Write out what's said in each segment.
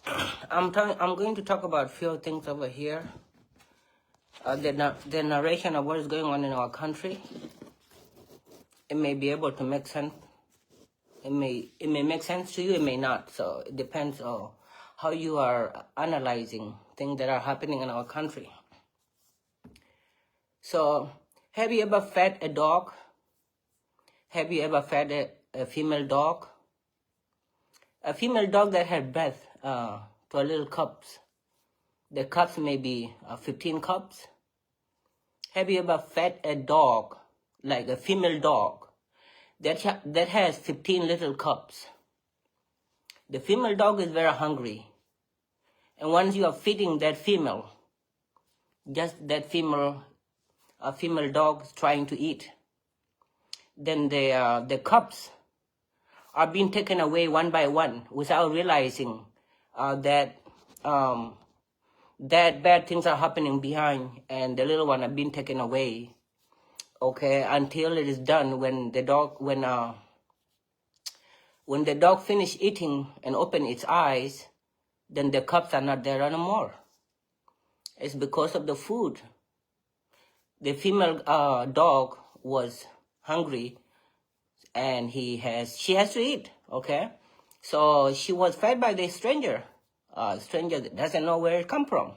I'm going to talk about a few things over here. The narration of what is going on in our country. It may be able to make sense. It may make sense to you. It may not. So it depends on how you are analyzing things that are happening in our country. So, have you ever fed a dog? Have you ever fed a female dog? A female dog that had birth to a little cubs. The cubs may be 15 cubs. Have you ever fed a dog, like a female dog, that has 15 little cubs? The female dog is very hungry. And once you are feeding that female, just that female dog is trying to eat, then the cubs are being taken away one by one without realizing that bad things are happening behind, and the little one are being taken away. Okay, until it is done. When the dog finish eating and open its eyes, then the cubs are not there anymore. It's because of the food. The female dog was hungry, and she has to eat. Okay, so she was fed by the stranger. Stranger that doesn't know where it come from.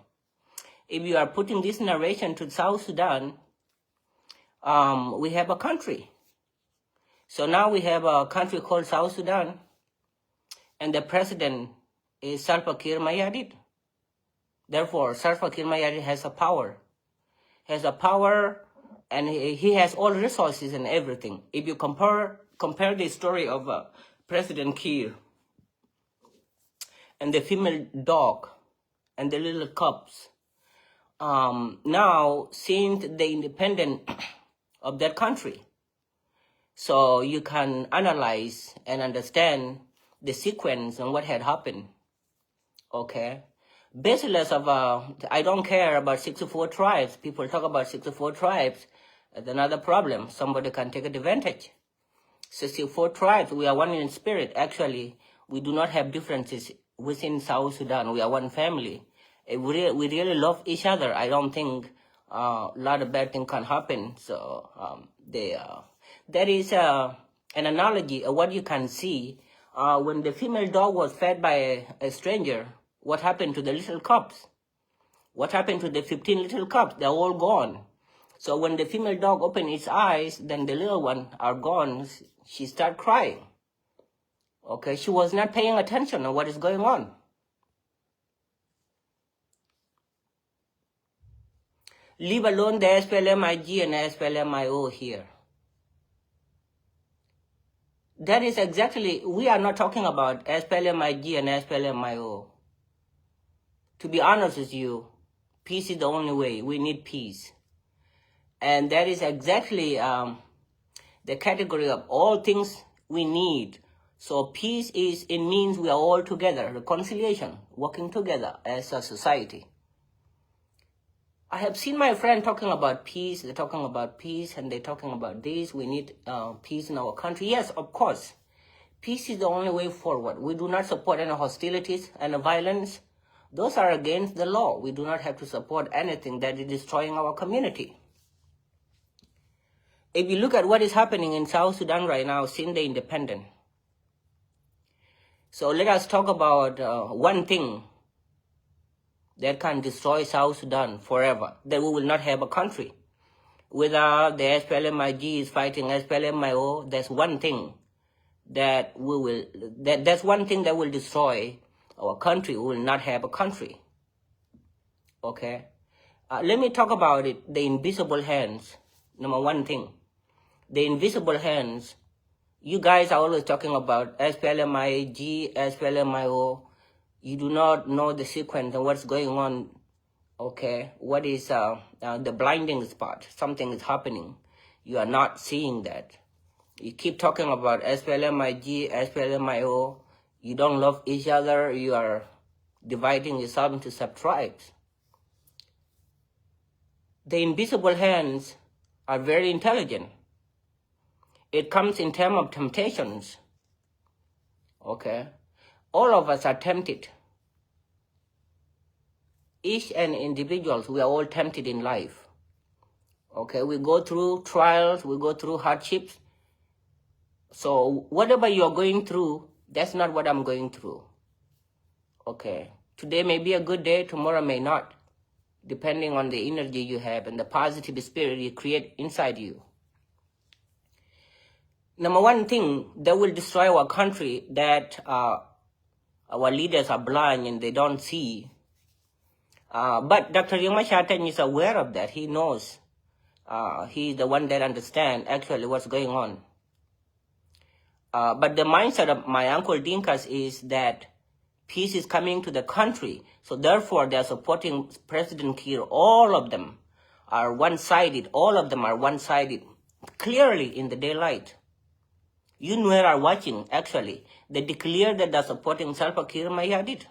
If you are putting this narration to South Sudan, we have a country. So now we have a country called South Sudan, and the president is Salva Kiir Mayardit. Therefore, Salva Kiir Mayardit has a power. And he has all resources and everything. If you compare the story of President Kiir and the female dog and the little cubs, now since the independence of that country, so you can analyze and understand the sequence and what had happened. Okay, baseless of I don't care about 64 tribes. People talk about 64 tribes. That's another problem. Somebody can take advantage. 64 tribes, we are one in spirit. Actually, we do not have differences within South Sudan. We are one family. We really love each other. I don't think a lot of bad things can happen. So there is an analogy of what you can see. When the female dog was fed by a stranger, what happened to the little cubs? What happened to the 15 little cubs? They're all gone. So when the female dog opened its eyes, then the little one are gone. She started crying. Okay, she was not paying attention to what is going on. Leave alone the SPLMIG and SPLMIO here. That is exactly, we are not talking about SPLMIG and SPLMIO. To be honest with you, peace is the only way. We need peace. And that is exactly the category of all things we need. So peace it means we are all together, reconciliation, working together as a society. I have seen my friend talking about peace. They're talking about peace and they're talking about this. We need peace in our country. Yes, of course. Peace is the only way forward. We do not support any hostilities and violence. Those are against the law. We do not have to support anything that is destroying our community. If you look at what is happening in South Sudan right now since the independence, so let us talk about one thing that can destroy South Sudan forever, that we will not have a country. Whether the SPLMIG is fighting SPLMIO, that's one thing that that's one thing that will destroy our country. We will not have a country. Okay? Let me talk about it, the invisible hands. Number one thing. The invisible hands, you guys are always talking about SPLMIG, SPLMIO. You do not know the sequence and what's going on. Okay, what is the blinding spot? Something is happening. You are not seeing that. You keep talking about SPLMIG, SPLMIO. You don't love each other. You are dividing yourself into sub-tribes. The invisible hands are very intelligent. It comes in terms of temptations. Okay? All of us are tempted. each and individuals, we are all tempted in life. Okay, we go through trials, we go through hardships. So whatever you're going through, that's not what I'm going through. Okay, today may be a good day, tomorrow may not, depending on the energy you have and the positive spirit you create inside you. Number one thing that will destroy our country, that our leaders are blind and they don't see. But Dr. Yomashatan is aware of that. He knows. He's the one that understands actually what's going on. But the mindset of my uncle Dinkas is that peace is coming to the country. So therefore, they are supporting President Kiir. All of them are one-sided. All of them are one-sided. Clearly in the daylight. You Nuer are watching, actually. They declare that they're supporting Salva Kiir Mayardit.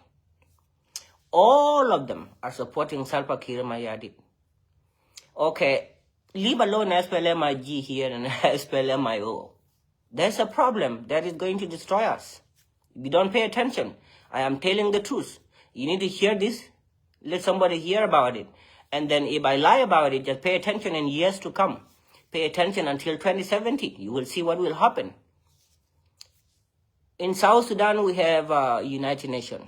All of them are supporting Salva Kiir Mayardit. Okay, leave alone SPLMIG here and SPLMIO. There's a problem that is going to destroy us. If you don't pay attention, I am telling the truth. You need to hear this. Let somebody hear about it. And then if I lie about it, just pay attention in years to come. Pay attention until 2070. You will see what will happen. In South Sudan, we have United Nations.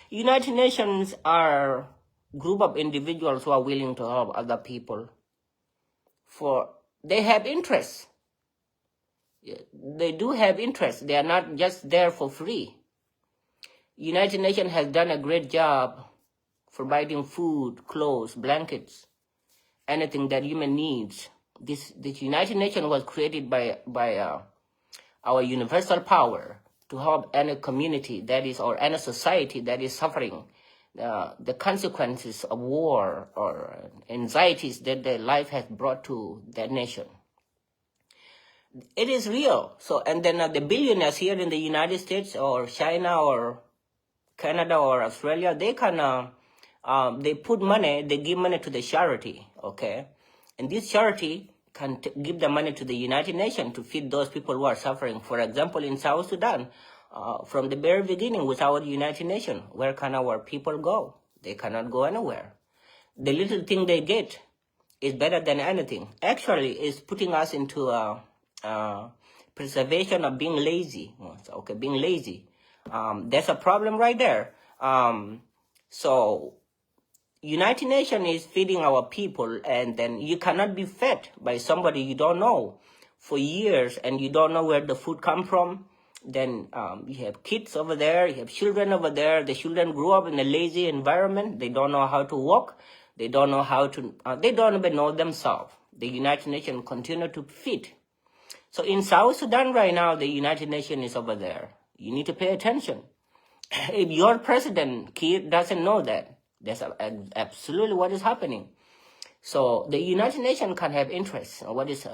United Nations are a group of individuals who are willing to help other people. For they have interests. They do have interests. They are not just there for free. United Nations has done a great job providing food, clothes, blankets, anything that human needs. This United Nations was created by our universal power to help any community that is, or any society that is suffering the consequences of war or anxieties that their life has brought to that nation. It is real. So, and then the billionaires here in the United States or China or Canada or Australia, they can, they put money, they give money to the charity, okay? And this charity can give the money to the United Nations to feed those people who are suffering. For example, in South Sudan, from the very beginning, without the United Nations, where can our people go? They cannot go anywhere. The little thing they get is better than anything. Actually, it's putting us into preservation of being lazy. Okay, being lazy. There's a problem right there. So United Nations is feeding our people, and then you cannot be fed by somebody you don't know for years, and you don't know where the food comes from. Then you have kids over there, you have children over there. The children grew up in a lazy environment. They don't know how to walk. They don't know how to, they don't even know themselves. The United Nations continue to feed. So in South Sudan right now, the United Nations is over there. You need to pay attention. If your president, Kiir, doesn't know that, that's absolutely what is happening. So the United Nations can have interest. What is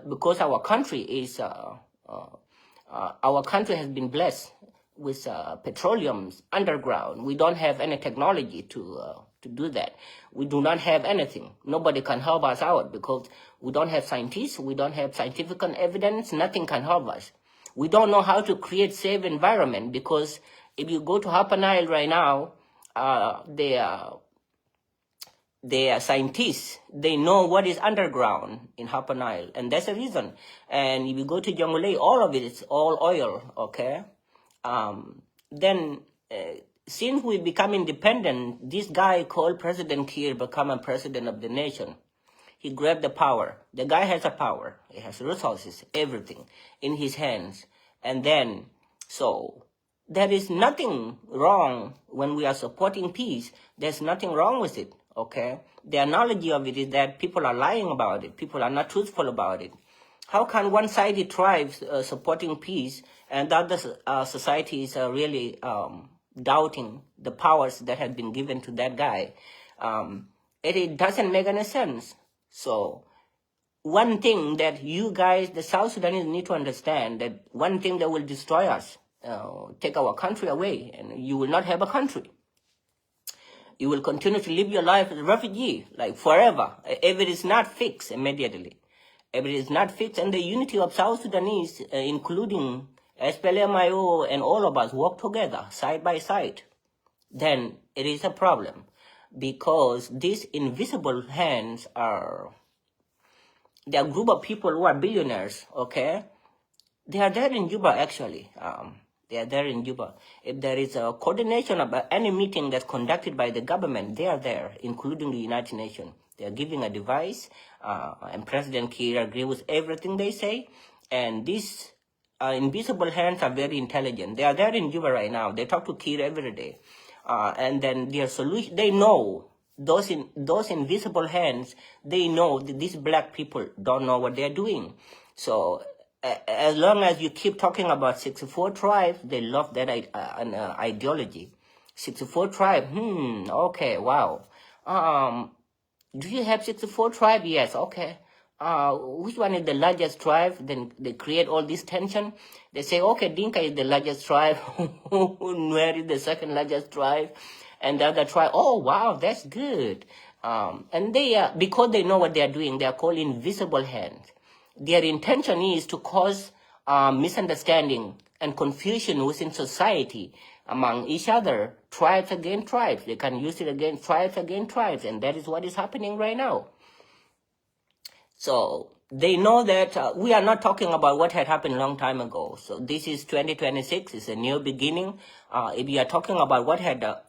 because our country is our country has been blessed with petroleum underground. We don't have any technology to do that. We do not have anything. Nobody can help us out because we don't have scientists. We don't have scientific evidence. Nothing can help us. We don't know how to create safe environment because if you go to Upper Nile right now, they are scientists. They know what is underground in Upper Nile, and that's the reason. And if you go to Jonglei, all of it is all oil, okay? Then since we become independent, this guy called President Kiir become a president of the nation. He grabbed the power. The guy has a power. He has resources, everything in his hands. And then, so there is nothing wrong when we are supporting peace. There's nothing wrong with it, okay? The analogy of it is that people are lying about it. People are not truthful about it. How can one-sided tribes supporting peace and the other societies are really doubting the powers that have been given to that guy? It doesn't make any sense. So one thing that you guys, the South Sudanese, need to understand, that one thing that will destroy us, take our country away, and you will not have a country. You will continue to live your life as a refugee, like forever, if it is not fixed immediately. If it is not fixed, and the unity of South Sudanese, including SPLMIO and all of us, work together, side by side, then it is a problem. because these invisible hands they're a group of people who are billionaires, okay? They are there in Juba, actually. They are there in Juba. If there is a coordination about any meeting that's conducted by the government, they are there, including the United Nations. They are giving a device, and President Kiir agrees with everything they say. And these invisible hands are very intelligent. They are there in Juba right now. They talk to Kiir every day. And then their solution, they know, those invisible hands, they know that these black people don't know what they're doing. So as long as you keep talking about 64 tribes, they love that ideology. 64 tribes, okay, wow. Do you have 64 tribes? Yes, okay. Which one is the largest tribe? Then they create all this tension. They say, okay, Dinka is the largest tribe, Nuer is the second largest tribe, and the other tribe, oh, wow, that's good. And they because they know what they are doing, they are called invisible hands. Their intention is to cause misunderstanding and confusion within society among each other, tribes against tribes. They can use it against tribes, and that is what is happening right now. So they know that we are not talking about what had happened a long time ago. So this is 2026, it's a new beginning. If you are talking about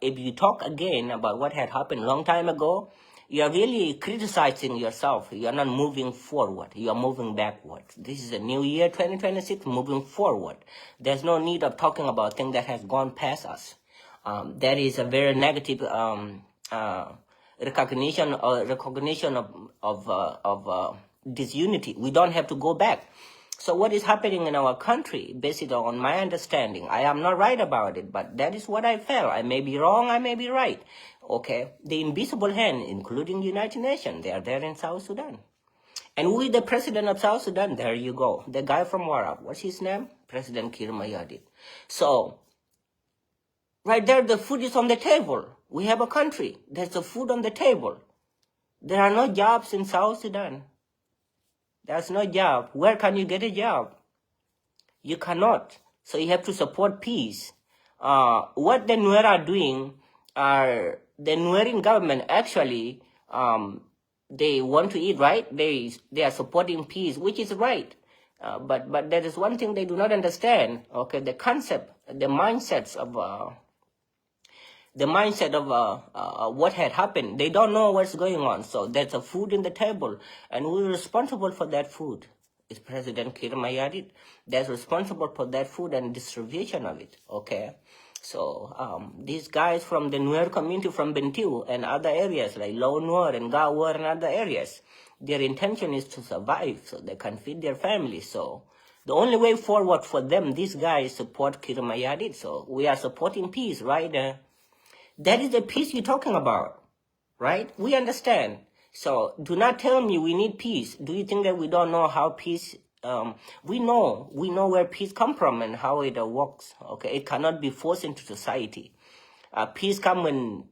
if you talk again about what had happened a long time ago, you are really criticizing yourself. You are not moving forward. You are moving backwards. This is a new year, 2026, moving forward. There's no need of talking about things that has gone past us. That is a very negative recognition of disunity. We don't have to go back. So what is happening in our country, based on my understanding, I am not right about it, but that is what I felt. I may be wrong, I may be right. Okay, the invisible hand, including the United Nations, they are there in South Sudan. And who is the president of South Sudan? There you go. The guy from Warab. What's his name? President Kiir Mayardit. So, right there, the food is on the table. We have a country. There's the food on the table. There are no jobs in South Sudan. There's no job. Where can you get a job? You cannot. So you have to support peace. What the Nuer are doing the Nuerian government actually, they want to eat, right? They are supporting peace, which is right. But there is one thing they do not understand. Okay, the concept, the mindset of what had happened. They don't know what's going on. So there's a food in the table, and who is responsible for that food? Is President Kiir Mayardit. That's responsible for that food and distribution of it. Okay. So these guys from the Nuer community from Bentiu and other areas like Low Nuer and Gawar and other areas, their intention is to survive so they can feed their families. So the only way forward for them, these guys support Kiir Mayardit. So we are supporting peace, right? That is the peace you're talking about, right? We understand. So do not tell me we need peace. Do you think that we don't know how peace we know where peace comes from and how it works. Okay, it cannot be forced into society. Peace comes when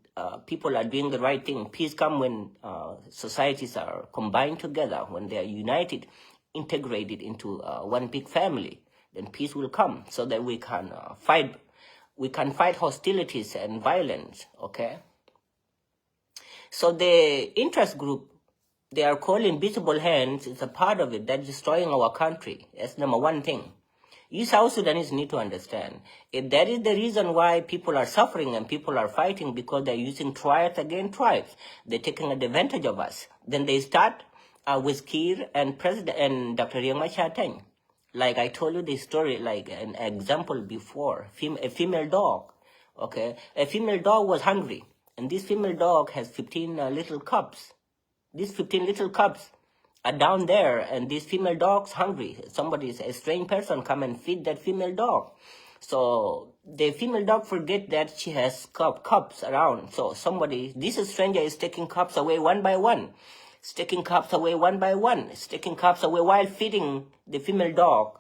people are doing the right thing. Peace comes when societies are combined together, when they are united, integrated into one big family. Then peace will come, so that we can fight. We can fight hostilities and violence. Okay. So the interest group, they are called invisible hands. It's a part of it that's destroying our country. That's number one thing. You South Sudanese need to understand. If that is the reason why people are suffering and people are fighting, because they're using tribes against tribes, they're taking advantage of us. Then they start with Kiir and President and Dr. Riek Machar. Like I told you the story, like an example before, a female dog. Okay, a female dog was hungry, and this female dog has 15 little cubs. These 15 little cubs are down there, and this female dog's hungry. A strange person, come and feed that female dog. So the female dog forget that she has cubs around. So this stranger is taking cubs away one by one. It's taking cubs away one by one. It's taking cubs away while feeding the female dog.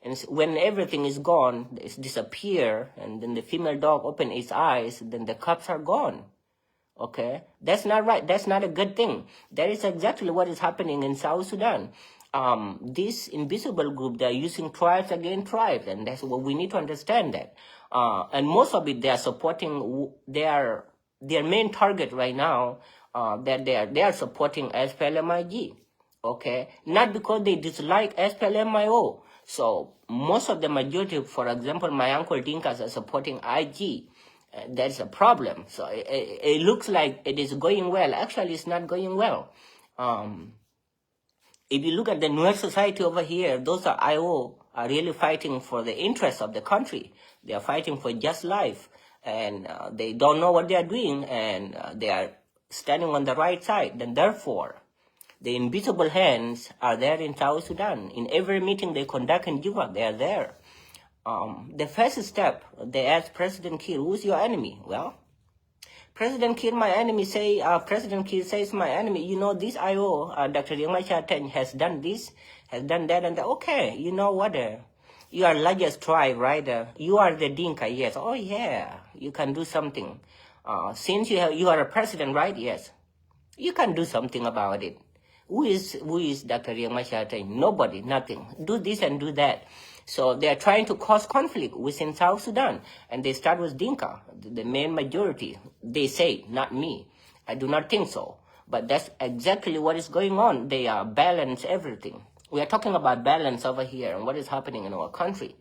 And when everything is gone, it's disappear, and then the female dog open its eyes, then the cubs are gone. Okay, that's not right. That's not a good thing. That is exactly what is happening in South Sudan. This invisible group, they are using tribes against tribes, and that's what we need to understand that. And most of it, they are supporting. They their main target right now, that they are supporting SPLMIG. Okay, not because they dislike SPLMIO. So most of the majority, for example, my uncle Dinkas are supporting IG. That's a problem. So it looks like it is going well. Actually, it's not going well. If you look at the Nuer society over here, those are IO are really fighting for the interests of the country. They are fighting for just life, and they don't know what they are doing, and they are standing on the right side. And therefore, the invisible hands are there in South Sudan. In every meeting they conduct in Juba, they are there. The first step, they asked President Kiir, who's your enemy? Well, President Kiir, my enemy, President Kiir says, my enemy, you know, this IO, Dr. Yomachatan has done this, has done that, and that. Okay, you know what? You are largest tribe, right? You are the Dinka, yes. Oh, yeah, you can do something. Since you are a president, right? Yes. You can do something about it. Who is Dr. Yomachatan? Nobody, nothing. Do this and do that. So they are trying to cause conflict within South Sudan, and they start with Dinka, the main majority. They say, not me. I do not think so. But that's exactly what is going on. They balance everything. We are talking about balance over here and what is happening in our country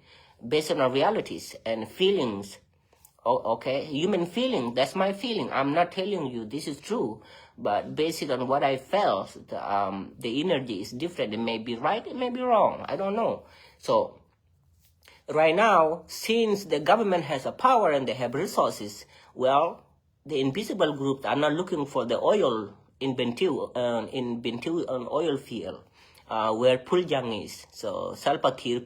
based on our realities and feelings. Oh, okay, human feeling, that's my feeling. I'm not telling you this is true, but based on what I felt, the energy is different. It may be right, it may be wrong. I don't know. So right now, since the government has a power and they have resources, well, the invisible groups are not looking for the oil in Bentiu, an oil field, where Puljang is. So Salva Kiir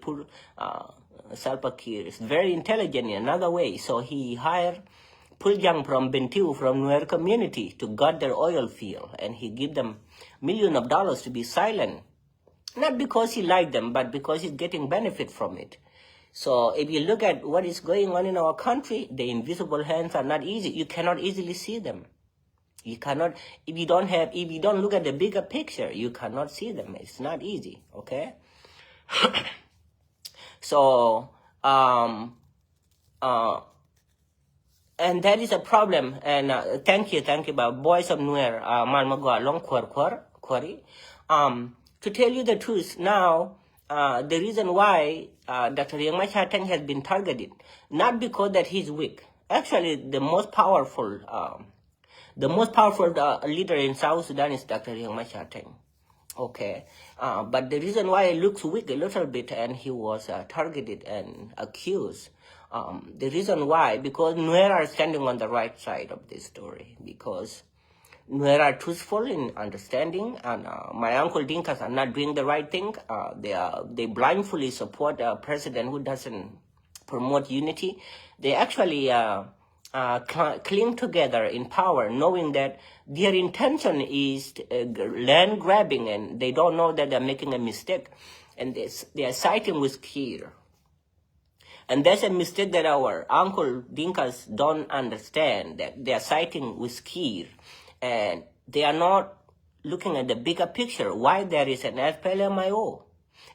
is very intelligent in another way. So he hired Puljang from Bentiu, from Nuer community, to guard their oil field, and he give them millions of dollars to be silent. Not because he liked them, but because he's getting benefit from it. So if you look at what is going on in our country, the invisible hands are not easy. You cannot easily see them. You cannot, if you don't look at the bigger picture, you cannot see them. It's not easy, okay? So, and that is a problem. And thank you, but boys of Nuer, Malmagua, Long Kwari. To tell you the truth, now, the reason why Dr. Yomachatan has been targeted, not because that he's weak. Actually, the most powerful leader in South Sudan is Dr. Yomachatan. Okay, but the reason why he looks weak a little bit and he was targeted and accused, the reason why, because Nuer are standing on the right side of this story, because Nuer are truthful in understanding, and my uncle Dinkas are not doing the right thing. They blindly support a president who doesn't promote unity. They actually cling together in power, knowing that their intention is land grabbing, and they don't know that they're making a mistake, and they are siding with Kiir. And that's a mistake that our uncle Dinkas don't understand, that they are siding with Kiir. And they are not looking at the bigger picture, why there is an SPLMIO.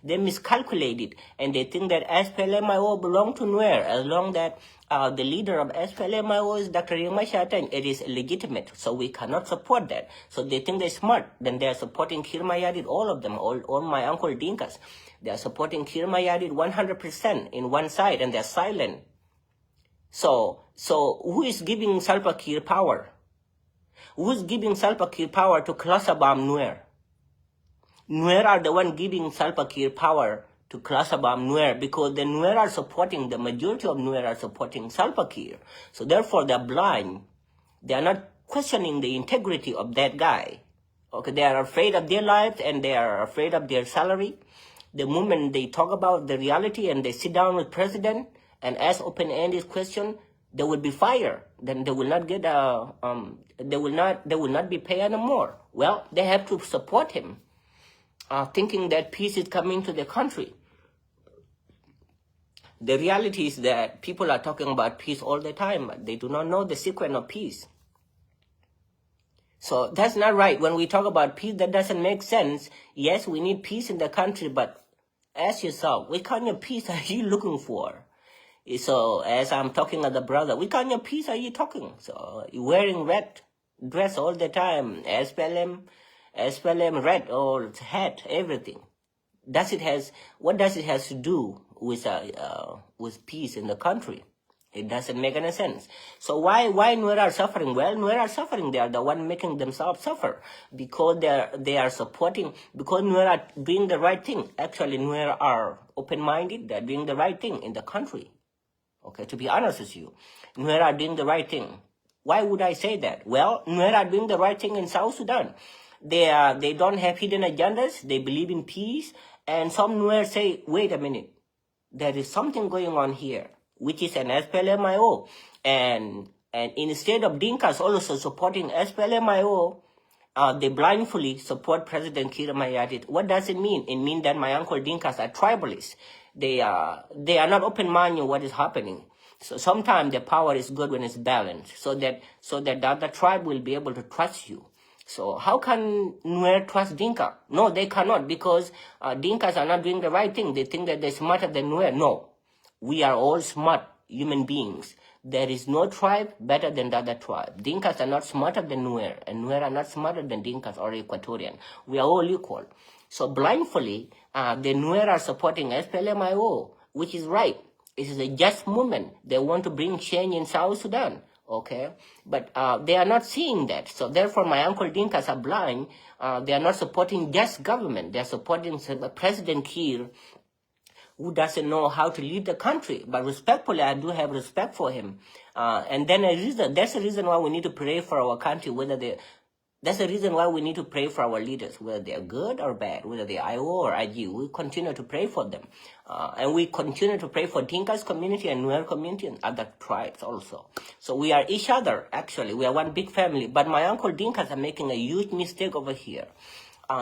They miscalculated, and they think that SPLMIO belongs to Nuer, as long that the leader of SPLMIO is Dr. Yomachatan. It is illegitimate, so we cannot support that. So they think they're smart, then they are supporting Kiir Mayardit, all of them, all my uncle Dinkas. They are supporting Kiir Mayardit 100% in one side, and they're silent. So who is giving Salva Kiir power? Who's giving Salva Kiir power to cluster bomb Nuer? Nuer are the one giving Salva Kiir power to cluster bomb Nuer, because the Nuer are supporting, the majority of Nuer are supporting Salva Kiir. So therefore they're blind. They are not questioning the integrity of that guy. Okay, they are afraid of their lives and they are afraid of their salary. The moment they talk about the reality and they sit down with president and ask open-ended question, they will be fired. Then they will not get they will not be paid anymore. Well, they have to support him, thinking that peace is coming to the country. The reality is that people are talking about peace all the time, but they do not know the sequence of peace. So that's not right. When we talk about peace, that doesn't make sense. Yes, we need peace in the country, but ask yourself, what kind of peace are you looking for? So as I'm talking as a brother, what kind of peace are you talking? So you're wearing red dress all the time, SPLM red or hat, everything. What does it has to do with peace in the country? It doesn't make any sense. So why Nuer are suffering? Well, Nuer are suffering. They are the one making themselves suffer because they are supporting, because Nuer are doing the right thing. Actually, Nuer are open-minded. They are doing the right thing in the country. Okay, to be honest with you, Nuer are doing the right thing. Why would I say that? Well, Nuer are doing the right thing in South Sudan. They don't have hidden agendas. They believe in peace. And some Nuer say, wait a minute, there is something going on here, which is an SPLMIO. And instead of Dinkas also supporting SPLMIO, they blindly support President Kir Mayardit. What does it mean? It means that my uncle Dinkas are tribalists. They are not open-minded what is happening. So sometimes the power is good when it's balanced, so that the other tribe will be able to trust you. So how can Nuer trust Dinka? No, they cannot, because Dinkas are not doing the right thing. They think that they're smarter than Nuer. No, we are all smart human beings. There is no tribe better than the other tribe. Dinkas are not smarter than Nuer, and Nuer are not smarter than Dinkas or Equatorian. We are all equal. So blindly, the Nuer are supporting SPLMIO, which is right. It is a just movement. They want to bring change in South Sudan. Okay, but they are not seeing that. So therefore, my uncle Dinkas are blind. They are not supporting just government. They are supporting President Kiir, who doesn't know how to lead the country. But respectfully, I do have respect for him. And then that's the reason why we need to pray for our country, that's the reason why we need to pray for our leaders, whether they are good or bad, whether they are IO or IG. We continue to pray for them. And we continue to pray for Dinkas community and Nuer community and other tribes also. So we are each other, actually. We are one big family. But my uncle Dinkas are making a huge mistake over here.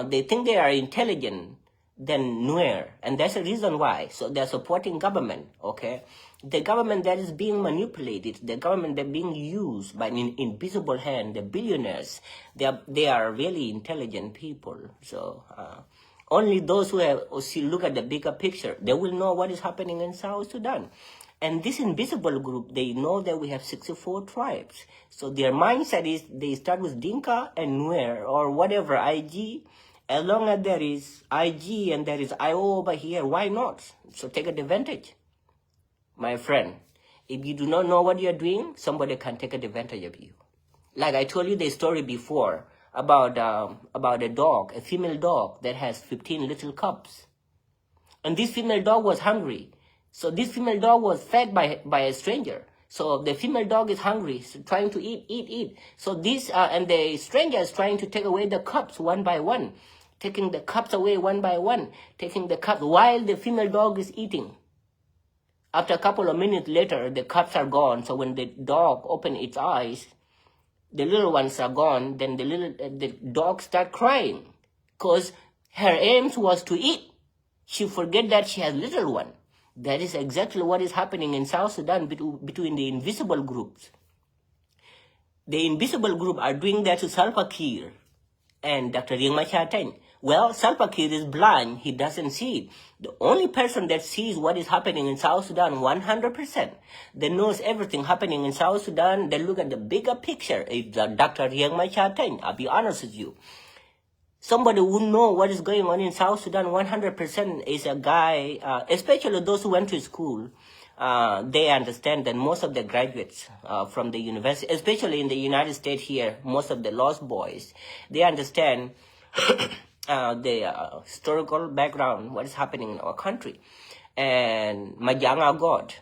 They think they are intelligent than Nuer, and that's the reason why. So they're supporting government, okay? The government that is being manipulated, the government that being used by an invisible hand, the billionaires, they are really intelligent people. So only those who look at the bigger picture, they will know what is happening in South Sudan. And this invisible group, they know that we have 64 tribes. So their mindset is they start with Dinka and Nuer or whatever, IG. As long as there is IG and there is IO over here, why not? So take advantage. My friend, if you do not know what you're doing, somebody can take advantage of you. Like I told you the story before about a dog, a female dog that has 15 little cubs. And this female dog was hungry. So this female dog was fed by a stranger. So the female dog is hungry, so trying to eat. So and the stranger is trying to take away the cubs one by one. Taking the cubs away one by one, taking the cubs while the female dog is eating. After a couple of minutes later, the cubs are gone. So when the dog opened its eyes, the little ones are gone. Then the dog start crying because her aim was to eat. She forget that she has little one. That is exactly what is happening in South Sudan between the invisible groups. The invisible group are doing that to Salva Kiir and Dr. Riek Machar. Well, Salva Kiir is blind. He doesn't see it. The only person that sees what is happening in South Sudan 100%, that knows everything happening in South Sudan, that look at the bigger picture, is Dr. Riek Machar. I'll be honest with you. Somebody who know what is going on in South Sudan 100% is a guy, especially those who went to school. They understand that most of the graduates from the university, especially in the United States here, most of the lost boys, they understand the historical background, what is happening in our country. And my younger God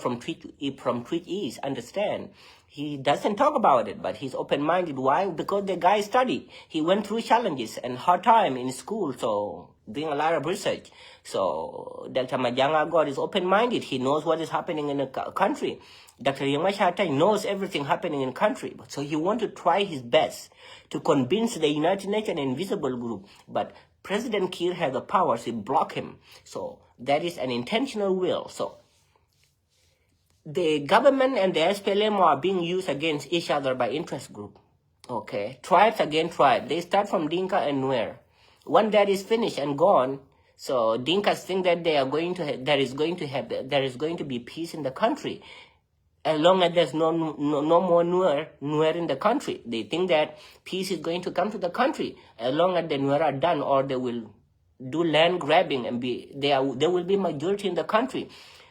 from Tweet East understand. He doesn't talk about it, but he's open-minded. Why? Because the guy studied. He went through challenges and hard time in school, so doing a lot of research. So Dr. Majanga God is open-minded. He knows what is happening in the country. Dr. Yamashata knows everything happening in the country. So he wants to try his best to convince the United Nations Invisible Group. But President Kiir has the power to block him. So that is an intentional will. So the government and the SPLM are being used against each other by interest group. Okay, tribes against tribes. They start from Dinka and Nuer. When that is finished and gone, So Dinkas think that there is going to be peace in the country as long as there's no more Nuer in the country. They think that peace is going to come to the country as long as the Nuer are done, or they will do land grabbing and there will be majority in the country.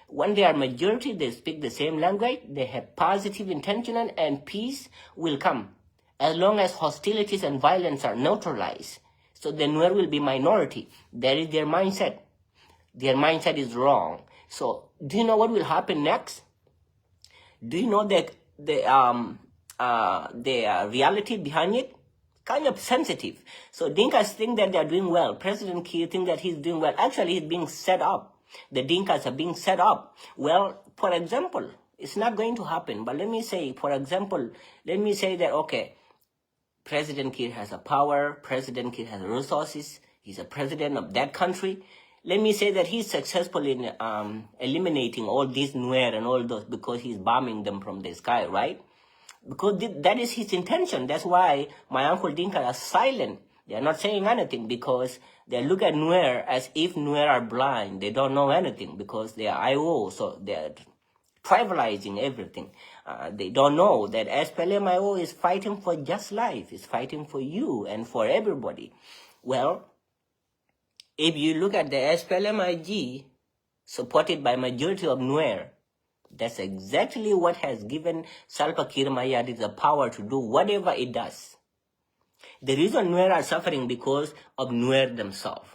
When they are majority, they speak the same language, they have positive intention, and peace will come as long as hostilities and violence are neutralized. So the Nuer will be minority. That is their mindset. Their mindset is wrong. So do you know what will happen next? Do you know that the reality behind it? Kind of sensitive. So Dinkas think that they are doing well. President Kiir thinks that he's doing well. Actually, he's being set up. The Dinkas are being set up. Well, for example, it's not going to happen. But let me say, for example, that, okay, President Kiir has a power. President Kiir has resources. He's a president of that country. Let me say that he's successful in eliminating all these Nuer and all those because he's bombing them from the sky, right? Because that is his intention. That's why my uncle Dinka are silent. They are not saying anything because they look at Nuer as if Nuer are blind. They don't know anything because they are IO, so they are trivializing everything. They don't know that SPLM-IO is fighting for just life. It's fighting for you and for everybody. Well, if you look at the SPLM-IG supported by majority of Nuer, that's exactly what has given Salva Kiir Mayardit the power to do whatever it does. The reason Nuer are suffering because of Nuer themselves.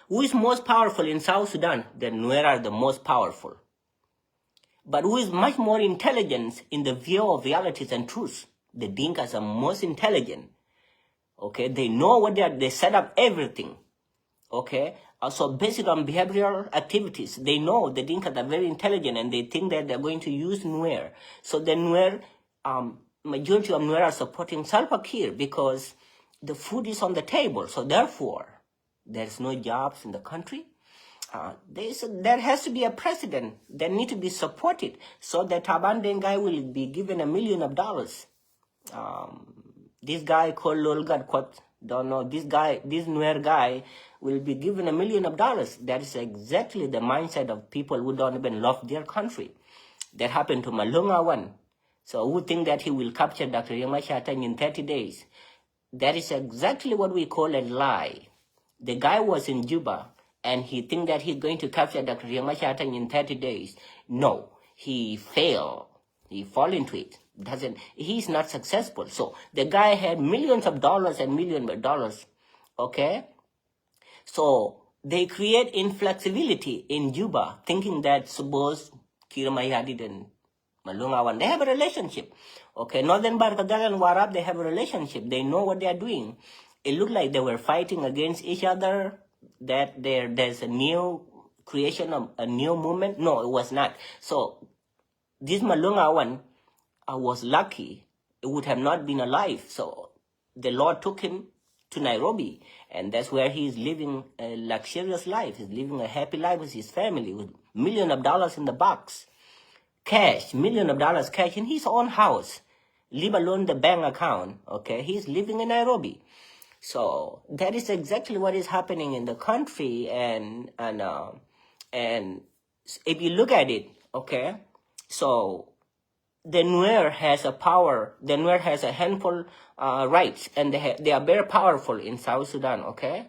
Who is most powerful in South Sudan? The Nuer are the most powerful. But who is much more intelligent in the view of realities and truths? The Dinkas are most intelligent. Okay, they know what they set up everything. Okay, also based on behavioral activities, they know the Dinkas are very intelligent and they think that they're going to use Nuer. So the Nuer, majority of Nuer are supporting Salva Kiir because the food is on the table. So therefore, there's no jobs in the country. There has to be a president that need to be supported so that Taban Dengai will be given $1 million. This guy called Lolgad Kot, don't know, this Nuer guy will be given $1 million. That is exactly the mindset of people who don't even love their country. That happened to Malunga one. So who think that he will capture Dr. Yamashatang in 30 days? That is exactly what we call a lie. The guy was in Juba and he think that he's going to capture Dr. Yamashatang in 30 days. No, he failed. He fall into it. He's not successful. So the guy had millions of dollars and millions of dollars. Okay? So they create inflexibility in Juba, thinking that suppose Kiir Mayardit and Malunga, they have a relationship. Okay, Northern Barkadal and Warab, they have a relationship. They know what they are doing. It looked like they were fighting against each other, that there's a new creation of a new movement. No, it was not. So this Malunga one was lucky. It would have not been alive. So the Lord took him to Nairobi, and that's where he's living a luxurious life. He's living a happy life with his family, with millions of dollars in the box. Cash, millions of dollars cash in his own house, leave alone the bank account. Okay, he's living in Nairobi. So that is exactly what is happening in the country, and if you look at it, okay, so the Nuer has a power. The Nuer has a handful rights, and they are very powerful in South Sudan. Okay,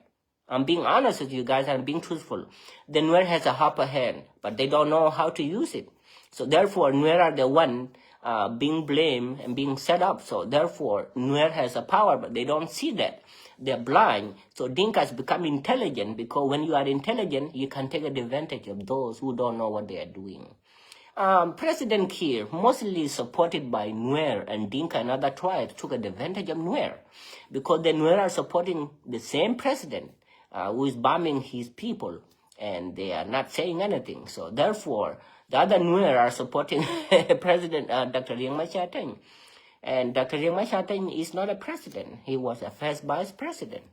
I'm being honest with you guys. I'm being truthful. The Nuer has a upper hand, but they don't know how to use it. So therefore, Nuer are the one being blamed and being set up. So therefore, Nuer has a power, but they don't see that. They're blind. So Dinkas become intelligent, because when you are intelligent, you can take advantage of those who don't know what they are doing. President Kiir, mostly supported by Nuer and Dinka and other tribes, took advantage of Nuer, because the Nuer are supporting the same president who is bombing his people, and they are not saying anything. So therefore, the other Nuer are supporting President Dr. Riek Machar. And Dr. Riek Machar is not a president. He was a first vice president.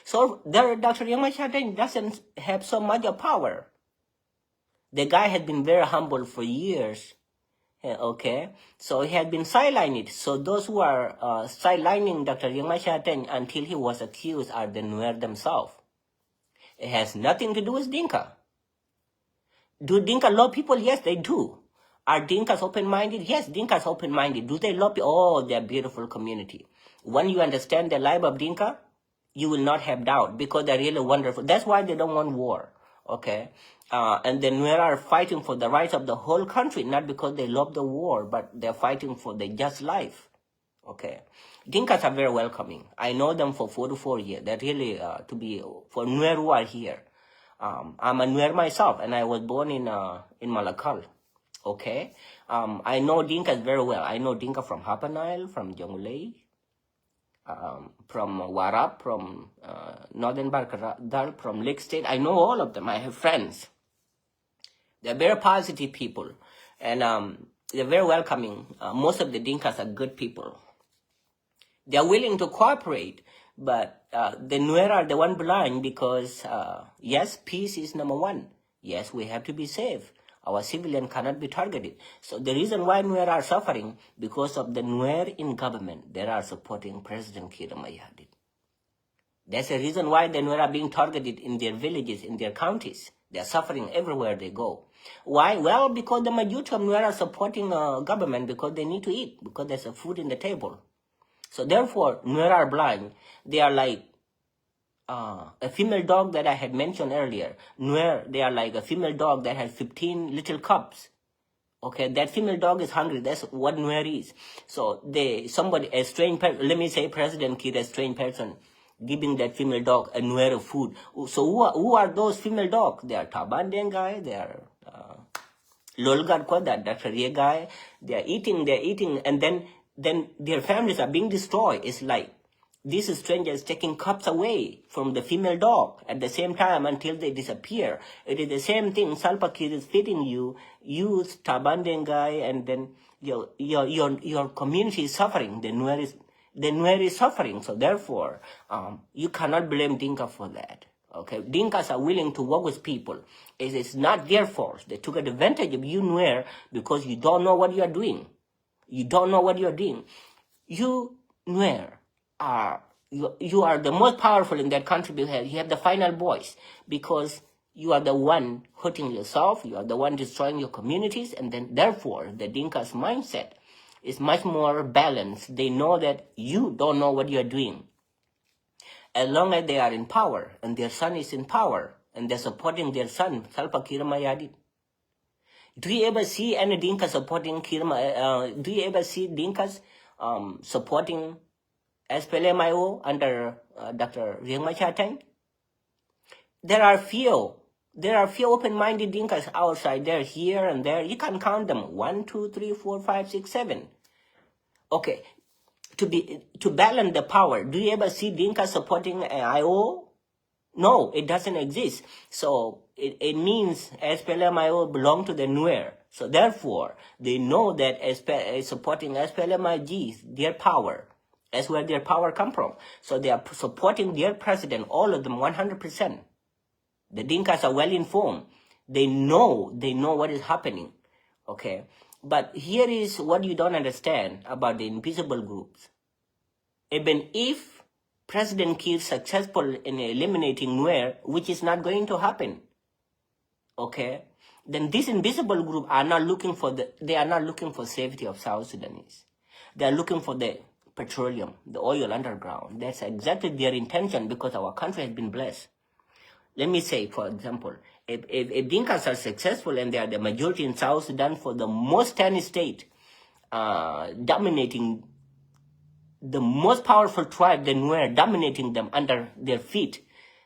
So Dr. Riek Machar doesn't have so much of power. The guy had been very humble for years. Okay, so he had been sidelined. So those who are sidelining Dr. Riek Machar until he was accused are the Nuer themselves. It has nothing to do with Dinka. Do Dinka love people? Yes, they do. Are Dinkas open-minded? Yes, Dinkas open-minded. Do they love people? Oh, they're a beautiful community. When you understand the life of Dinka, you will not have doubt because they're really wonderful. That's why they don't want war, okay? And the Nuer are fighting for the rights of the whole country, not because they love the war, but they're fighting for the just life, okay? Dinkas are very welcoming. I know them for 44 years. They're really, for Nuer who are here. I'm a Nuer myself, and I was born in Malakal, okay? I know Dinkas very well. I know Dinka from Upper Nile, from Jonglei, from Warap, from Northern Barkadal, from Lake State. I know all of them. I have friends. They're very positive people, and they're very welcoming. Most of the Dinkas are good people. They're willing to cooperate, but the Nuer are the one blind because, yes, peace is number one. Yes, we have to be safe. Our civilian cannot be targeted. So the reason why Nuer are suffering, because of the Nuer in government, they are supporting President Kir Mayardit. That's the reason why the Nuer are being targeted in their villages, in their counties. They're suffering everywhere they go. Why? Well, because the majority of Nuer are supporting government because they need to eat, because there's a food in the table. So therefore, Nuer are blind. They are like a female dog that I had mentioned earlier. Nuer, they are like a female dog that has 15 little cubs. Okay, that female dog is hungry. That's what Nuer is. So a strange person, let me say President Kir, a strange person, giving that female dog a Nuer food. So who are those female dogs? They are Taban guy, they are Lolgad Kwa, that Dr. guy. They're eating, and then their families are being destroyed. It's like these strangers taking cups away from the female dog at the same time until they disappear. It is the same thing. Salva Kiir is feeding you, Tabandengai, guy, and then your community is suffering. The Nuer is suffering. So therefore, you cannot blame Dinka for that. Okay, Dinkas are willing to work with people. It is not their fault. They took advantage of you, Nuer, because you don't know what you are doing. You don't know what you are doing. You, Nuer, you are the most powerful in that country because you have the final voice, because you are the one hurting yourself, you are the one destroying your communities, and then therefore the Dinka's mindset is much more balanced. They know that you don't know what you are doing. As long as they are in power and their son is in power and they're supporting their son, Salva Kiir Mayardit. Do you ever see any Dinka supporting do you ever see Dinkas supporting SPLMIO under Dr. Riek Machar? There are few open-minded Dinkas outside there, here and there. You can count them. 1, 2, 3, 4, 5, 6, 7. Okay. To balance the power, do you ever see Dinkas supporting IO? No, it doesn't exist. So it means SPLMIO belong to the Nuer. So therefore, they know that supporting SPLMIG, their power. That's where their power come from. So they are supporting their president, all of them, 100%. The Dinkas are well informed. They know what is happening. Okay? But here is what you don't understand about the invisible groups. Even if President Kiir is successful in eliminating Nuer, which is not going to happen, okay, then this invisible group are not looking for safety of South Sudanese. They are looking for the petroleum, the oil underground. That's exactly their intention, because our country has been blessed. Let me say, for example, if Dinkas are successful and they are the majority in South Sudan for the most 10 state, dominating the most powerful tribe, the Nuer, dominating them under their feet,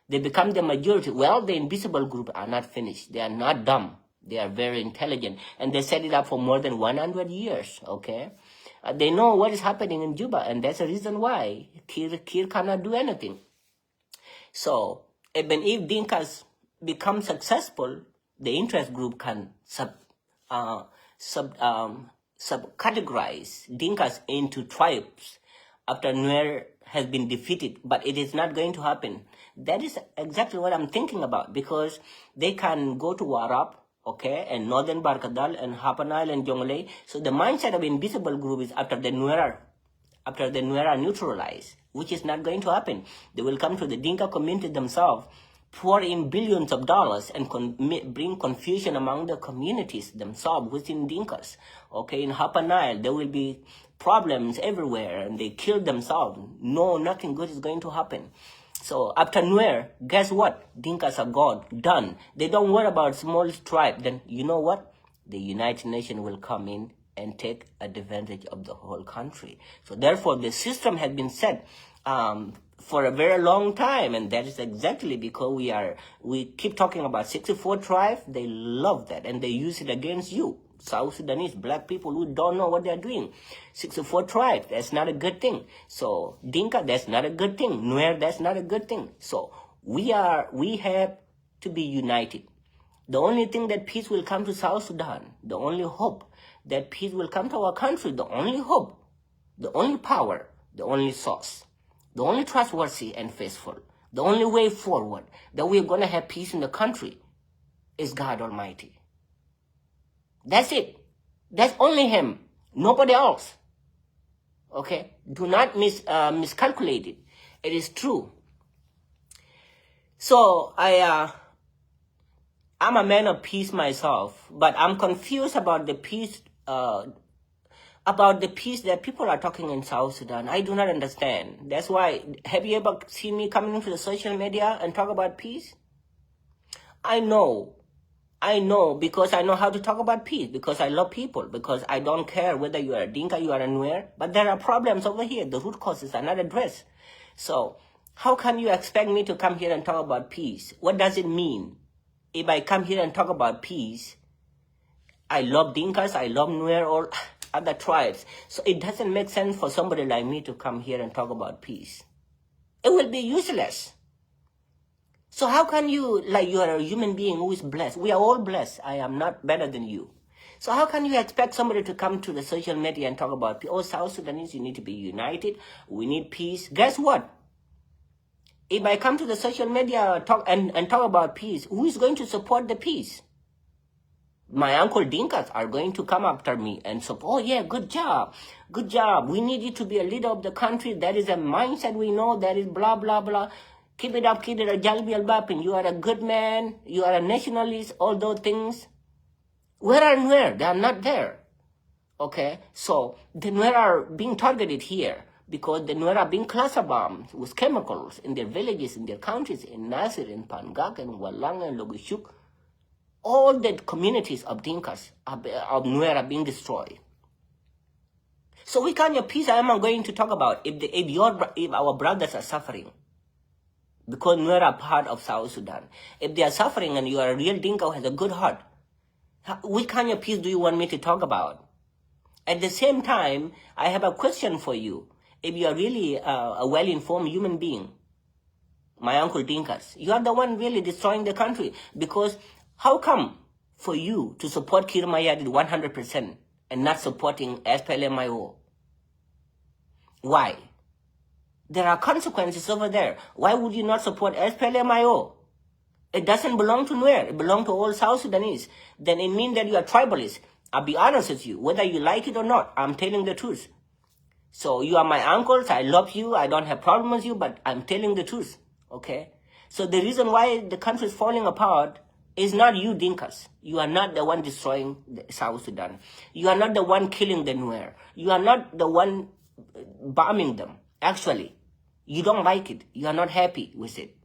they become the majority. Well, the invisible group are not finished. They are not dumb. They are very intelligent. And they set it up for more than 100 years, okay? They know what is happening in Juba, and that's the reason why Kir cannot do anything. So, even if Dinkas become successful, the interest group can subcategorize Dinkas into tribes after Nuer has been defeated, but it is not going to happen. That is exactly what I'm thinking about, because they can go to Warap, okay, and Northern Barkadal and Upper Nile and Jonglei. So the mindset of invisible group is after the Nuer are neutralized, which is not going to happen. They will come to the Dinka community themselves, pour in billions of dollars and bring confusion among the communities themselves within Dinkas. Okay, in Upper Nile, there will be problems everywhere and they kill themselves. No, nothing good is going to happen. So after Nuer, guess what? Dinkas are gone, done. They don't worry about small tribe. Then you know what? The United Nations will come in and take advantage of the whole country. So therefore, the system has been set for a very long time, and that is exactly because we keep talking about 64 tribes. They love that, and they use it against you, South Sudanese, black people who don't know what they're doing. 64 tribes, that's not a good thing. So Dinka, that's not a good thing. Nuer, that's not a good thing. So we have to be united. The only thing that peace will come to South Sudan, the only hope that peace will come to our country, the only hope, the only power, the only source, the only trustworthy and faithful, the only way forward that we're going to have peace in the country is God Almighty. That's it. That's only Him, nobody else. Okay? Do not miscalculate it. It is true. So I'm a man of peace myself, but I'm confused about the peace that people are talking in South Sudan. I do not understand. That's why, have you ever seen me coming into the social media and talk about peace? I know, because I know how to talk about peace, because I love people, because I don't care whether you are a Dinka, you are a Nuer, but there are problems over here. The root causes are not addressed. So how can you expect me to come here and talk about peace? What does it mean? If I come here and talk about peace, I love Dinkas, I love Nuer, or other tribes. So it doesn't make sense for somebody like me to come here and talk about peace. It will be useless. So how can you, like you are a human being who is blessed? We are all blessed. I am not better than you. So how can you expect somebody to come to the social media and talk about peace? Oh, South Sudanese, you need to be united. We need peace. Guess what? If I come to the social media talk about peace, who is going to support the peace? My uncle Dinkas are going to come after me and say, oh yeah, good job. Good job. We need you to be a leader of the country. That is a mindset we know. That is blah, blah, blah. Keep it up, kid. You are a good man. You are a nationalist. All those things. Where are Nuer? They are not there. Okay? So the Nuer are being targeted here because the Nuer are being cluster bombed with chemicals in their villages, in their countries, in Nasir, in Pangak, and Walang, and Logishuk. All the communities of Dinkas, of Nuer, are being destroyed. So what kind of peace I am going to talk about if our brothers are suffering? Because Nuer are part of South Sudan. If they are suffering and you are a real Dinka who has a good heart, what kind of peace do you want me to talk about? At the same time, I have a question for you. If you are really a well-informed human being, my uncle Dinkas, you are the one really destroying the country. Because how come for you to support Kir Mayadit 100% and not supporting SPLMIO? Why? There are consequences over there. Why would you not support SPLMIO? It doesn't belong to Nuer. It belongs to all South Sudanese. Then it means that you are tribalist. I'll be honest with you. Whether you like it or not, I'm telling the truth. So you are my uncles. I love you. I don't have problems with you, but I'm telling the truth. Okay? So the reason why the country is falling apart is not you, Dinkas. You are not the one destroying South Sudan. You are not the one killing the Nuer. You are not the one bombing them. Actually, you don't like it. You are not happy with it.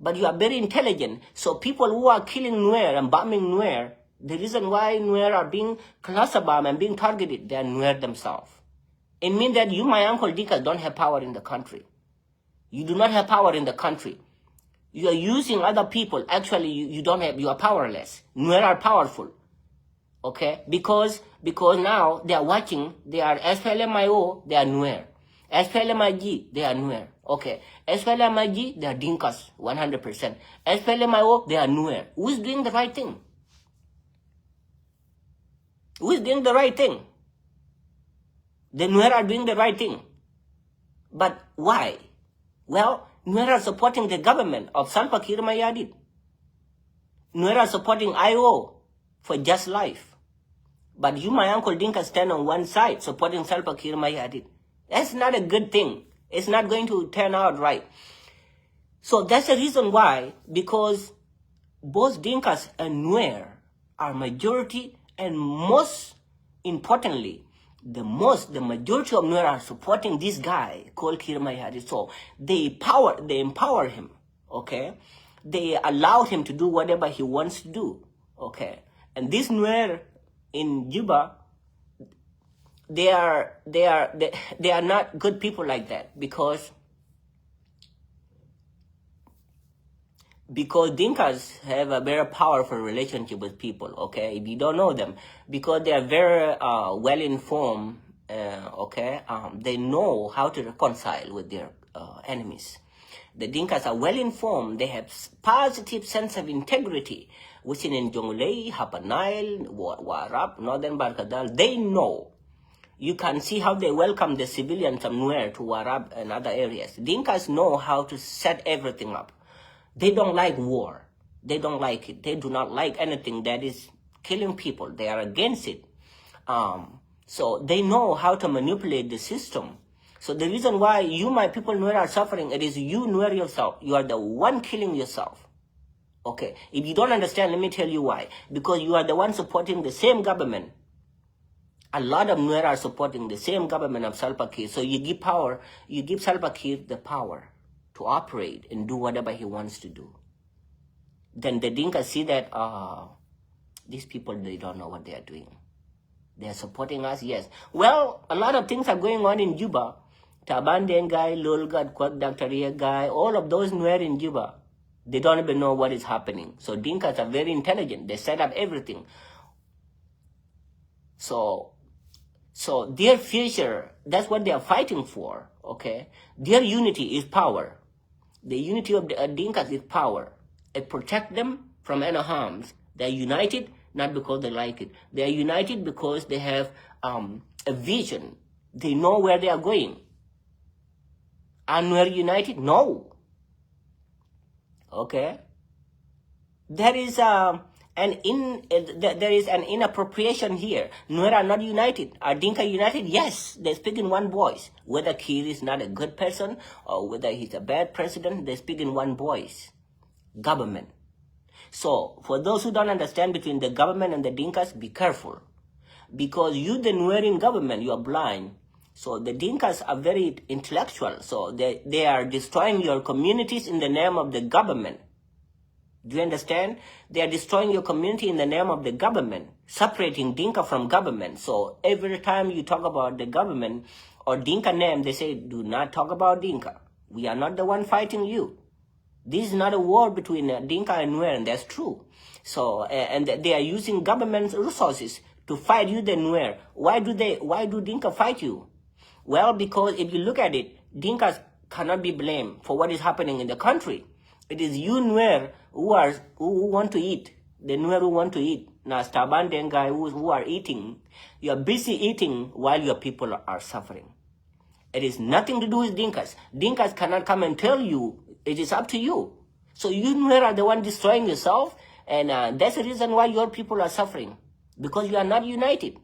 But you are very intelligent. So people who are killing Nuer and bombing Nuer, the reason why Nuer are being cluster bombed and being targeted, they are Nuer themselves. It means that you, my uncle Dinkas, don't have power in the country. You do not have power in the country. You are using other people. Actually, you don't have. You are powerless. Nuer are powerful. Okay? Because now they are watching. They are SPLMIO. They are Nuer. SPLMIG. They are Nuer. Okay. SPLMIG. They are Dinkas. 100%. SPLMIO. They are Nuer. Who is doing the right thing? Who is doing the right thing? The Nuer are doing the right thing. But why? Well, Nuer are supporting the government of Salva Kiir Mayardit. Nuer are supporting IO for just life. But you, my uncle Dinka, stand on one side supporting Salva Kiir Mayardit. That's not a good thing. It's not going to turn out right. So that's the reason why, because both Dinkas and Nuer are majority, and most importantly, the majority of Nuer are supporting this guy called Kir Mayadi. So they empower him, okay? They allow him to do whatever he wants to do, okay? And this Nuer in Juba, they are not good people like that, because Dinkas have a very powerful relationship with people, okay, if you don't know them, because they are very well informed, okay, they know how to reconcile with their enemies. The Dinkas are well informed, they have positive sense of integrity, which in Jonglei, Upper Nile, Warab, Northern Barkadal, they know. You can see how they welcome the civilians from Nuer to Warab and other areas. Dinkas know how to set everything up. They don't like war. They don't like it. They do not like anything that is killing people. They are against it. So they know how to manipulate the system. So the reason why you, my people, Nuer, are suffering, it is you, Nuer, yourself. You are the one killing yourself. Okay. If you don't understand, let me tell you why. Because you are the one supporting the same government. A lot of Nuer are supporting the same government of Salva Kiir. So you give Salva Kiir the power to operate and do whatever he wants to do. Then the Dinka see that, these people, they don't know what they are doing. They are supporting us, yes. Well, a lot of things are going on in Juba. Tabanden guy, Lulgad, Kwak, Dr. guy, all of those Nuer in Juba, they don't even know what is happening. So Dinkas are very intelligent. They set up everything. So their future, that's what they are fighting for, okay? Their unity is power. The unity of the Dinkas is power. It protects them from any harms. They're united, not because they like it. They're united because they have a vision. They know where they are going. Are Nuer united? No. Okay? There is an inappropriation here. Nuer are not united. Are Dinka united? Yes, they speak in one voice. Whether Kiir is not a good person or whether he's a bad president, they speak in one voice. Government. So, for those who don't understand between the government and the Dinkas, be careful. Because you, the Nuer in government, you are blind. So the Dinkas are very intellectual. So they are destroying your communities in the name of the government. Do you understand? They are destroying your community in the name of the government, separating Dinka from government. So every time you talk about the government or Dinka name, they say, do not talk about Dinka. We are not the one fighting you. This is not a war between Dinka and Nuer, and that's true. So, and they are using government resources to fight you, the Nuer. Why do Dinka fight you? Well, because if you look at it, Dinkas cannot be blamed for what is happening in the country. It is you, Nuer, who want to eat. The Nuer who want to eat. Now, Stabanden guy who are eating. You are busy eating while your people are suffering. It is nothing to do with Dinkas. Dinkas cannot come and tell you. It is up to you. So you, Nuer, are the one destroying yourself. And that's the reason why your people are suffering. Because you are not united.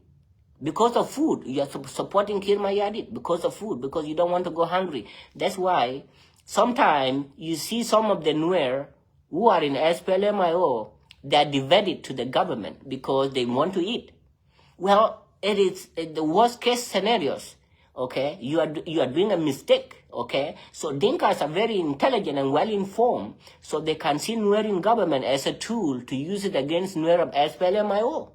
Because of food. You are supporting Kir Mayadit. Because of food. Because you don't want to go hungry. That's why sometimes you see some of the Nuer who are in SPLMIO, they are divided to the government because they want to eat. Well, it is the worst case scenarios. Okay, you are doing a mistake. Okay, so Dinkas are very intelligent and well informed, so they can see Nuer in government as a tool to use it against Nuer of SPLMIO.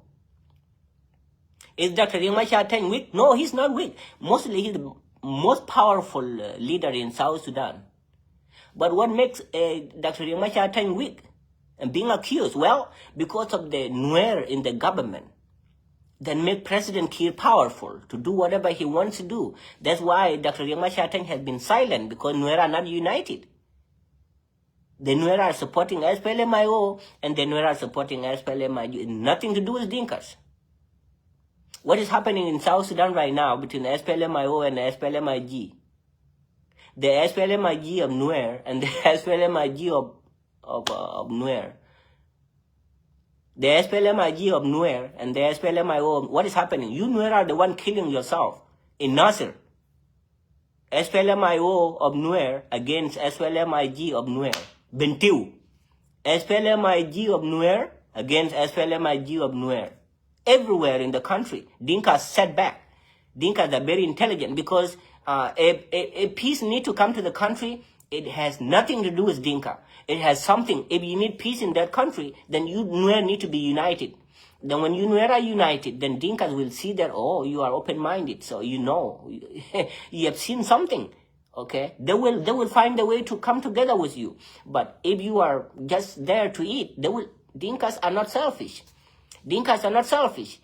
Is Dr. Riek weak? No, he's not weak. Mostly he's the most powerful leader in South Sudan. But what makes Dr. Riek weak and being accused? Well, because of the Nuer in the government. Then make President Kiir powerful to do whatever he wants to do. That's why Dr. Riek has been silent, because Nuer are not united. The Nuer are supporting SPLMIO and the Nuer are supporting SPLMIO. Nothing to do with Dinkas. What is happening in South Sudan right now between SPLMIO and SPLMIG? The SPLMIG of Nuer and the SPLMIG of Nuer. The SPLMIG of Nuer and the SPLMIO, what is happening? You Nuer are the one killing yourself in Nasser. SPLMIO of Nuer against SPLMIG of Nuer. Bentiu. SPLMIG of Nuer against SPLMIG of Nuer. Everywhere in the country, Dinkas set back. Dinkas are very intelligent because a peace need to come to the country. It has nothing to do with Dinka. It has something. If you need peace in that country, then you Nuer need to be united. Then when you Nuer are united, then Dinkas will see that, oh, you are open-minded. So you know, you have seen something. Okay, they will find a way to come together with you. But if you are just there to eat, Dinkas are not selfish. Dinkas are not selfish.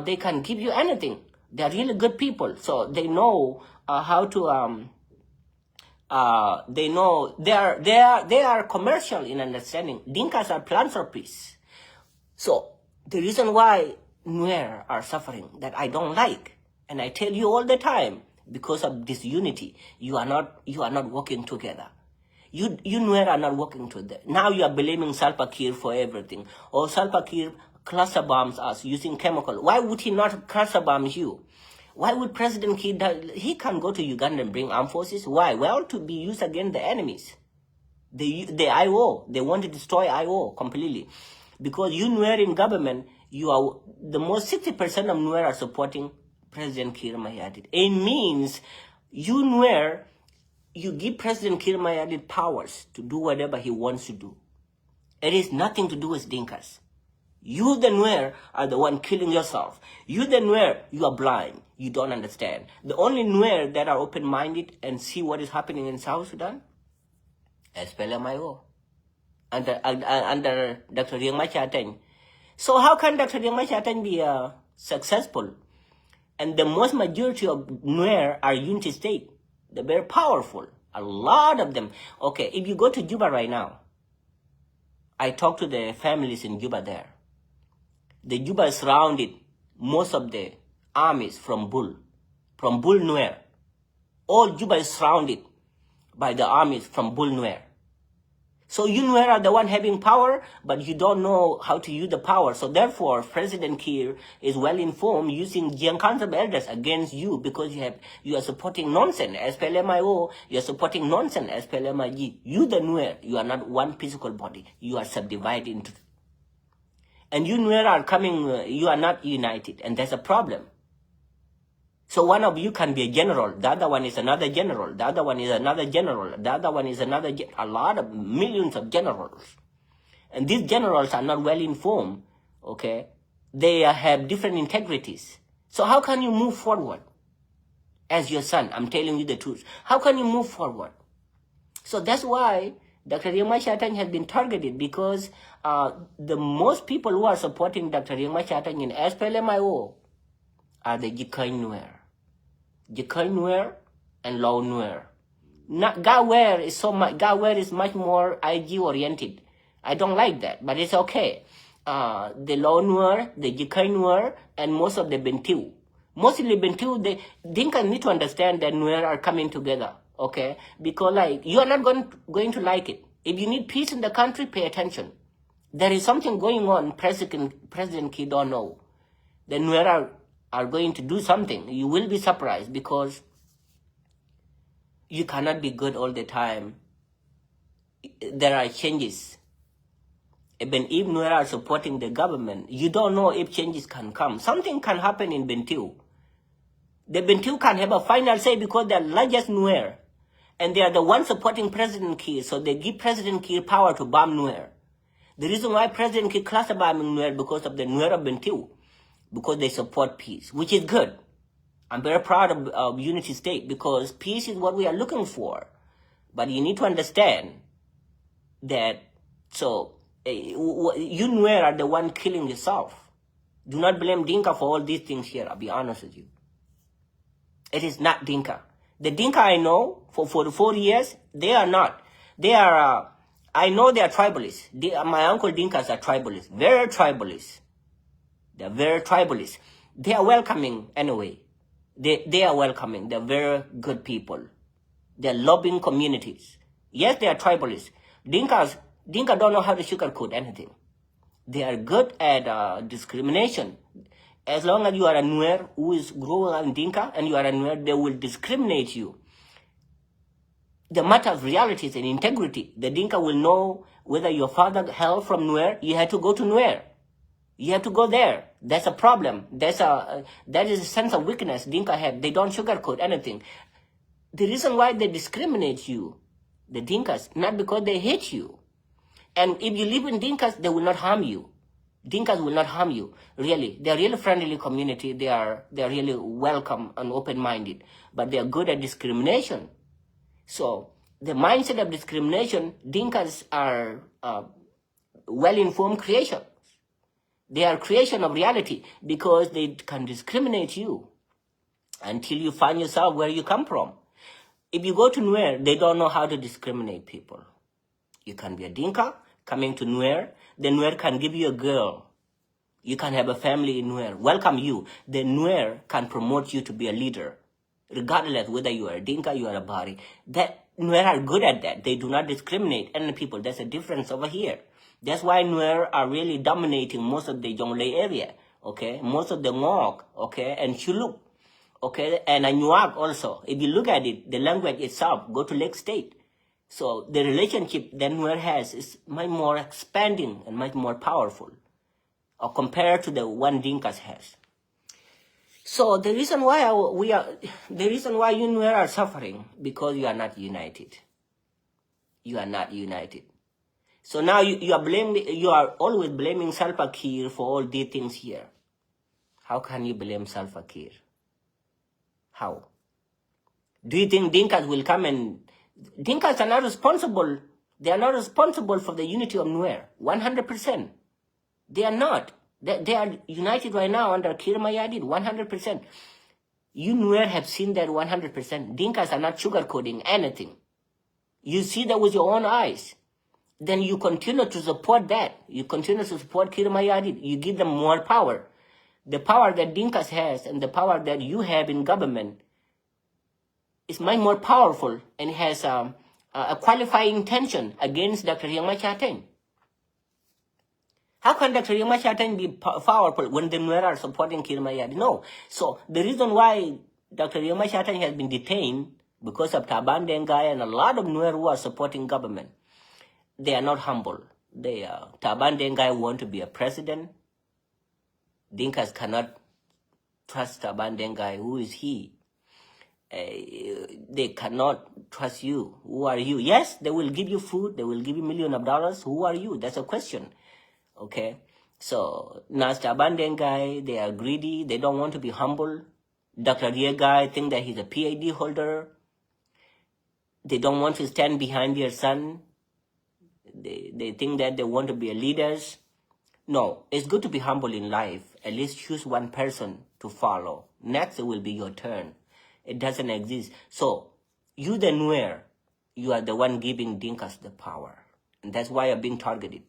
They can give you anything. They are really good people. So they know how to. They know they are commercial in understanding. Dinkas are philanthropists. So the reason why Nuer are suffering that I don't like, and I tell you all the time, because of disunity, you are not working together. You Nuer are not working together. Now you are blaming Salva Kiir for everything. Or Salva Kiir cluster bombs us using chemical. Why would he not cluster bomb you? Why would President Kiir, he can go to Uganda and bring armed forces? Why? Well, to be used against the enemies. The IO, they want to destroy IO completely. Because you Nuer in government, you are, the most 60% of Nuer are supporting President Kiir Mayardit. It means you Nuer, you give President Kiir Mayardit powers to do whatever he wants to do. It is nothing to do with Dinkas. You, the Nuer, are the one killing yourself. You, the Nuer, you are blind. You don't understand. The only Nuer that are open-minded and see what is happening in South Sudan, SPLMIO, under Dr. Riek Machar. So how can Dr. Riek Machar be successful? And the most majority of Nuer are unity state. They're very powerful. A lot of them. Okay, if you go to Juba right now, I talk to the families in Juba there. The Juba is surrounded, most of the armies from Bull Nuer. All Juba is surrounded by the armies from Bull Nuer. So you Nuer are the one having power, but you don't know how to use the power. So therefore, President Kiir is well informed using Jiang Council elders against you because you are supporting nonsense. SPLMIO, you are supporting nonsense. SPLMIG, you the Nuer, you are not one physical body. You are subdivided into. And you Nuer are coming, you are not united, and there's a problem. So one of you can be a general, the other one is another general, the other one is another general, the other one is another, a lot of millions of generals. And these generals are not well informed, okay? They have different integrities. So how can you move forward? As your son, I'm telling you the truth. How can you move forward? So that's why Dr. Riek Machar has been targeted, because the most people who are supporting Dr. Riek Machar in SPLMIO are the Jikany Nuer and Low Nuer. Gawer is much more IG oriented. I don't like that, but it's okay. The Low Nuer, the Jikany Nuer, and most of the Bentiu. Mostly Bentiu, the Dinka need to understand that Nuer are coming together, okay? Because like, you are not going to like it. If you need peace in the country, pay attention. There is something going on President Kiir don't know. The Nuer are going to do something. You will be surprised, because you cannot be good all the time. There are changes. Even if Nuer are supporting the government, you don't know if changes can come. Something can happen in Bentiu. The Bentiu can have a final say because they are largest Nuer. And they are the ones supporting President Kiir. So they give President Kiir power to bomb Nuer. The reason why President Kiir cluster bombing Nuer because of the Nuer of Bentiu. Because they support peace, which is good. I'm very proud of unity state, because peace is what we are looking for. But you need to understand that, so, you Nuer are the one killing yourself. Do not blame Dinka for all these things here, I'll be honest with you. It is not Dinka. The Dinka I know, for 44 years, they are not. They are, I know they are tribalists. My uncle Dinkas are tribalists, very tribalists. They're very tribalists. They are welcoming anyway. They are welcoming. They're very good people. They're loving communities. Yes, they are tribalists. Dinka don't know how to sugarcoat anything. They are good at discrimination. As long as you are a Nuer who is growing in Dinka and you are a Nuer, they will discriminate you. the matter of realities and integrity. The Dinka will know whether your father hailed from Nuer. You had to go to Nuer. You have to go there. That's a problem. That is a sense of weakness Dinka have. They don't sugarcoat anything. The reason why they discriminate you, the Dinkas, not because they hate you. And if you live in Dinkas, they will not harm you. Dinkas will not harm you. Really, they are really friendly community. They are really welcome and open-minded. But they are good at discrimination. So the mindset of discrimination, Dinkas are well-informed creation. They are creation of reality because they can discriminate you until you find yourself where you come from. If you go to Nuer, they don't know how to discriminate people. You can be a Dinka coming to Nuer. The Nuer can give you a girl. You can have a family in Nuer, welcome you. The Nuer can promote you to be a leader, regardless whether you are a Dinka, you are a Bari. That Nuer are good at that. They do not discriminate any people. There's a difference over here. That's why Nuer are really dominating most of the Jonglei area, okay? Most of the Ngok, okay? And Chuluk, okay? And Anuak also. If you look at it, the language itself, go to Lake State. So the relationship that Nuer has is much more expanding and much more powerful, or compared to the one Dinkas has. So the reason why you Nuer are suffering, because you are not united. You are not united. So now you are always blaming Salva Kiir for all these things here. How can you blame Salva Kiir? How? Do you think Dinkas will come and... Dinkas are not responsible. They are not responsible for the unity of Nuer. 100%. They are not. They are united right now under Kiir Mayardit, 100%. You Nuer have seen that 100%. Dinkas are not sugarcoating anything. You see that with your own eyes. Then you continue to support that. You continue to support Kiir Mayardit. You give them more power. The power that Dinkas has and the power that you have in government is much more powerful and has a qualifying intention against Dr. Riek Machar. How can Dr. Riek Machar be powerful when the Nuer are supporting Kiir Mayardit? No. So the reason why Dr. Riek Machar has been detained because of Taban Dengai and a lot of Nuer who are supporting government. They are not humble. Taban Dengai want to be a president. Dinkas cannot trust Taban Dengai. Who is he? They cannot trust you. Who are you? Yes, they will give you food. They will give you millions of dollars. Who are you? That's a question. Okay? So, Nas Taban Dengai, they are greedy. They don't want to be humble. Dr. Riegai think that he's a PhD holder. They don't want to stand behind their son. They think that they want to be leaders. No, it's good to be humble in life. At least choose one person to follow. Next, it will be your turn. It doesn't exist. So, you the Nuer, you are the one giving Dinkas the power. And that's why you're being targeted.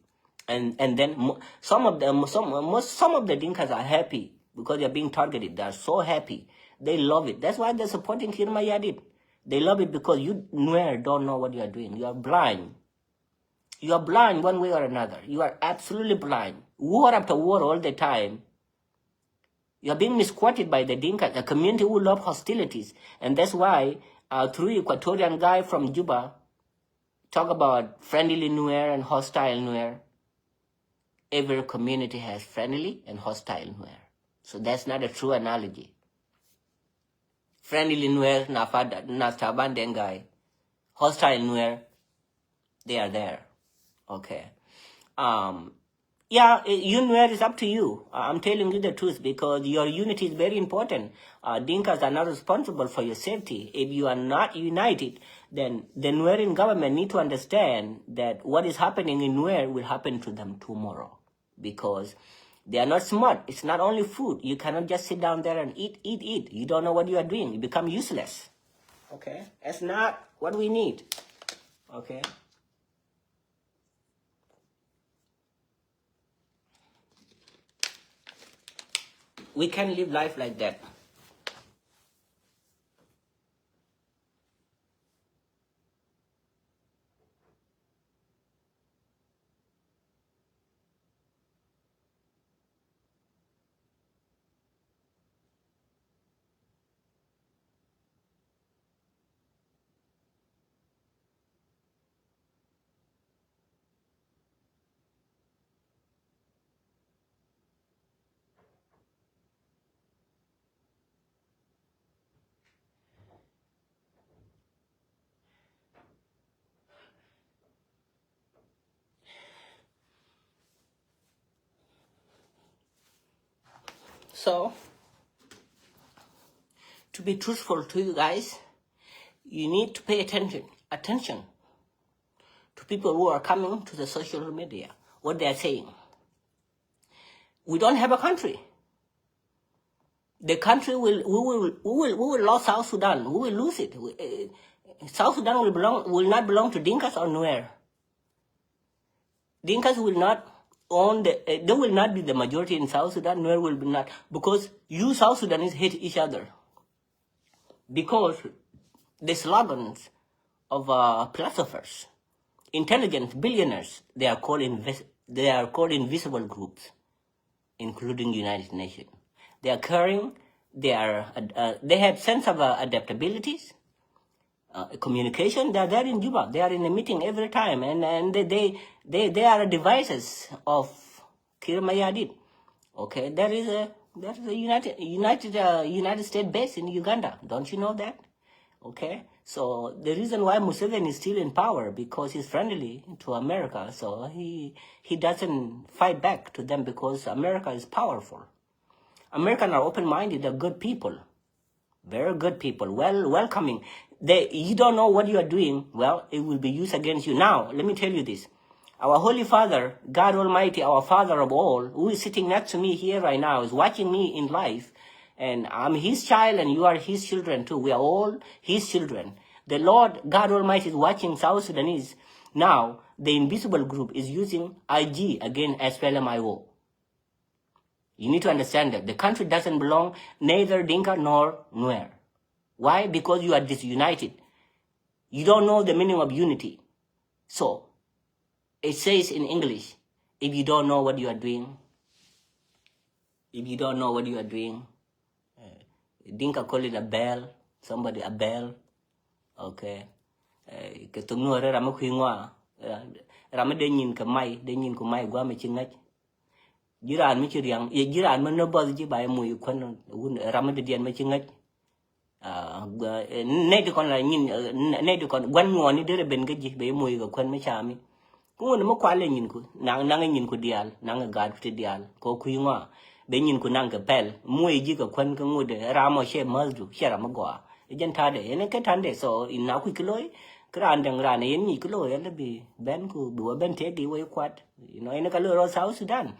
And then some of the Dinkas are happy because they're being targeted. They're so happy. They love it. That's why they're supporting Kiir Mayardit. They love it because you Nuer don't know what you are doing. You are blind. You are blind one way or another. You are absolutely blind. War after war all the time. You are being misquoted by the Dinka, a community who love hostilities. And that's why through Equatorian guy from Juba talk about friendly Nuer and hostile Nuer. Every community has friendly and hostile Nuer. So that's not a true analogy. Friendly Nuer, Taban Dengai. Hostile Nuer, they are there. Okay. Yeah, you Nuer is up to you. I'm telling you the truth because your unity is very important. Dinkas are not responsible for your safety. If you are not united, then the Nuerian government need to understand that what is happening in Nuer will happen to them tomorrow. Because they are not smart. It's not only food. You cannot just sit down there and eat. You don't know what you are doing. You become useless. Okay? That's not what we need. Okay? We can't live life like that. So, to be truthful to you guys, you need to pay attention to people who are coming to the social media, what they are saying. We don't have a country. The country we will lose South Sudan. We will lose it. South Sudan will not belong to Dinkas or Nuer. Dinkas will not own they will not be the majority in South Sudan. Nuer will be not, because you South Sudanese hate each other. Because the slogans of philosophers, intelligent billionaires, they are called invisible groups, including United Nations. They are caring. They have sense of adaptabilities, communication. They are there in Juba. They are in a meeting every time, and they are devices of Kir Mayadit. Okay, there is a United States base in Uganda. Don't you know that? Okay, so the reason why Museveni is still in power, because he's friendly to America, so he doesn't fight back to them, because America is powerful. Americans are open-minded. They're good people, very good people, welcoming. You don't know what you are doing. Well, it will be used against you. Now, let me tell you this. Our Holy Father, God Almighty, our Father of all, who is sitting next to me here right now, is watching me in life. And I'm his child, and you are his children too. We are all his children. The Lord, God Almighty, is watching South Sudanese. Now, the invisible group is using IG against SPLM-IO. You need to understand that the country doesn't belong neither Dinka nor Nuer. Why? Because you are disunited. You don't know the meaning of unity. So, it says in English, if you don't know what you are doing, Dinka call it a bell, somebody a bell, okay. Ketumnuare rama kuingwa, rama denyin ko mai gwa me chingach. Jiran mi chiriang, jiran man no bother ji by mu kon rama de dian me chingach. Ne de kon la nyin ne de kon gwan ngoni de ben gaji be mu ko kon me chami. Ko no mo kwale nyin ko nang nyin ko dial nang gad te dial ko kuingwa. Be nyin ku nang ka pel muy ji ka kwan ka ngude ramo she maldu she ramo gwa jen tade ene ka tande so ina ku kiloi kran dang ran yen ni kiloi ele bi ben ku bu ben te di we kwat ene ka lo South Sudan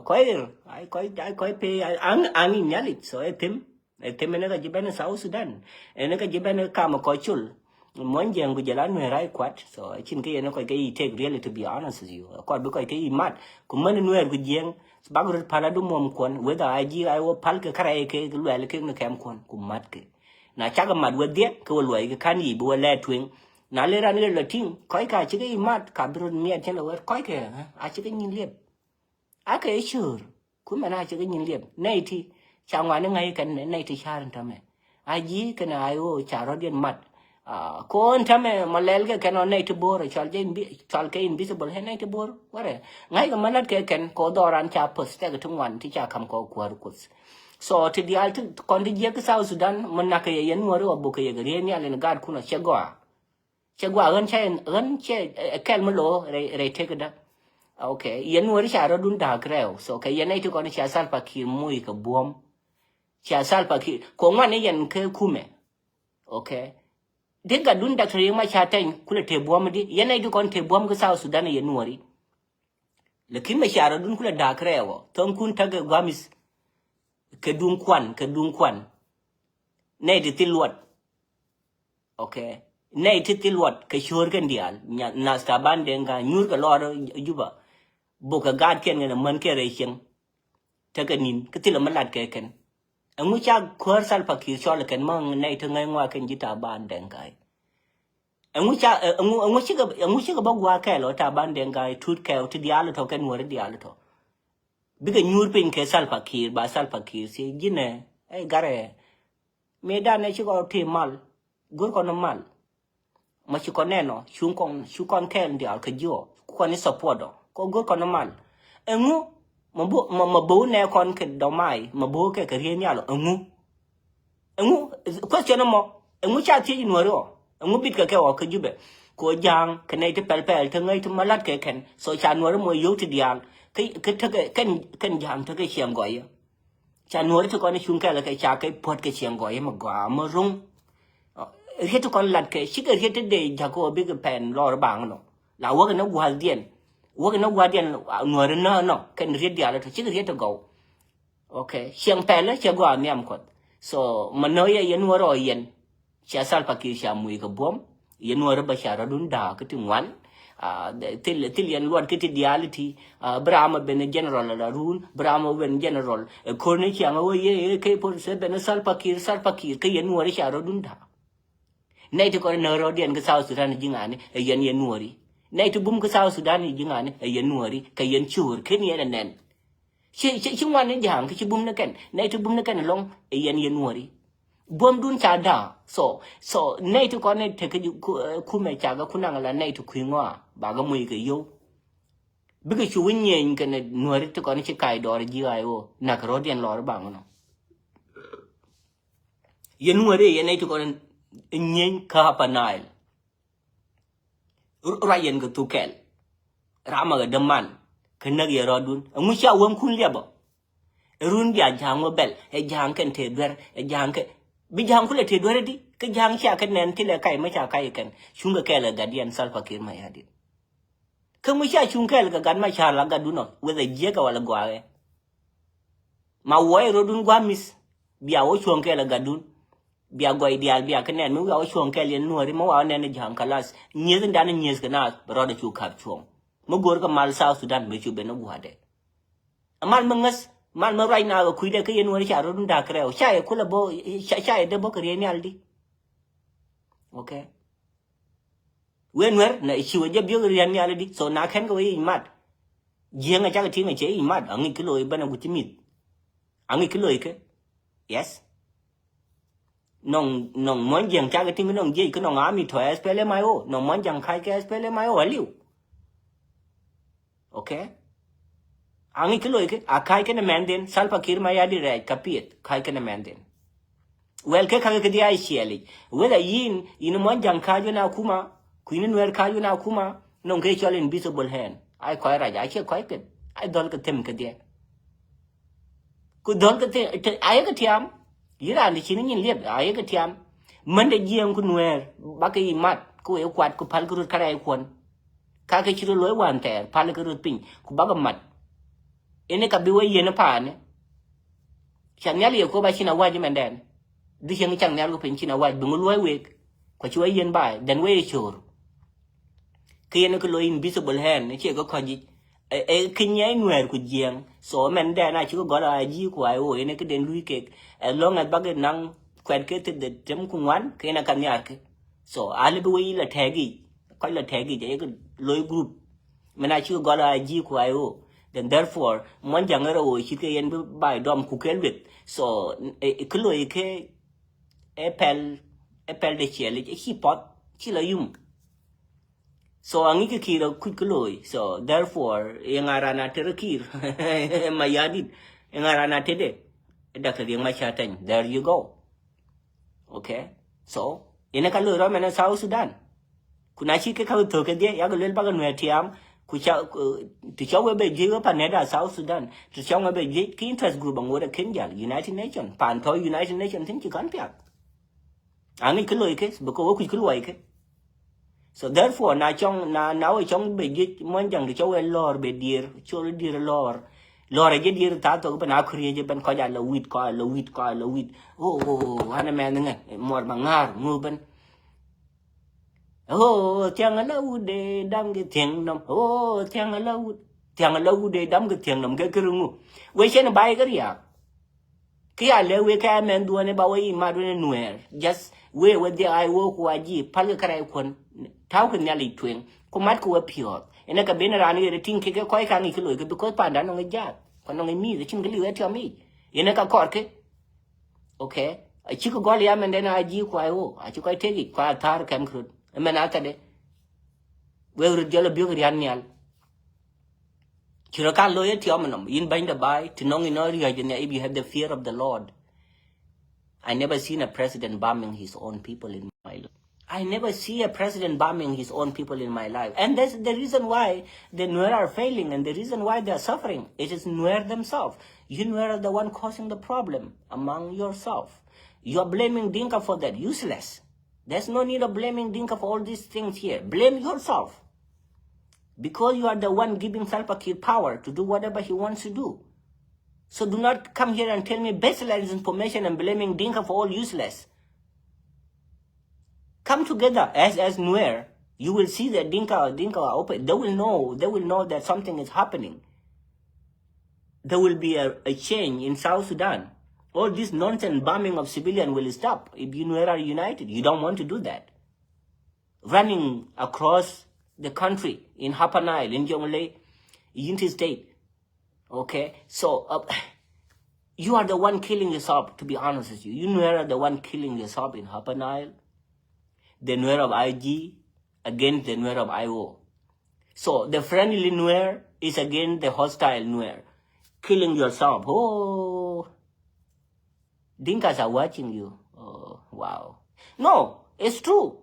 koi pe ang nyalit so etim ene ka jiben South Sudan ene ka jiben ka ma ko chul mon jeng gu jalan me rai kwat so chin ke ene ko ke take really, to be honest with you ko bi ko ke mat ku man nuer gu jeng bagro paladu mom kon whether IG I will palke karae ke luel ke no kem kon ku mat ke na chaga mat wedie ke luel ke kan yi bu le twin na le ran le tin koi ka chi ke mat ka bro mi chen lo koi ke a chi ke nyin lep a ke chur ku ma na chi ke nyin lep nei ti changwa ne ngai kan nei ti charan tame IG ke na ayo charo den mat kon tame malel ke kan nei ti bor chal ke invisible he nei ti bor ware ngai ga manat ke ken ko doran cha pos te ga tungwan ti cha kam ko kwar kus so ti di alt kon di je ke South Sudan man na ke yen ngoro obu ke ye re ni ale gad kuna chegwa ran che kel mlo re te ga okay yen wori cha ro dun da kreo so ke yen nei ti kon cha sal pa ki muy ka bom cha sal pa ki ko ngwan yen ke kume okay Diga dun da kare ma chatan kula te buam di yana di kon te buam ga South Sudan ye nuori lekin ma shara dun kula da krewo ton kun taga gamis ke dun kwan ne di tilwat okay ne di tilwat ke shor kan dial na sta bande nga nyur ka lor juba boka gad ken nga man ke rechen taga nin ke tila malat ke ken angu cha khor sal pakir chol ken mang nei to ngai ngwa ken jita ban den kai angu chi ga bagwa ke lo ta ban den kai tut ke ti dialo to ken wor dialo to biga nyur pin ke sal pakir si gine gare me da ne chi go ti mal gur ko no mal ma chi ko neno shukon ken dial ke jo ko ni support ko gur ko no mal angu mabu ne kon ke domai mabu ke rien yalo engu question mo engu cha ti nworo engu bit ke o ke jube ko jang ke ne te pel te ngai te malat ke ken so cha nworo mo yo ti dial ke ken jang te ke chiam goye cha Nuer to con chung cái là cái cha cái pot cái chiang gọi mà gõ mà rung riết to con lật cái chỉ cái riết để cha cô biết cái pen lo bang nó là wo cái nó gua điện Nuer nó cái riết dia là chỉ cái riết to go okay chiang pen là cha gõ niam kot so mà nói ya Nuer rồi yen cha Salva Kiir cha mui cái bom ya Nuer ba cha ra dun da cái tiếng ngoan till yan luat kiti reality Brahma ben general la run Brahma ben general korni chiang o ye ke por se ben Salva Kiir ke yan Nuer cha ro dun da nay to ko no ro den ke South Sudan jingani yan Nuer nay to bum ke South Sudan jingani yan Nuer ke yan chur ke ni nen chi wan ni jang ke bum na ken nay to bum na ken long yan Nuer bom dun cha da so nay to ko ne te ke ku me cha ga kunang la nay to kwingwa ba ga mui ke yo bi ke chu nyen ke ne Nuer to ko ne chi kai dor ji ai o na ka ro den lor ba no ye Nuer ye nay to ko nyen ka pa nail ra yen ga tu kel ra ma ga daman ke na ye ro dun ngu cha won kun le ba run bia jang mo bel e jang ken te dwer e jang ke bi jang kule te dwer di ke jang cha ken nen ti le kai ma cha kai ken chunga kel ga dian Salva Kiir ma ya di ke mu cha chung kel ga gan ma cha la ga du no we the je ga wala gwa e ma wo e ro dun gwa mis bia wo chung kel ga dun bia go ideal bia ken nen mu ga wo chung kel yen Nuer ma wa nen jang kalas nyez ndan nyez ga na ro da chu kap chung mo gor ka mal South Sudan be chu be no gwa de amal mangas man ma right now ku de ke yen Nuer cha ro dun da kreo cha e kula bo cha de bo kre ni aldi okay we Nuer na chi we je bi ri ni aldi so na ken go yi mat je nga cha ke ti nga che yi mat angi kilo e bana gutimit angi kilo e ke yes nong mon jeng cha ke ti nong je ke nong ami to spele mai o nong mon jang khai ke spele mai o aliu okay angi kilo ke akai ke na manden Salva Kiir ma ya di re kapiet kai ke na manden well ke ka ke di ai sieli wela yin mon jang ka jo na kuma kuin Nuer ka jo na kuma non ke chol invisible hand ai ko ra ja che ko ke ai dol ke tem ke dia ku dol ke te ai ke tiam yira ni chin nin liep ai ke tiam man de jiem ku Nuer ba ke mat ku e kwat ku pal ku kara ai kon ka ke chiro loy wan ter pal ku pin ku ba ga mat ene ka biwe yene pane chanyali ko ba china waji menden di chang chang nyal ko pin china waji bungu loy wek ko chwe yen bai den we chor kiyene ko loy invisible hand che ko khoji e kinyai Nuer ku jeng so menden na chi ko gola ji ko ai o ene ke den lui ke long as bag nang kwet ke te de tem ku wan ke na kan yar ke so ale biwe la tagi ko la tagi je ko loy group mena chi ko gola ji ko ai o then therefore mon jangero o chike yen by dom ku kelwet so kilo ke epel de chele chi pot chi la yum so angi ke kiro ku kilo so therefore yengarana terekir mayadit yengarana tede dakta yang machatan there you go okay so ene kalo ro mena South Sudan kuna chi ke ka to ke dia ya gel ba ga Nuer tiam ku cha ti cha we be je pa ne da South Sudan ti cha we be je ki interest group ngo da Kenya United Nation pan to United Nation tin chi kan pya ani ke loy ke bu ko ku ku loy ke so therefore na chong na we chong be je mon jang ti cha we lor be dir cho dir lor je dir ta to ba na khri je ban ko ja lo wit ana men nge mor ba ngar ngu ban oh tiang lâu de đam cái tiếng nằm oh tiang lâu de đam cái tiếng nằm cái ngu we chen bai cái ya cái ale we cái men đua này bao we ma đua này Nuer just we the I work wa ji pal cái kai kon tháo cái nhà lịch thuyền có mắt của pure ene ka bên ra ni cái ting cái coi cái cái lối cái because pan dan ngai ja còn ngai mi cái chim cái lối cho mi ene ka kor cái okay chỉ có gọi là men den a ji kwa o a chỉ coi thế cái qua thar kem krut men akade we ru jala bi ko yan chiro kan loye ti omonum in bind the by to nong in ori if you have the fear of the Lord. I never seen a president bombing his own people in my life. I never see a president bombing his own people in my life. And that's the reason why the Nuer are failing and the reason why they're suffering. It is Nuer themselves. You Nuer are the one causing the problem among yourself. You're blaming Dinka for that. Useless. There's no need of blaming Dinka for all these things here. Blame yourself. Because you are the one giving Salva Kiir power to do whatever he wants to do. So do not come here and tell me baseline information and blaming Dinka for all useless. Come together as Nuer. You will see that Dinka are open. They will know that something is happening. There will be a change in South Sudan. All this nonsense bombing of civilians will stop if you Nuer are united. You don't want to do that. Running across the country in Upper Nile, in Jonglei, Unity State. Okay, so you are the one killing yourself, to be honest with you. You Nuer are the one killing yourself in Upper Nile. The Nuer of IG against the Nuer of IO. So the friendly Nuer is against the hostile Nuer. Killing yourself. Oh, Dinkas are watching you. Oh, wow. No, it's true.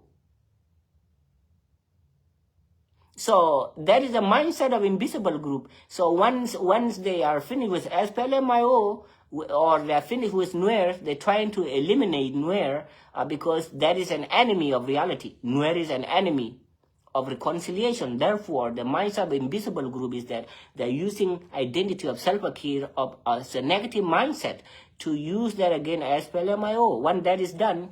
So that is the mindset of invisible group. So once they are finished with SPLMIO or they are finished with Nuer, they're trying to eliminate Nuer because that is an enemy of reality. Nuer is an enemy of reconciliation. Therefore, the mindset of invisible group is that they're using identity of Salva Kiir as a negative mindset to use that again as SPLMIO. When that is done,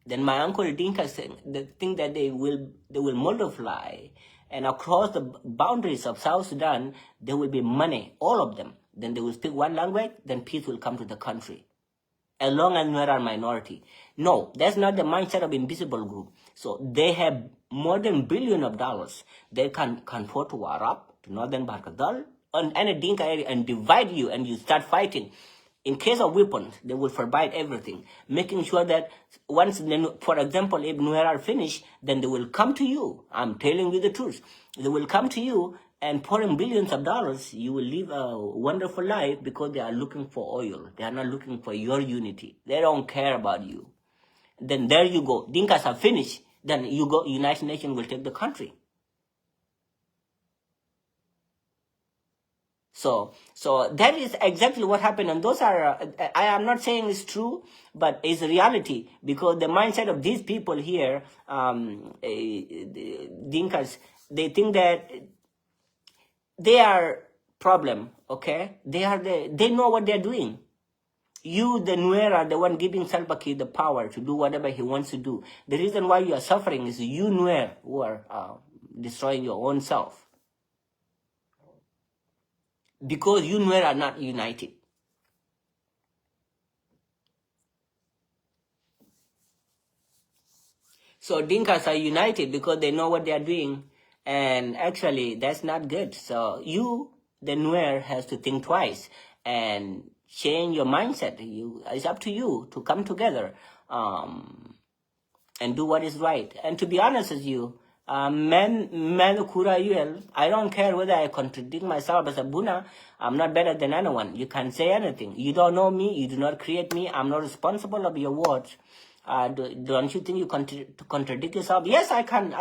then my uncle Dinka think that they will multiply, and across the boundaries of South Sudan, there will be money, all of them. Then they will speak one language, then peace will come to the country. As long as Nuer are minority. No, that's not the mindset of invisible group. So they have more than $1 billion. They can convert to Arab, to Northern Barkadal, and any Dinka area and divide you and you start fighting. In case of weapons, they will forbid everything, making sure that once, for example, if Nuer are finished, then they will come to you. I'm telling you the truth. They will come to you and pour in billions of dollars. You will live a wonderful life because they are looking for oil. They are not looking for your unity. They don't care about you. Then there you go. Dinkas are finished. Then you go. United Nations will take the country. So that is exactly what happened, and those are, I am not saying it's true, but it's reality, because the mindset of these people here, Dinkas, they think that they are problem, okay? They know what they're doing. You, the Nuer, are the one giving Salva Kiir the power to do whatever he wants to do. The reason why you are suffering is you, Nuer, who are destroying your own self. Because you Nuer are not united. So Dinkas are united because they know what they are doing, and actually that's not good. So you, the Nuer, has to think twice and change your mindset. It's up to you to come together and do what is right. And to be honest with you, I don't care whether I contradict myself as a Buna. I'm not better than anyone. You can say anything. You don't know me. You do not create me. I'm not responsible of your words. Don't you think you contradict yourself? Yes, I can.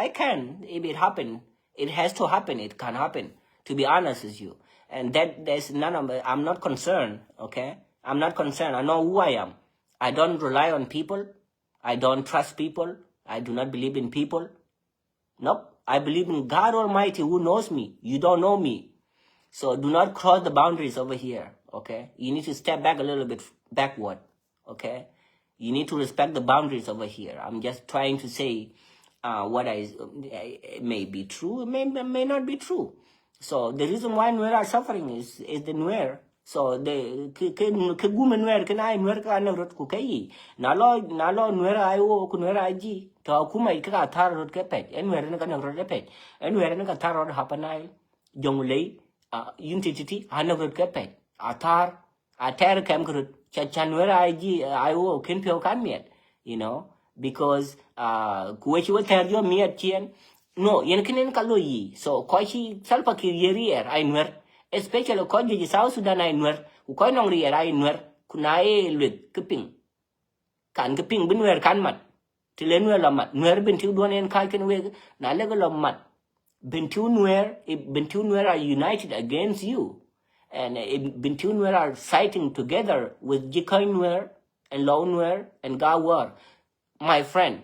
If it happens, it has to happen. It can happen. To be honest with you, and there's none of it. I'm not concerned. Okay, I'm not concerned. I know who I am. I don't rely on people. I don't trust people. I do not believe in people. Nope. I believe in God Almighty who knows me. You don't know me. So do not cross the boundaries over here. Okay. You need to step back a little bit backward. Okay. You need to respect the boundaries over here. I'm just trying to say what it may be true. It may not be true. So the reason why Nuer are suffering is the Nuer. So the women Nuer can I Nuer ka na rot ku kai na lo Nuer ai wo ku Nuer ai ji to kuma ka tar rot ke pet en Nuer na ka na rot ke pet en Nuer na ka tar rot hapanai jonglei unity ana rot ke pet atar kam rot cha Nuer ai ji ai wo ken pyo kan miet, you know, because ku we chi tar yo miet chien no yen kinen ka lo yi. So ko chi Salva Kiir yerier ai Nuer, especially ko ji South Sudan ai Nuer ko nong rier ai Nuer kunai lut keping kan keping ben Nuer kan mat Tile Nuer la mat. Nuer bintiu duan en kai ken weg. Na lega la mat. Bintiu Nuer, if Bintiu Nuer are united against you, and if Bintiu Nuer are fighting together with Jikoi Nuer and Law Nuer and Gawar, my friend,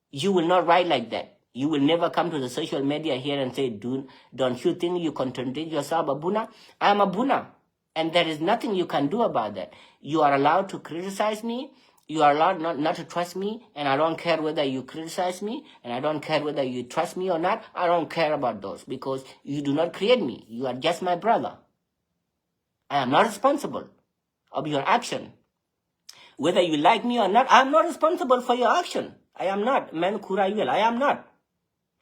you will not write like that. You will never come to the social media here and say, don't you think you contradict yourself, Abuna? I am Abuna, and there is nothing you can do about that. You are allowed to criticize me. You are allowed not to trust me, and I don't care whether you criticize me, and I don't care whether you trust me or not. I don't care about those, because you do not create me. You are just my brother. I am not responsible of your action. Whether you like me or not, I am not responsible for your action. I am not. Man Kurayuel, I am not.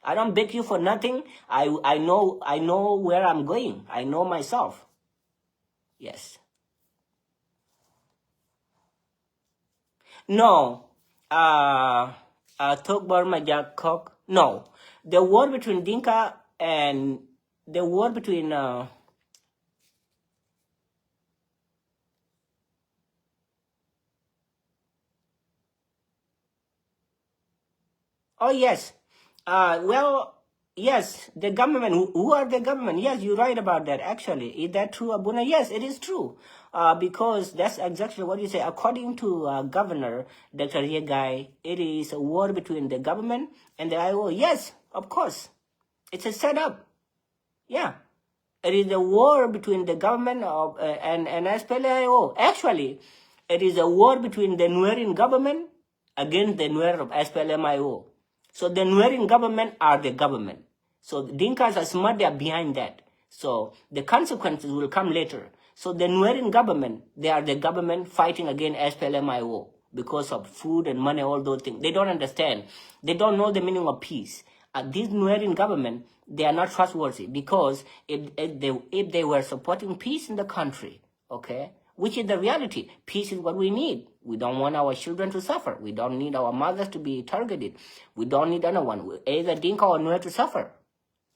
I don't beg you for nothing. I know where I'm going. I know myself. Yes. No. Tokbar Majak Kok. No. The war between Dinka and the war between oh yes. Well, yes, the government, who are the government? Yes, you're right about that, actually. Is that true, Abuna? Yes, it is true. Because that's exactly what you say. According to Governor Dr. Yegai, it is a war between the government and the IO. Yes, of course. It's a setup. Yeah. It is a war between the government of and SPLA-IO. Actually, it is a war between the Nuerin government against the Nuer of SPLM-IO. So the Nuerin government are the government. So the Dinkas are smart, they are behind that. So the consequences will come later. So the Nuerin government, they are the government fighting against SPLM-IO because of food and money, all those things. They don't understand. They don't know the meaning of peace. This Nuerin government, they are not trustworthy, because if they were supporting peace in the country, okay, which is the reality, peace is what we need. We don't want our children to suffer. We don't need our mothers to be targeted. We don't need anyone, either Dinka or Nuer, to suffer.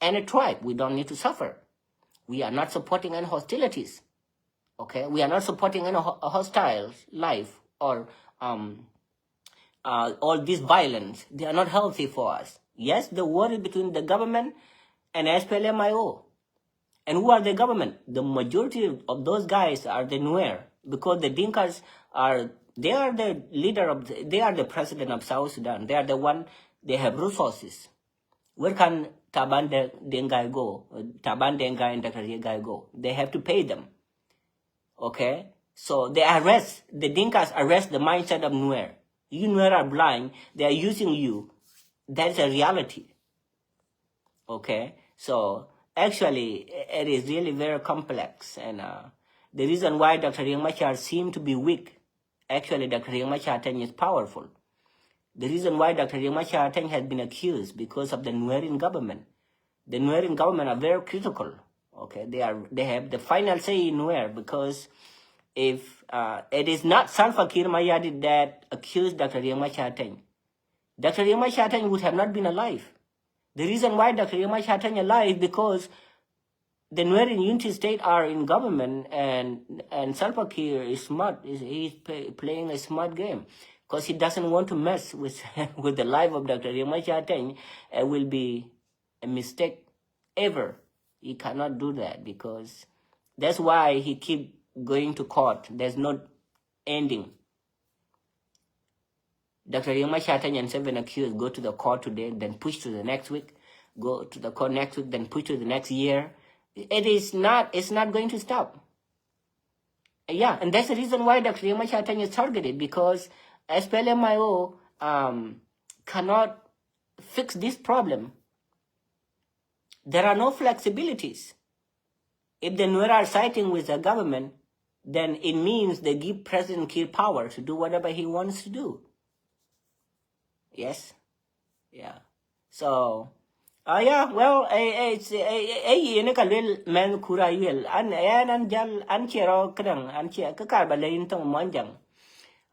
Any tribe, we don't need to suffer. We are not supporting any hostilities. Okay, we are not supporting any hostile life or all this violence. They are not healthy for us. Yes, the war is between the government and SPLM-IO. And who are the government? The majority of those guys are the Nuer, because the Dinkas they are the leader of, they are the president of South Sudan. They are the one, they have resources. Where can Taban Dengai go? Taban Dengai and Dr. Yegai go? They have to pay them. Okay? So they arrest, the Dinkas arrest the mindset of Nuer. You Nuer are blind, they are using you. That's a reality. Okay? So actually, it is really very complex. And the reason why Dr. Riek Machar seemed to be weak, actually Dr. Riek Machar is powerful. The reason why Dr. Riek Machar has been accused, because of the Nuerin government. The Nuerin government are very critical. Okay, they have the final say in Nuer, because if it is not Salva Kiir Mayardit that accused Dr. Riek Machar, Dr. Riek Machar would have not been alive. The reason why Dr. Riek Machar is alive is because the Nuer in Unity State are in government, and Salva Kiir is smart. He's playing a smart game, because he doesn't want to mess with with the life of Dr. Riek Machar. It will be a mistake ever. He cannot do that, because that's why he keep going to court. There's no ending. Dr. Riek Machar and 7 accused go to the court today, then push to the next week, go to the court next week, then push to the next year. It's not going to stop. Yeah, and that's the reason why Dr. Riek Machar is targeted, because SPLM-IO cannot fix this problem. There are no flexibilities. If the Nuer are siding with the government, then it means they give President Kiir power to do whatever he wants to do. Yes? Yeah. So, yeah, well, it's a kalwil man kurayil, an jal, an chero krang, an che, kakarbalain tong monjang.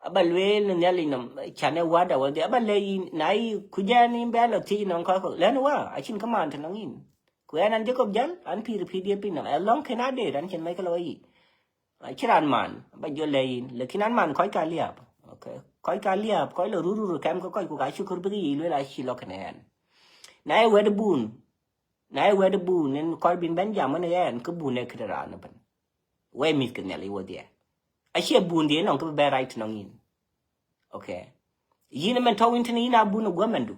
Abalwil nalinum, chane wada, well, the abalain, nai, kujani, balloti, non coco, lenwa, I can command to in. Kuan and Jacob Jal, and Peter Pinam, a long can I did, and can make a way. I chiran man, but you're laying, looking at man quite liap. Okay. koi ka liap koi lo ruru kam ko koi ku ka chukur bi lo la chi lo kanen na e wed bun na e wed bun en koi bin ben jam ne en ku bun e kra na ban we mit ken ali wodi a che bun di non ku be right no in okay yin men to win tin ina bun go mendu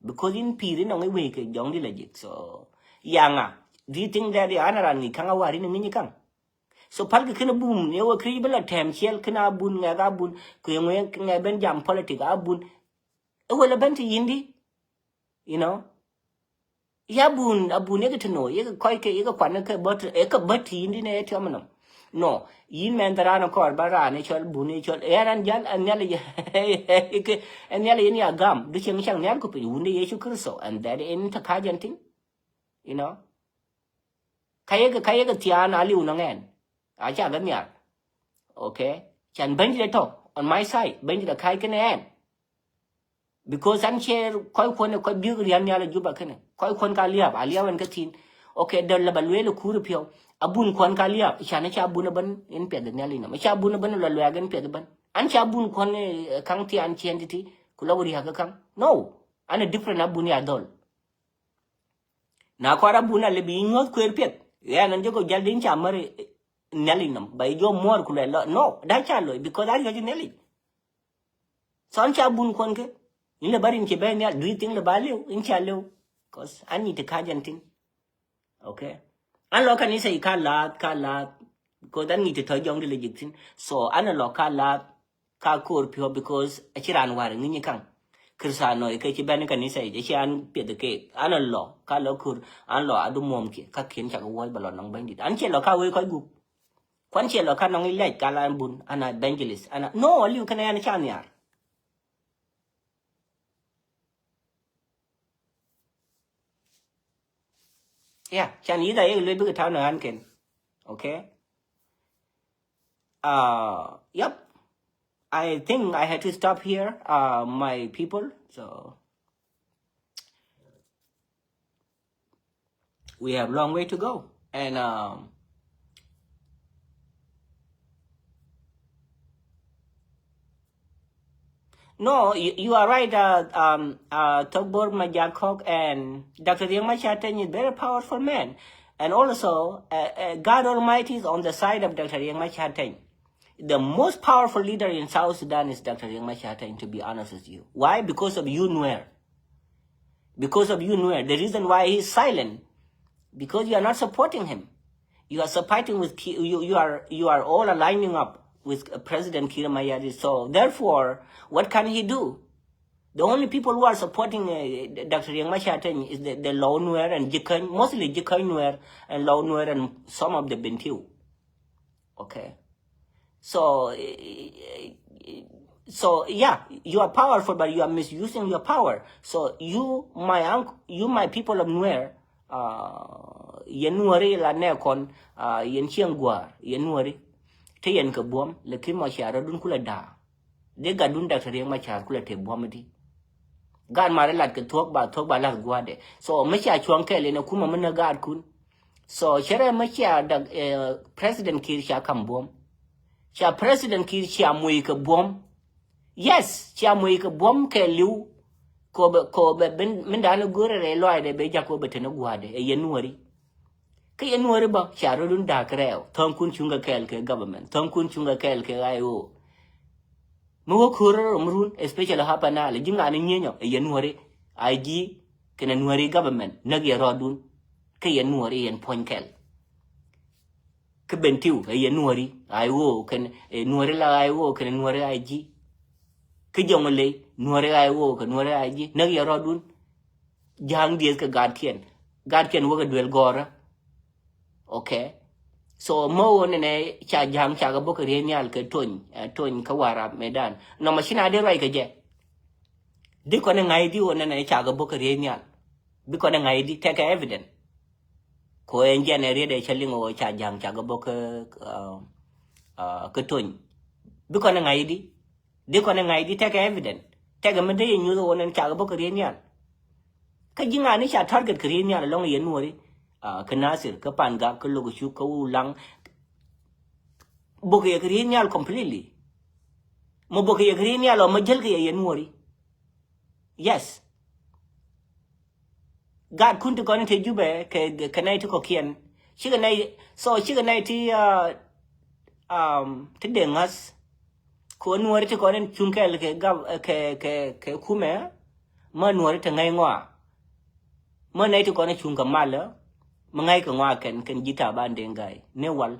because in piri no we ke jong di legit so yanga do you think that the anaran ni kanga wari ni ni kang so palga kena boom ne wa kri bela tem chel kena bun nga ga bun ku ngwe nga ben jam politic a bun e wala ben ti yindi you know ya bun abun ne to no ye ko ke ye ko kwan ke bot e ka bot yindi ne to manam no yin men darana ko bara ne chol bun ne chol eran jal an yale ke an yale ni agam du chen chang ne ko pe wunde yesu kristo and that in ta kajanting you know kayega tian ali unangen acha gan ya okay chan benji to on my side benji da kai ken en because an share koi kon ko bi rian ya la juba ken koi kon ka liab alia wan ka tin okay de la balwe le kuru pio abun kon ka liab chana cha bun ban in pe de nyali na cha bun ban la lwa gan pe de ban an cha bun kon kang ti an chen ti ku la wuri ha ka kang no an a different abun ya dol na ko ra bun le bi nyot kwer pet ya nan jogo jaldin cha mare Nelly nam by your more kule no da cha lo because I got Nelly son cha bun kon ke in le barin ke ben ya do you think le baleu in cha lo cause I need to kajanting okay an lo kan ni sai ka la because I need to tell young the legit so an lo ka la ka kor pure because a chiran war ni kang krisano e ke ben kan ni sai je chan pe de ke an lo ka lo kur an lo adu mom ke ka ken cha wo balon nang ben dit an che lo ka we ko gu kwan che lo ka nong ile kala bun ana evangelist ana no liu kana yana chan yar yeah chan yi da ye le bi ta na an ken okay yep I think I had to stop here my people so we have long way to go and no, you are right. Togbor Majakok and Dr. Yama Chateng is very powerful man. And also, God Almighty is on the side of Dr. Yama Chateng. The most powerful leader in South Sudan is Dr. Yama Chateng, to be honest with you. Why? Because of you, Nuer. Because of you, Nuer. The reason why he's silent, because you are not supporting him. You are supporting with, you are all aligning up with President Kir Mayadi. So therefore, what can he do? The only people who are supporting Dr. Yang Machateng is the Law Nuer and Jikany, mostly Jikany Nuer and Law Nuer and some of the Bentiu. Okay. So yeah, you are powerful, but you are misusing your power. So you, my people of Nuer, yen Nueri la nekon, yen Chiangwar, yen Nueri. Te yen ke buam le ki ma shara dun kula da de ga dun da tare ma shara kula te buam di gan mare lat ke thok ba lat gwa de so ma sha chuang ke le na kuma mun ga kun so shere ma sha da president kir sha kam buam sha president kir sha mu ke buam yes sha mu ke buam ke liu ko be min da na gore re lo de be ja ko be te na gwa de e yen wori cái anh nuôi ba chả rồi đun đà cái thằng kun chung cái government thằng kun chung cái IO mua khur rồi mrun especially hapa na le jinga ni nyenyo e yan nuôi IG cái nuôi government nagi ro dun cái yan nuôi yan point cái bên tiu cái yan nuôi IO cái nuôi la IO cái nuôi IG cái dòng le nuôi IO cái nuôi IG nagi ro dun jang dia cái gadkian wo cái duel gora okay so mo ne cha jam cha ga bokari nyal ke ton ka wara medan no machina de rai ke je di ko ne ngai di wona ne cha ga bokari nyal bi ko ne ngai di take evidence ko en je ne re de chalingo cha jam cha ga bok ke ton bi ko ne ngai di ko ne ngai di take evidence take me de nyu wona cha ga bokari nyal ka jinga ni cha target kri nyal long yen wori ke nasir ke panga ke logo shu ko ulang boge kri nyal completely mo bo ke green ya lo ma jel ke yen mori yes God kuntu kon te jube ke nai to ko kien chiga nai so chiga nai ti ti dengas ko nuori ti kon chunkel ke gav ke kume ma nuori te ngai ngwa ma nai ti kon chunga mala ma ngai ka ngwa ken jita ban dengai ne wal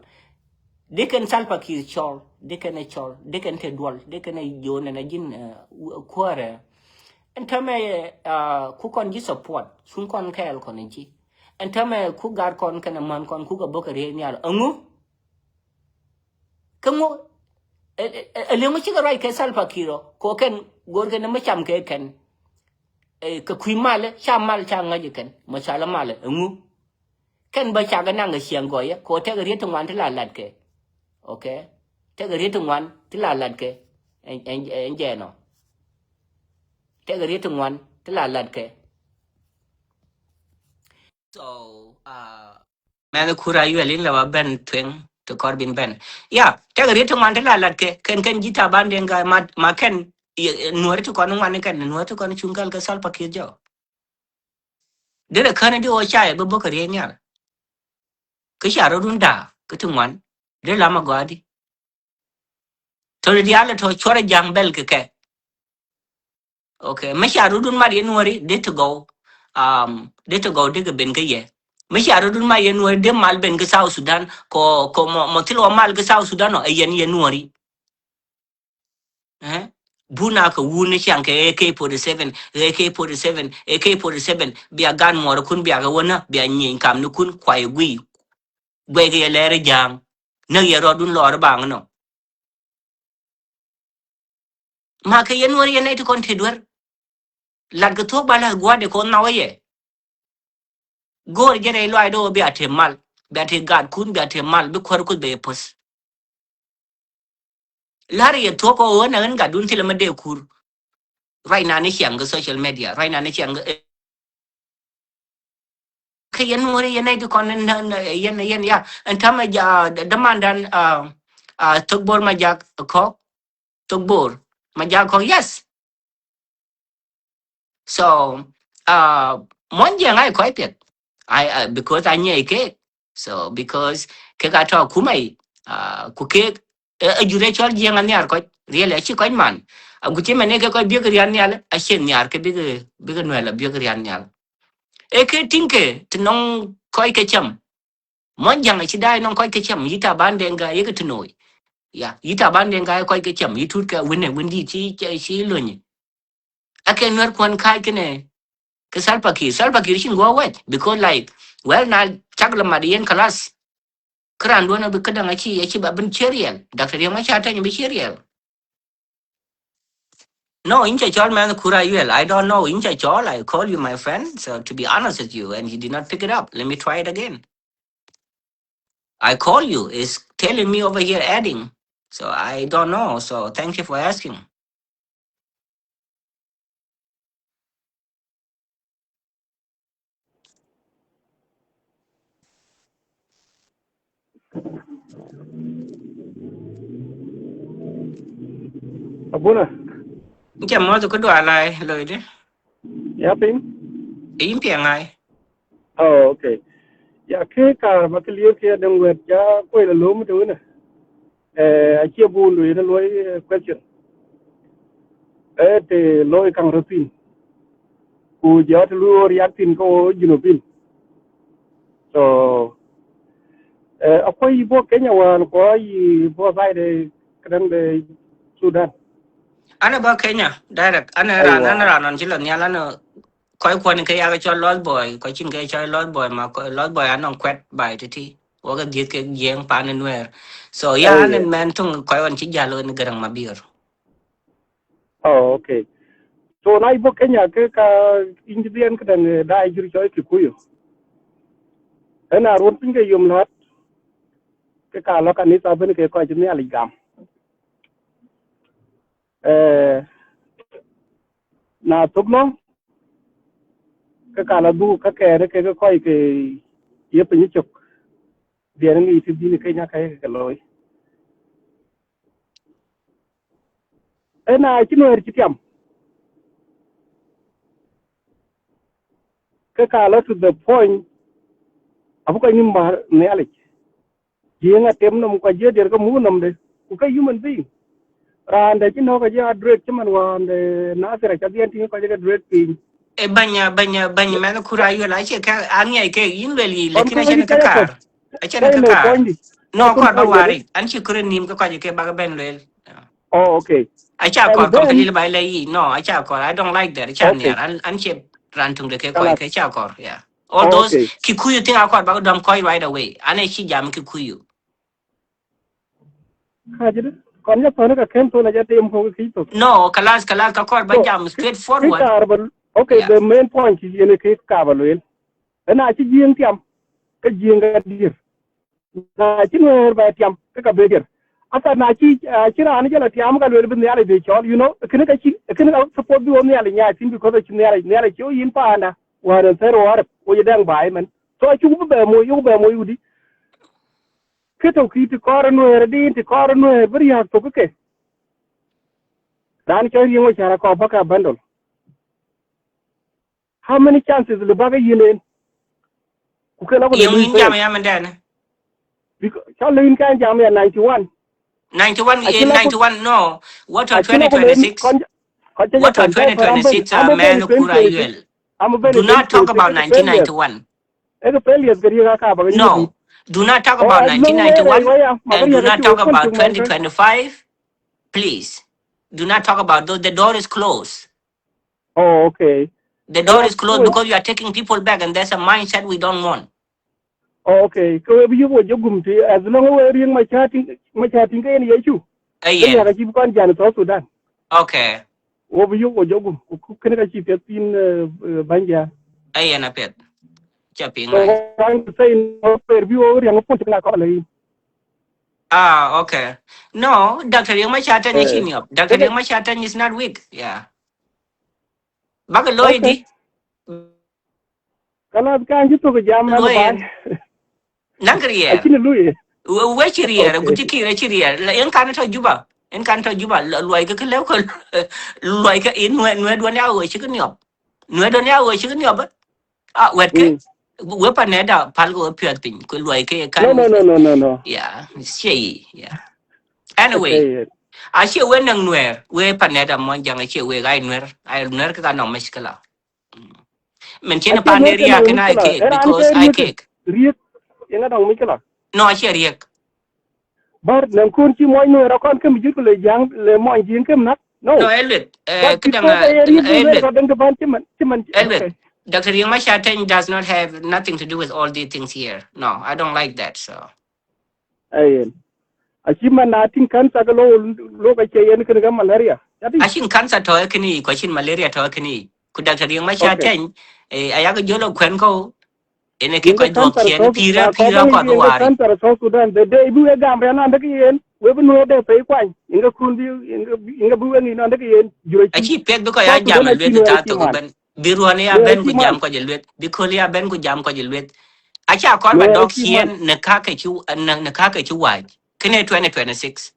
de ken salpa ki chol de ken e chol de ken te dwol de ken e jona na jin kware en tame ku kon ji support sun kon kel kon ji en tame ku gar kon kana man kon ku ga bokare ni al angu kangu le ngo chi ga rai ke salpa kiro ko ken gor ken ma cham ke ken ka kui mal cha mal cha nga ji ken ma sala mal angu ken ba cha ga nang ga siang go ya ko te ga ri tong wan te la lat ke okay te ga ri tong wan te la lat ke en je no te ga ri tong wan te la lat ke so man kura yu elin la ben twing to korbin ben ya te ga ri tong wan te la lat ke ken jita ban den ga ma ken nuori to kon wan ken nuori to kon chungal ga sal pakir jo de kan di o cha e bo ka ri nya ke sha ro dun da ke tong wan de la ma gadi to di ala to chora jang bel ke okay me sha ro dun ma di nuori de to go de ga ben ke ye me sha ro dun ma ye nuori de mal ben ke South Sudan ko mo tilo mal ke South Sudan no ye nuori eh buna ka wuni shan ka AK47 AK47 biya gan mor kun biya ga wona biya nyin kam ni kun kwai gwi ga lere jang na ye rodun lor bang no ma ka yen wor ye ne to kon tedwer lat ga to bala gwa de kon nawaye gor jere lo ay do biya te mal biya te gad kun biya te mal bi kor ku be pos lar ye to ko wona ngan ga dun tilama de kur right now ni shang ga social media right now ni shang ke yen wore yen ay kon yen ya antama ja damandan togbor majak ko togbor majak ko yes so mon jang ay ko pet I because I nye ke so because ke ga to kumai ku ke a jure chol jang an yar ko really chi ko man gu chi mene ke ko bi ke yan yal a chen yar ke bi ke no la bi ke yan yal e ke tinke tinong ko ke cham mon jang chi dai non ko ke cham yita bande nga ye ke tinoi ya yita bande nga ko ke cham yitut ka wene wendi chi lo ni ake nwer kon kai ke ne ke salpa ki shin go wet because like well na chagla madien class kran do na be kada ngachi ya chi babin cheriel doctor ya ma cha ta ni be cheriel no incha chol man kura yuel I don't know incha chol I call you my friend so to be honest with you and you did not pick it up let me try it again I call you is telling me over here adding so I don't know so thank you for asking Abuna, incha mo to ko do ala lo de yaping? yin pi ngai Oh, okay. Ya ke ka makliyo ke dang wet ya ko la lom to na. A che bu lu na loy question. Te loy kang rotin. Ku ja to lu reactin ko junubin. So, akwai bo Kenya wan ko yi bo sai de kadang de Sudan. ana ba kenya direct ana Aiwa. ran on chilo nyala no koi kwani ke ya cho lost boy ko chin ke cho lost boy ma ko lost boy anon kwet bai ti wo ga diet ke yeng pa ne nwer so ya Aiwa. anen men tung koi on chi jalo ni garang mabir Oh, okay. So na ibo Kenya ke ka indian kadang da juri choy Kikuyu. Ana ron pinge yum lat ke ka lo kanisa ben ke ko jini aligam. Na tugno ka kala du ka kere ke ko ke ye pe ni chok de ni ti bi ni ke nya ka ke loy ena chi Nuer chi tiam ke kala to the point abu ko nim bar ne ale jinga tem nom ko je der ko mu nom de ku ka human being randa chi no ko ja direct man wan de nasira ka bien tin ko ja direct pin e banya mana kura yo la che ka anya ke yin le li le kon kina ko ji chen ka kaya ko kar a chen kaya ka ne kar point di ka no kun kor ba point de wari an chi kure nim ka ke ba ben le oh okay a cha kor and then completely by le yi no a cha kor I don't like that a cha okay near an che ran tung de ke ko kala ke cha kor yeah all oh, those okay kikuyu thing a kor ba dom koi right away ane chi jam kikuyu ha ji kon ya to ne ka ken to na ja tem ko ki to no kalas ka kor ba so jam ki straightforward ka ba okay yeah the main point is ne ki ka ba lo ena chi jing tiam ka jing ga dir na chi Nuer ba tiam ka be dir asa na chi ra ni jala tiam ga lo bin ya le be chol you know kin ka support bi on ya le nya tin because chi ne ya chi yin pa na wa ran ter war o ye dang bai man so chu be mo yu be mo yudi ke to ki ti kor Nuer di ti kor Nuer bri ha to ke dan ke ri mo chara ko ba ka bandol how many chances le ba ga yin ku ke la ko le yung lui in jam fail ya man because chal le in kan jam ya 91 91 in akila ko 91 no what on akila ko len 2026 kon ko ja what on kon pai for amben 2026 amben man kura 2026 yuel amben do not talk 2026 about ke failure 1991 e failure gari ga ka ba ni di no do not talk o about as long way re 1991 waya and magari do ga not chi talk wo kon about chung man friend 2025 please do not talk about those the door is closed oh okay the door kala is closed ko because you are taking people back and there's a mindset we don't want okay ko bi yugo jogum ti as long way ring ma chatting ke ni yechu gari ayen ga chi kon jan to Sudan okay wo bi yugo jogum ku ken ga chi petin banja ayen apet chaping so line I'm saying no per bi wo ring ko tin ko le ah okay no Dr. Young Machatan is in your Dr. eh Young Machatan is not weak yeah bagaloy okay di kala kan ji to ga jam man ba loyen a nangrier kin luye we chirier okay guti kire chirier la en kan to juba en kan to juba loy ka lew ko loy ka in we do na we chi nyop we do na we chi nyop ah wet ke mm. we pa ne da pal go pya tin ko loy ke No kan no no no no no yeah shey yeah anyway okay a che we nang nwer we pa ne da mon jang a che we gai nwer ai nwer ka no meskala men a chen ce pa ne mer ke ria no ke mi na kala ke era an because ke I riek cake riek yenga dong mi kala no a che riek bar nan kon ci moy no ra kon ke mi jitu le jang le mo jing kem nak no no elit but kadang because I riek de wer elit ko dang ke ban ci man Elbit, okay Dr. Yingma Shateng does not have nothing to do with all these things here. No, I don't like that. So, ayen a ci man na tin kan sa ga lo ga ce yen ke ga malaria jadi I think cancer to a kini, question malaria to a kini. Could Dr. Yingma okay Shateng, ayaga jolo kwenko, in a cake yenga or kan drop tar chain, so pira, na ko pira, bang yenga korbawari. kan tar so Sudan de de bu e gam ya na de yen we bu no de pe kwan yenga kun bi yenga bu ni na de yen juro A ci cheap peg because so I jam Sudan a a ci lit no the era ci tato man ben. Biruania no era ben ci go man jam ko jeluet, Bicolia ben go jam ko jeluet. I shall call no my era dog ci here, man Nakaka chu, and Nakaka chu wide. Kene 2026.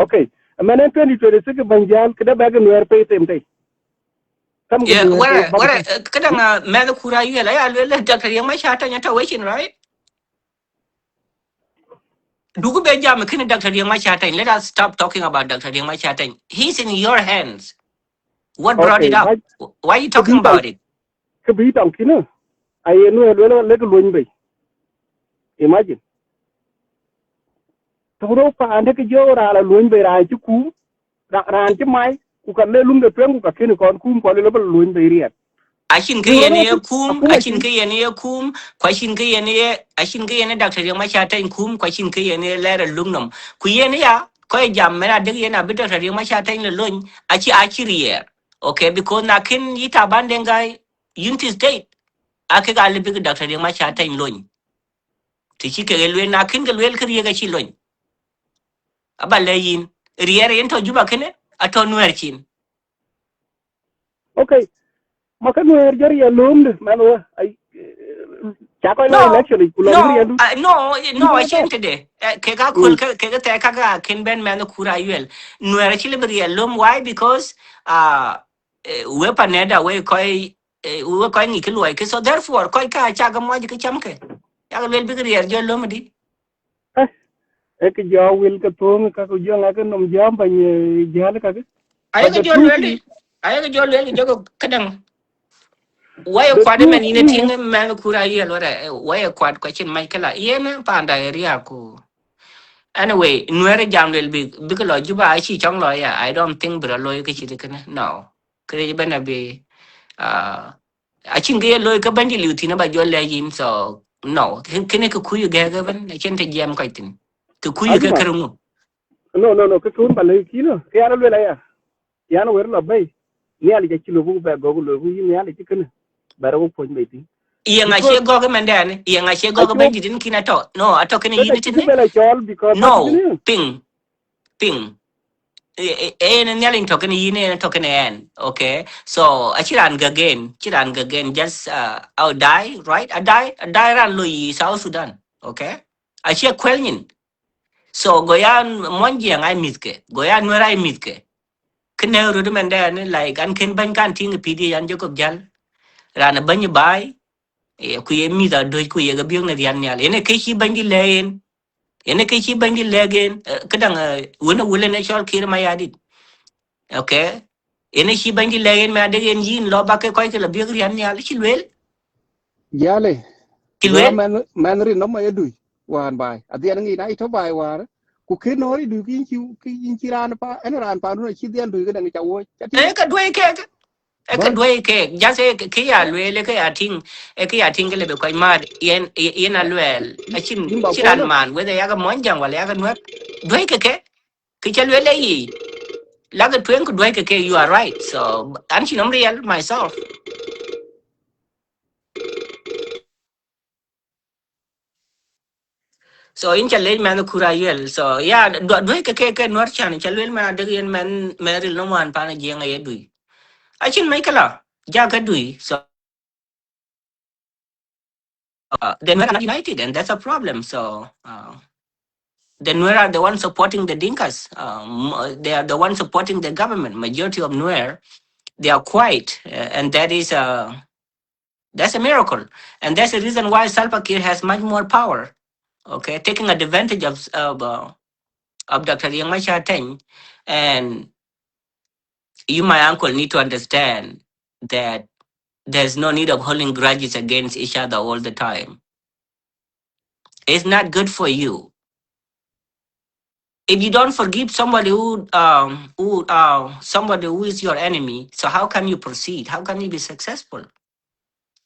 okay menen 2026 banjal kada baga no era pe temte kam ga Yeah, no era pe what baga kadang mother kura you la ya le Dr. Yang Mashata nyata waiting right? Dugu be jam kini Dr. Yang Mashata. Let us stop talking about Dr. Yang Mashata. He's in your hands. What brought it okay up? ba Why are you ke talking bi tong about it? ke bi tong kinu ay no le ko loñ be imagine to ro pa ande ke jo ra la loñ be ra ci ku ran ci may ku ka le lum de twen ku ka kini kon kum ko le loñ be riet Ashin ke li ro yene no ye kum, akuma ashin ci ke yene ye kum, kwashin ke yene ye, ashin ke yene Dr. Yang Mashata in kum, kwashin ke yene lere lungnum. Ku yene ya, ko ye jam mena dig yene abi Dr. Yang Mashata in le lun, achi rier. Okay, because na kin yita bandengai, unity state. Ake ga libi Dr. Yang Mashata in lun. Tichi ke luen na kin ke luel ke riega chi lun. Aba leyin, rier yen to juba kene, ato nuer chin. okay maka no er jar ya lum de man wa ay cha ko lo No, election ku lo ngri no, andu no, I change today. Kega mm cool, kega teka ken ben man kura yuel. No, actually, but lum why? Because we paneda we koi ni kiloi. So therefore, koi ka chaga mo di kachamke. Yaga wel bigri er jo lum di. e ke jo wil ka tong ka ko jo nga ka nom jam ba ni jale ka but Ayaga the jo truth lweli. is Ayaga jo lweli jogo kadang. Why the kwade man truth ine is ting man kura yuel ora. Why kwad kwachin Michaela. Yena panda area ko. Anyway, nuere jam will be because lo juba I chi chong lo ya. I don't think bro lo ke chi kana. No. Kre bana be I think ge lo ka bandi lu tina ba jo le yin so no. Kene ku kuyu ge ga ban I chen te jam kai tin. Ku kuyu ke asma krumu. no ka kun ba le kino ke ara le ya ya no wer lo bay ni ali ke kilo bu ba go lo bu ni ali ke kana ba ro po ni ti Iya nga because she go ga mandane. Iya nga she go ga acho bandi din kina to. No, ato kene ka yin chi tin ku ne. be la chol because ma ti No, ni ping. En nyalin token yin en token en okay so achiran again just I'll die right I die ran lui South Sudan okay achia kwelnin so goyan monji ngai mitke goyan nurai mitke kene rudu mende ne like an ken ban kan ting pidi yan jokob jal ran ban bai e ku ye mi da do ku ye ga biong na yan nyal ene ke chi ban di len ene ke chi ban di legen kadang wona wule ne chol kir ma yadit okay ene shi bangi legen ma de en yin lo ba ke ko ke la bi rian ya li lwel Yale, ki kujala lwel man rin no ma edui wan bai. Adian ngi na ito bai war. Ku ke no ri du kin chi ran pa en ran pa no chi dian du ga dang cha wo. Chati e ka dwe ke e ka bas dwe ke ja se ke ya lwel ke ya ting e ke ya ting ke le ko ma yen a lwel a in ba ko chiran la. man we ya ga mon jang wala ya ga nwet dwe ke cha lwel yi la ga twen ku dwe ke you are right so an chi nom real myself so in cha le man kura yel so ya dwe ke nwar chan cha lwel ma de yen man meril no man pa na jenga ye dui I think Michaela, Jaga Dui, so then we're not united, and that's a problem. So then Nuer are the ones supporting the Dinkas. They are the ones supporting the government. Majority of Nuer, they are quiet, and that's a miracle, and that's the reason why Salva Kiir has much more power. Okay, taking advantage of Dr. Young Machar Teng, and you, my uncle, need to understand that there's no need of holding grudges against each other all the time. It's not good for you. If you don't forgive somebody somebody who is your enemy, so how can you proceed? How can you be successful?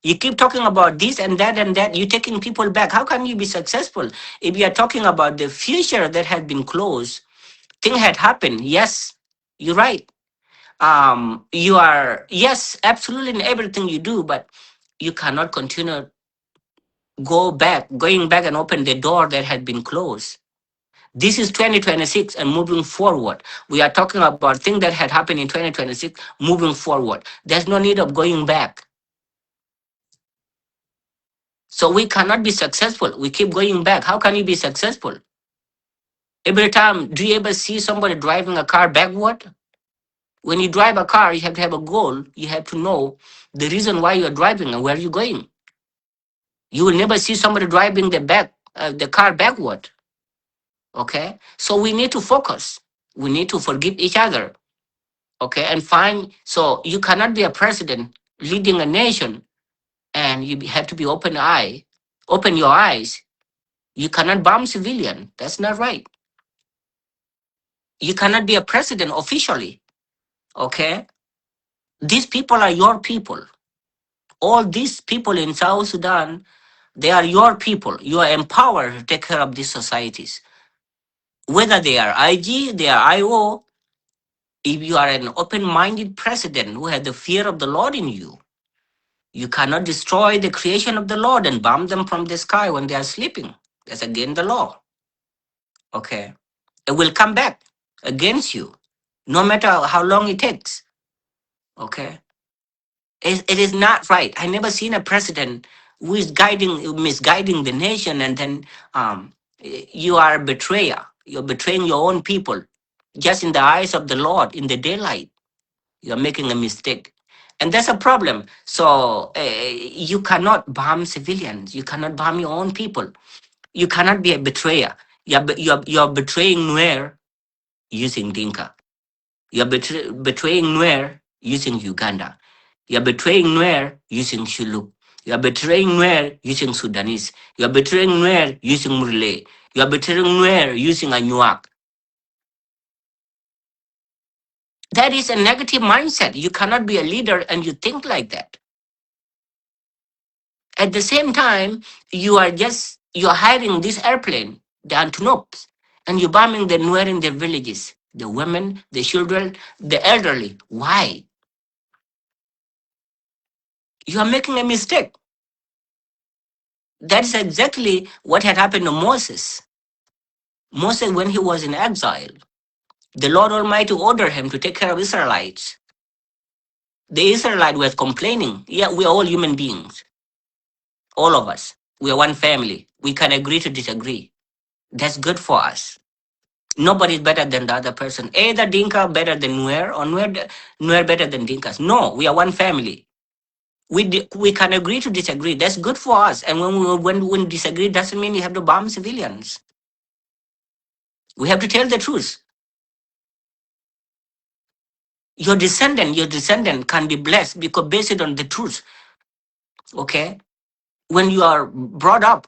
You keep talking about this and that and that. You're taking people back. How can you be successful if you are talking about the future that had been closed? Thing had happened. Yes, you're right. You are yes, absolutely in everything you do, but you cannot continue going back and open the door that had been closed. This is 2026 and moving forward. We are talking about things that had happened in 2026 moving forward. There's no need of going back. So we cannot be successful. We keep going back. How can you be successful? Every time, do you ever see somebody driving a car backward? When you drive a car, you have to have a goal. You have to know the reason why you're driving and where you're going. You will never see somebody driving the car backward. Okay? So we need to focus. We need to forgive each other, okay, and find. So you cannot be a president leading a nation and have to be open your eyes. You cannot bomb civilian. That's not right. You cannot be a president officially, okay. These people are your people. All these people in South Sudan, they are your people. You are empowered to take care of these societies, whether they are IG, they are IO. If you are an open-minded president who has the fear of the Lord in you, you cannot destroy the creation of the Lord and bomb them from the sky when they are sleeping. That's against the law. Okay. It will come back against you, no matter how long it takes. Okay. It is not right. I never seen a president who is misguiding the nation, and then you are a betrayer. You're betraying your own people, just in the eyes of the Lord in the daylight. You're making a mistake, and that's a problem. So you cannot bomb civilians. You cannot bomb your own people. You cannot be a betrayer. You're betraying Nuer using Dinka. You're betraying Nuer using Uganda. You're betraying Nuer using Shuluk. You're betraying Nuer using Sudanese. You're betraying Nuer using Murle. You're betraying Nuer using Anuak. That is a negative mindset. You cannot be a leader and you think like that. At the same time, you're hiring this airplane, the Antonopes, and you're bombing the Nuer in their villages, the women, the children, the elderly. Why? You are making a mistake. That's exactly what had happened to Moses. Moses, when he was in exile, the Lord Almighty ordered him to take care of Israelites. The Israelites were complaining. Yeah, we are all human beings, all of us. We are one family. We can agree to disagree. That's good for us. Nobody is better than the other person. Either Dinka better than Nuer or Nuer better than Dinkas. No, we are one family. We can agree to disagree. That's good for us. And when we disagree, doesn't mean you have to bomb civilians. We have to tell the truth. Your descendant can be blessed because based on the truth. Okay, when you are brought up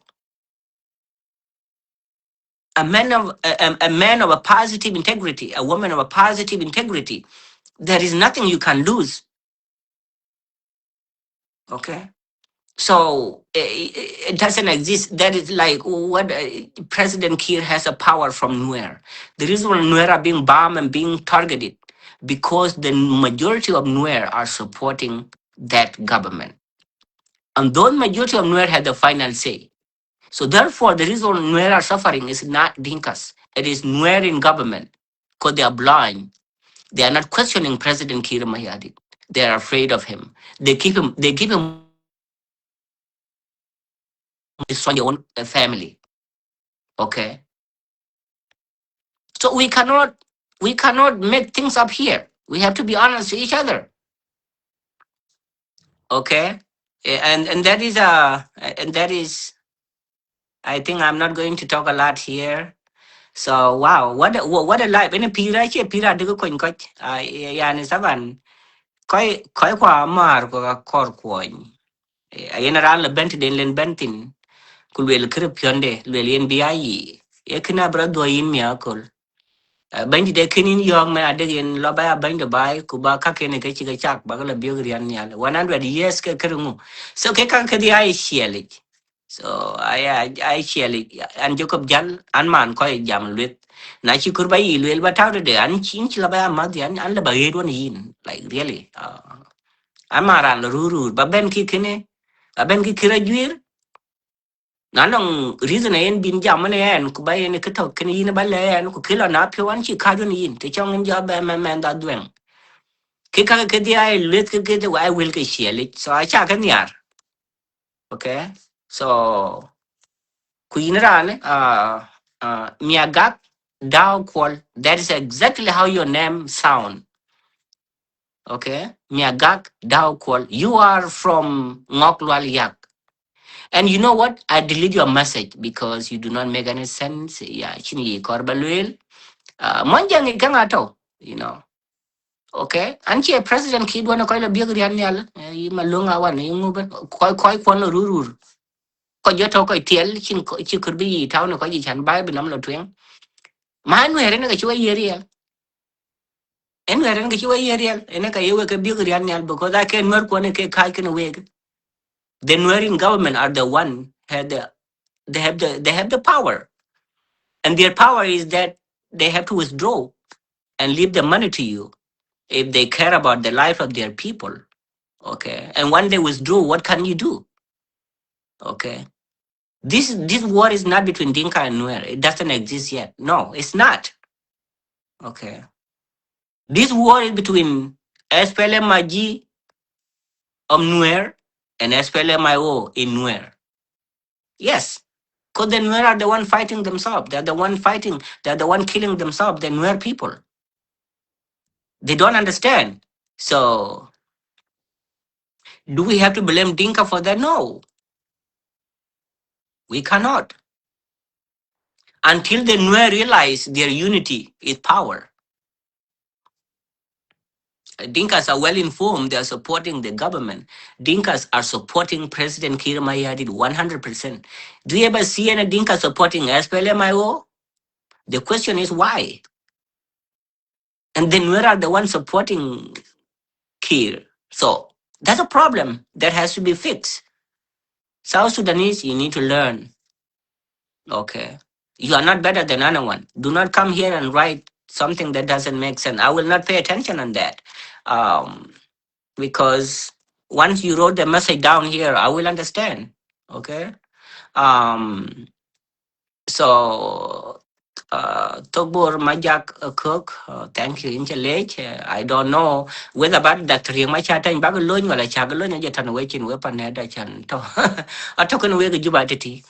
a man of a positive integrity, a woman of a positive integrity, there is nothing you can lose. Okay, so it doesn't exist. That is like what President Kiir has a power from Nuer. The reason why Nuer are being bombed and being targeted because the majority of Nuer are supporting that government. And those majority of Nuer had the final say. So therefore, the reason Nuer are suffering is not Dinkas. It is Nuer in government because they are blind. They are not questioning President Kira Mayadi. They are afraid of him. They give him destroy their own family. Okay. So we cannot make things up here. We have to be honest to each other. Okay. And that is I think I'm not going to talk a lot here. So wow, what a life. Any pira che pira de ko ko yani saban koi kwa mar ko kor ko ayena ran le bent den len bentin ku le krep yonde le yen biayi e kna bra do yin mi akol bandi de kinin yong ma de yen lo ba bandi bai ku ba ka ken ke chi ga chak ba la bi rian nyal 100 years ke krungu so ke kan ke di ai shieli so I share an Jacob Jan an man ko jam lut na chi kur ba yi lel ba taw de an chin chi la ba ma di an la ba ye don yin like really an maran la ruru ba ben ki kene a ben ki kira juir na nong reason en bin jam ne en ku ba yen ke to kene yin ba le en ku kila na pyo an chi ka don yin te chong en ja ba man da dwen ki ka ke di ai lut ke de wa will ke share so I cha kan yar okay so Queen Ran, Miagak Dao Kwal. That is exactly how your name sound. Okay? Miagak Dao Kwal. You are from Ngoklwal Yak. And you know what? I delete your message because you do not make any sense. Yeah, chini korbalwel. Monjang ikangato, you know. Okay? Anchi a president kid wanna call a big rianyal. Malunga one, you move it. Koi kwan rurur. Ko joto ko tiel chin chi could be town ko ji chan bai binam lo man were na chwa yerial en were na chwa yerial en ka yewe ka big rian nyal because I can work one ke kai can weg the Nuerin government are the one had they have the power, and their power is that they have to withdraw and leave the money to you if they care about the life of their people. Okay, and when they withdraw, what can you do? Okay, this war is not between Dinka and Nuer. It doesn't exist yet. No, it's not. Okay, this war is between SPLM Maji of Nuer and SPLMIO in Nuer. Yes. Because the Nuer are the one fighting themselves. They're the one fighting. They're the one killing themselves. The Nuer people. They don't understand. So do we have to blame Dinka for that? No, we cannot. Until the Nuer realize their unity is power. Dinkas are well informed. They are supporting the government. Dinkas are supporting President Kir Mayadit 100%. Do you ever see any Dinka supporting SPLMIO? The question is why? And then where are the ones supporting Kir? So that's a problem that has to be fixed. South Sudanese, you need to learn. Okay. You are not better than anyone. Do not come here and write something that doesn't make sense. I will not pay attention on that. Because once you wrote the message down here, I will understand. Okay. Um, so Togbor Majak Cook, thank you, Inchalage. I don't know whether about Dr. Yamachata in Bagalon or a Chagalon and yet an awakening weapon head. I can talk. I took away the Jubatity.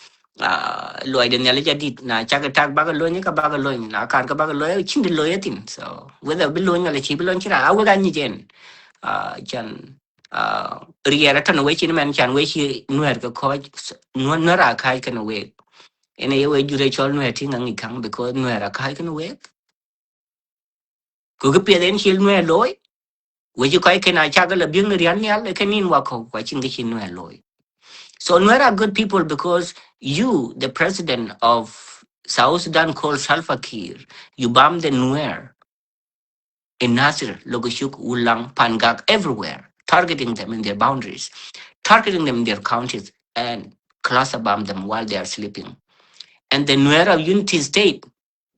Lloyd and Elijah did na Chagatak Bagalon, Bagalon, I can't go Bagaloy, Chin the Loyatin. So whether Bilon or a Chibilon, I will again. Chan Riera awakening man can wait here, Nuer coach, Nora Kai can awake. In a way, you reach all Nuer thing and come because Nuer Kai can awake. Could be then she'll Nuer loy. Would you quite can I chaggle a bing Rianya like an in Wako, watching the Chin Nuer loy. So Nuer are good people because you, the president of South Sudan called Salva Kiir, you bomb the Nuer in Nasir, Logoshuk, Ulang, Pangak, everywhere, targeting them in their boundaries, targeting them in their counties, and cluster bomb them while they are sleeping. And the Nuer of Unity State,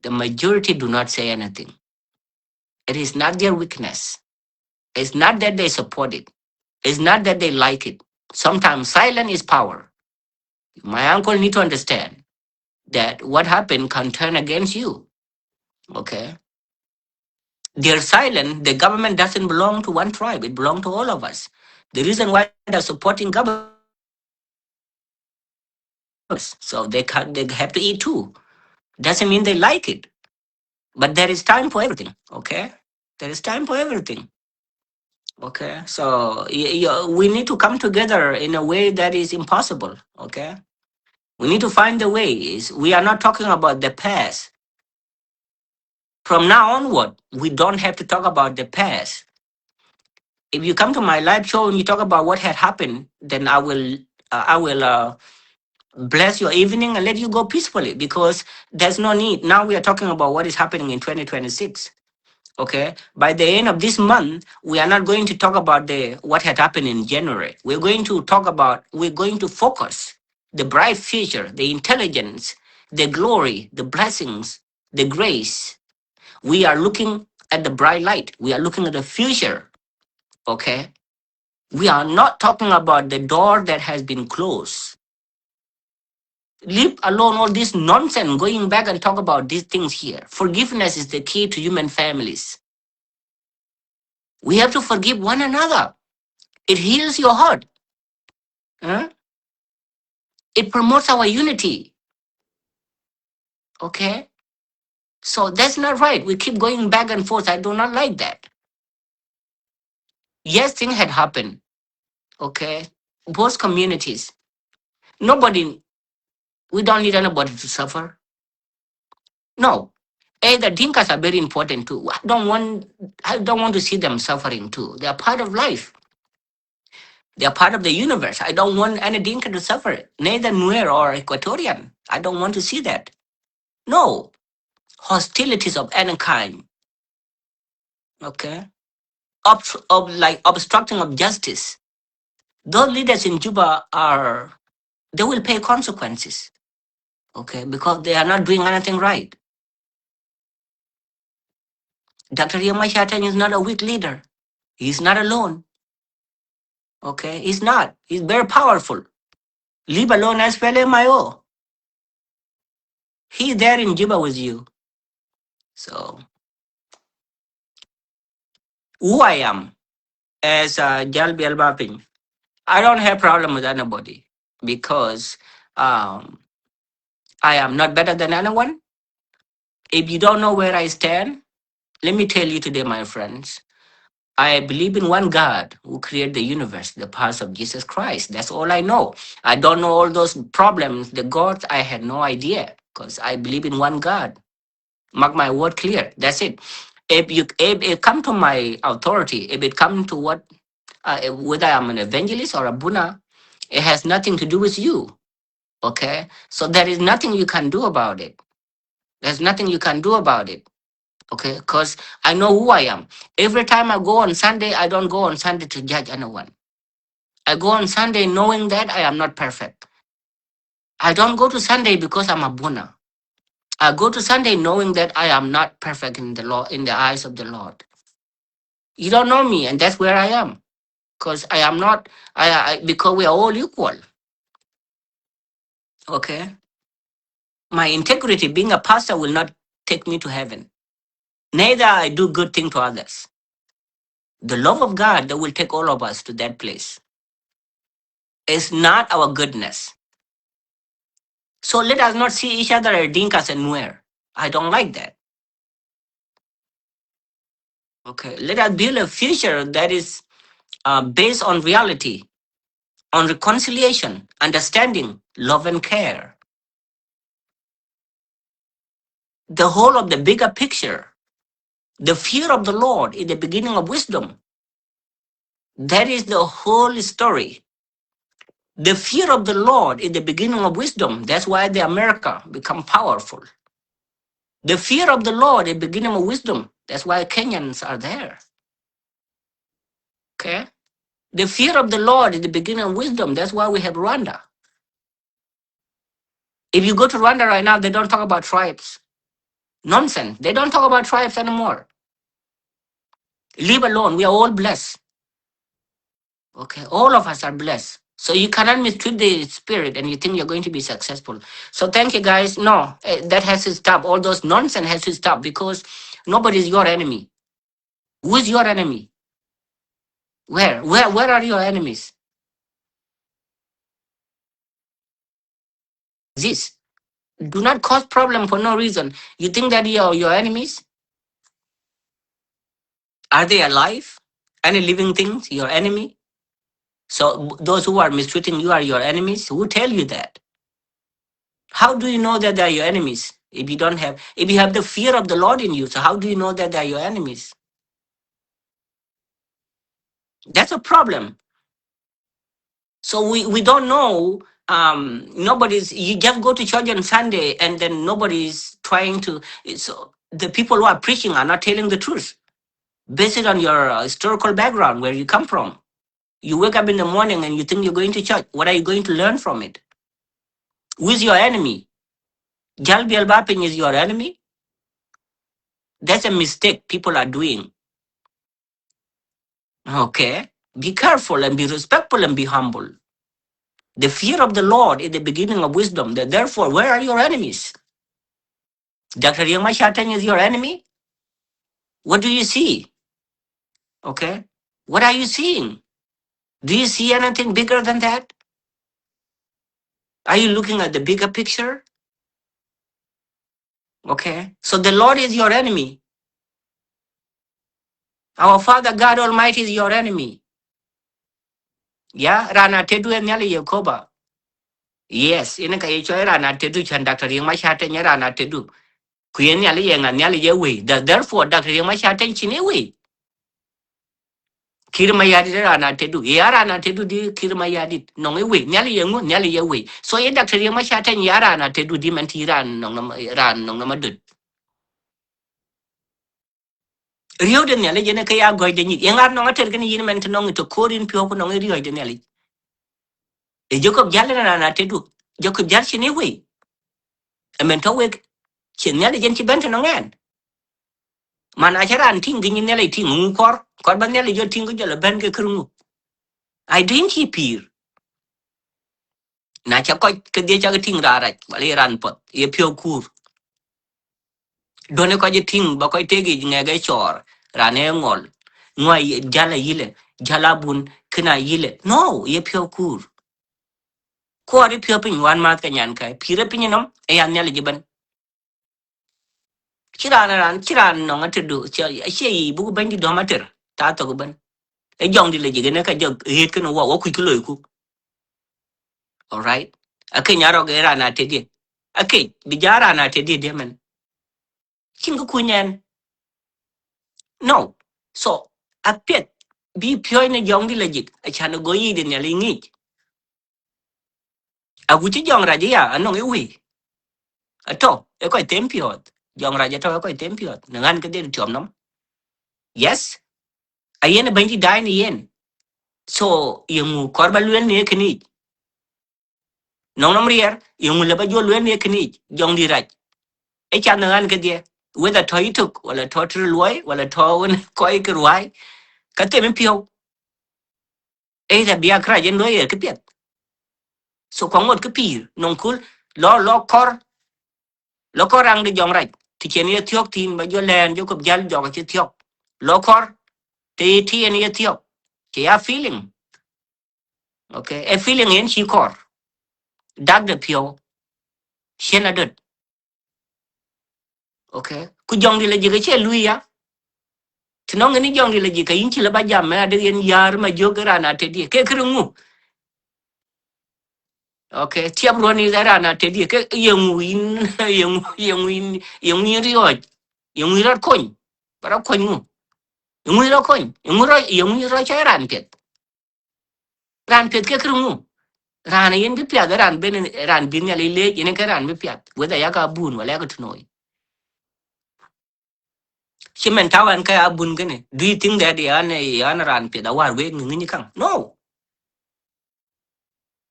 the majority do not say anything. It is not their weakness. It's not that they support it. It's not that they like it. Sometimes silence is power. My uncle need to understand that what happened can turn against you. Okay? Their silence, the government doesn't belong to one tribe. It belongs to all of us. The reason why they're supporting government, so they have to eat too. Doesn't mean they like it. But there is time for everything. Okay? There is time for everything. Okay, so we need to come together in a way that is impossible. Okay, we need to find the ways. We are not talking about the past. From now onward, we don't have to talk about the past. If you come to my live show and you talk about what had happened, then I will bless your evening and let you go peacefully because there's no need. Now we are talking about what is happening in 2026. Okay, by the end of this month we are not going to talk about the what had happened in January. We're going to focus the bright future, the intelligence, the glory, the blessings, the grace. We are looking at the bright light. We are looking at the future. Okay, we are not talking about the door that has been closed. Leave alone all this nonsense going back and talk about these things here. Forgiveness is the key to human families. We have to forgive one another. It heals your heart. Huh? It promotes our unity. Okay? So that's not right. We keep going back and forth. I do not like that. Yes, things had happened. Okay? Both communities. Nobody, we don't need anybody to suffer. No. The Dinkas are very important too. I don't want to see them suffering too. They are part of life. They are part of the universe. I don't want any Dinka to suffer. Neither Nuer or Equatorian. I don't want to see that. No. Hostilities of any kind. Okay, like obstructing of justice. Those leaders in Juba they will pay consequences. Okay, because they are not doing anything right. Dr. Yamashatan is not a weak leader. He's not alone. Okay, he's not. He's very powerful. Leave alone as Mayo. He's there in Juba with you. So who I am as Jalbi Albapin. I don't have problem with anybody because um, I am not better than anyone. If you don't know where I stand, let me tell you today, my friends. I believe in one God who created the universe, the parts of Jesus Christ. That's all I know. I don't know all those problems, the gods. I had no idea because I believe in one God. Mark my word clear. That's it. If it come to my authority, if it come to what whether I'm an evangelist or a Buna, it has nothing to do with you. Okay, so there is nothing you can do about it. There's nothing you can do about it. Okay, because I know who I am. Every time I go on Sunday, I don't go on Sunday to judge anyone. I go on Sunday knowing that I am not perfect. I don't go to Sunday because I'm a Buna. I go to Sunday knowing that I am not perfect in the law, in the eyes of the Lord. You don't know me, and that's where I am. Because I am not. Because we are all equal. Okay, my integrity, being a pastor, will not take me to heaven. Neither I do good thing to others. The love of God that will take all of us to that place. It's not our goodness. So let us not see each other as Dinkas and Nuer. I don't like that. Okay, let us build a future that is based on reality, on reconciliation, understanding, love, and care. The whole of the bigger picture. The fear of the Lord is the beginning of wisdom. That is the whole story. The fear of the Lord is the beginning of wisdom. That's why the America become powerful. The fear of the Lord is the beginning of wisdom. That's why Kenyans are there. Okay? The fear of the Lord is the beginning of wisdom. That's why we have Rwanda. If you go to Rwanda right now, they don't talk about tribes. Nonsense. They don't talk about tribes anymore. Leave alone. We are all blessed. Okay? All of us are blessed. So you cannot mistreat the spirit and you think you're going to be successful. So thank you guys. No, that has to stop. All those nonsense has to stop because nobody is your enemy. Who is your enemy? Where are your enemies? This. Do not cause problem for no reason. You think that your enemies? Are they alive? Any living things, your enemy? So those who are mistreating you are your enemies? Who tell you that? How do you know that they are your enemies? If you have the fear of the Lord in you, so how do you know that they are your enemies? That's a problem. So we don't know. You just go to church on Sunday and then nobody's trying to. So the people who are preaching are not telling the truth based on your historical background, where you come from. You wake up in the morning and you think you're going to church. What are you going to learn from it? Who's your enemy? Jalbi Albapin is your enemy? That's a mistake people are doing. Okay? Be careful and be respectful and be humble. The fear of the Lord is the beginning of wisdom. Therefore, where are your enemies? Dr. Yamashatan is your enemy? What do you see? Okay? What are you seeing? Do you see anything bigger than that? Are you looking at the bigger picture? Okay? So the Lord is your enemy. Our Father God Almighty is your enemy. Yeah, Rana Tedu and Yali Yakoba. Yes, in a Kayacho Rana Tedu and Dr. Yamashatan Rana Tedu. Queen Yali and Yali Yawi. Therefore, Dr. Yamashatan Chinewi. Kirmayadi Rana Tedu. Yarana Tedu di Kirmayadi. No way, Nyali Yangu, Nyali Yawi. So a Dr. Yamashatan Yarana Tedu Dimantiran, Ran, no Namadud. Rio de Nelly, Yenakaya Goydeni, Yangar no taken in mental to Korean Piopo no Rio de Nelly. A Jacob Jalan and Atedu. Jacob Jalshin away. A mental wig. Chinelli Genti Benton again. Manacharan ting in Nelly ting Munkor, Corbanelli, your tingle Benga Krumu. I drink he peer. Nachakoi Kadeja ting rara, Valeran pot, a pure cour. Don't a ting, Bakoi tegi, Naga chor, Ranengol. Noy Jala Yile, Jalabun, kina yile no ye pyo kur ko ari pyo pin wan mat ka nyan kai pire pin nom e yan nyal jiban kiran no ngata do che yi bu ban di do mater ta to ban e jong di le jigene ka jog het kan wa ku ku ku all right ake nyaro ge rana te di ake bijara na te di de men kin ku kunyen no so a pet bi pyo ne jong di le jig a chan go yi de ne le ngi a gu chi jong ra ji ya anong e wi ato e ko tem pyo jong ra ja to ko tem pyo ngan ke de tiom nom yes a yen ban di dai ni yen so yung korba luen ne kini nong nom rier yung le ba jo luen ne kini jong di raj e chan ngan ke de whether to ituk wala to tru loy wala to un ko ke ruai ka tem pyo e da bia kra jen loy ke pet so ko ngot ke pir nong kul lo kor ang de jong raj ti chen ye thiok tin ba jo len jo ko jal jo ke thiok lo kor ti en ye thiok ke a feeling okay a feeling en chi kor dag de pyo chen adet okay ku jong di le je ke che lui ya tinong ni jong di le je ka yin chi le ba jam ma de yen yar ma jo gara na te di ke krungu okay tiap ro ni gara na te di ke yung win yung ni rio yung ni ro kon para kon mu yung ni ro kon yung ni ro cha ran pet ke krungu ran yen bi pya ran ben ran bin ya le le yen ke ran bi pya whether ya ka bun wala ka tunoi chimen tawan ka abun gane do you think that yan ran pet da war we ni kang no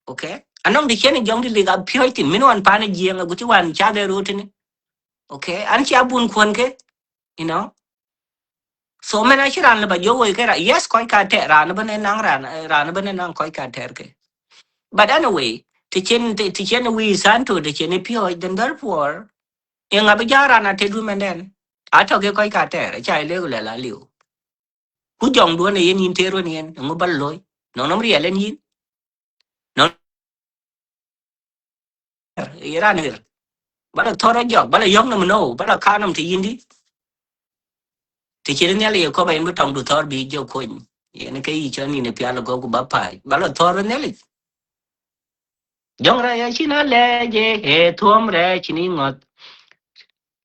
okay anong di chen jong di le ga pyo tin min wan pa ne jieng gu ti wan cha de ro tin okay an cha bun kon ke you know so men a chiran le ba yo we ke ra yes ko ka te ran ba ne nang ran ba ne nang ko ka te ke but anyway ti chen we san to de chen pyo den therefore yang abi jara na te du men den ato ke ko ka te cha le gu le la liu ku jong do ne yin yin te ro ne yen ngo bal loy no nom ri elen yin no iran ne bala thora jok bala yong nam no bala ka nam ti yin di ti chen ne le ko ba yin tong du thor bi jo ko yen ke yi cho ni ne pya lo go ku ba pa bala thor ne le jong ra ya chi na le je he thom re chi ni ngot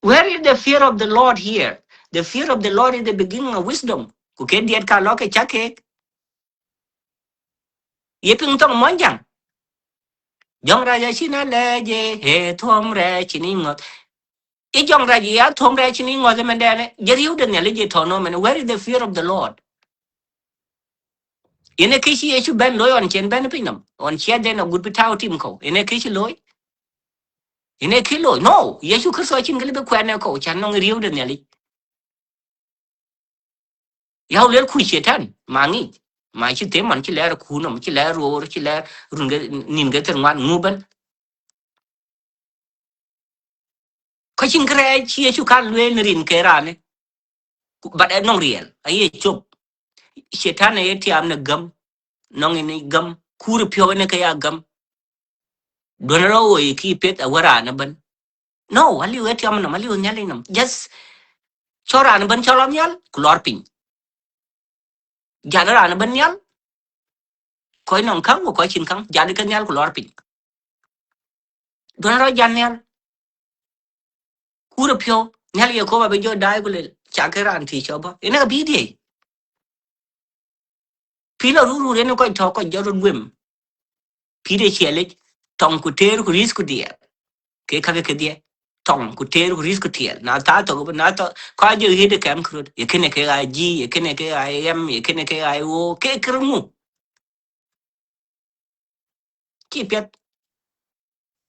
where is the fear of the lord here the fear of the lord is the beginning of wisdom ku ke diet ka lo ke cha ke ye ping tong mon jang jong ra ya chi na le je he thom re chi ni ngot e jong ra ya thom re chi ni ngot men de ne je riu de ne le je to no men where is the fear of the lord ene kishi ye chu ben loy on chen ben pinam on chen den a good bitaw tim ko ene kishi loy ene ki loy no ye chu kristo chin gle be kwen ko chan no riu de ne li yaw le ku shetan mangi ma chi te man chi le ku no chi le ro chi le run ge nin ge ter man nguben ko chin gre chi ye chu kan le rin ke ra ne but no real aye chup shetan ye tiam na gam no ni gam kur pyo ne ka ya gam don ro ki pet a wara na ban no ali we tiam na mali nyali nam just chora na ban cholom nyal klor pin jana ra na ban nyal koy non kang ko koy chin kang jana kan nyal klor pin don ro jan nyal kur pyo nyal ye ko ba be jo dai ko le chakera anti choba ina bi di pila ru ne ko to ko jo gwem pi de chele tong ku ter ku ris ku dia ke ka ke dia tong ku ter ku ris ku tiel na ta to na to ka jo hide kam krut ye kene ke ai ji ye kene ke ai em ye kene ke ai o ke krmu ki pet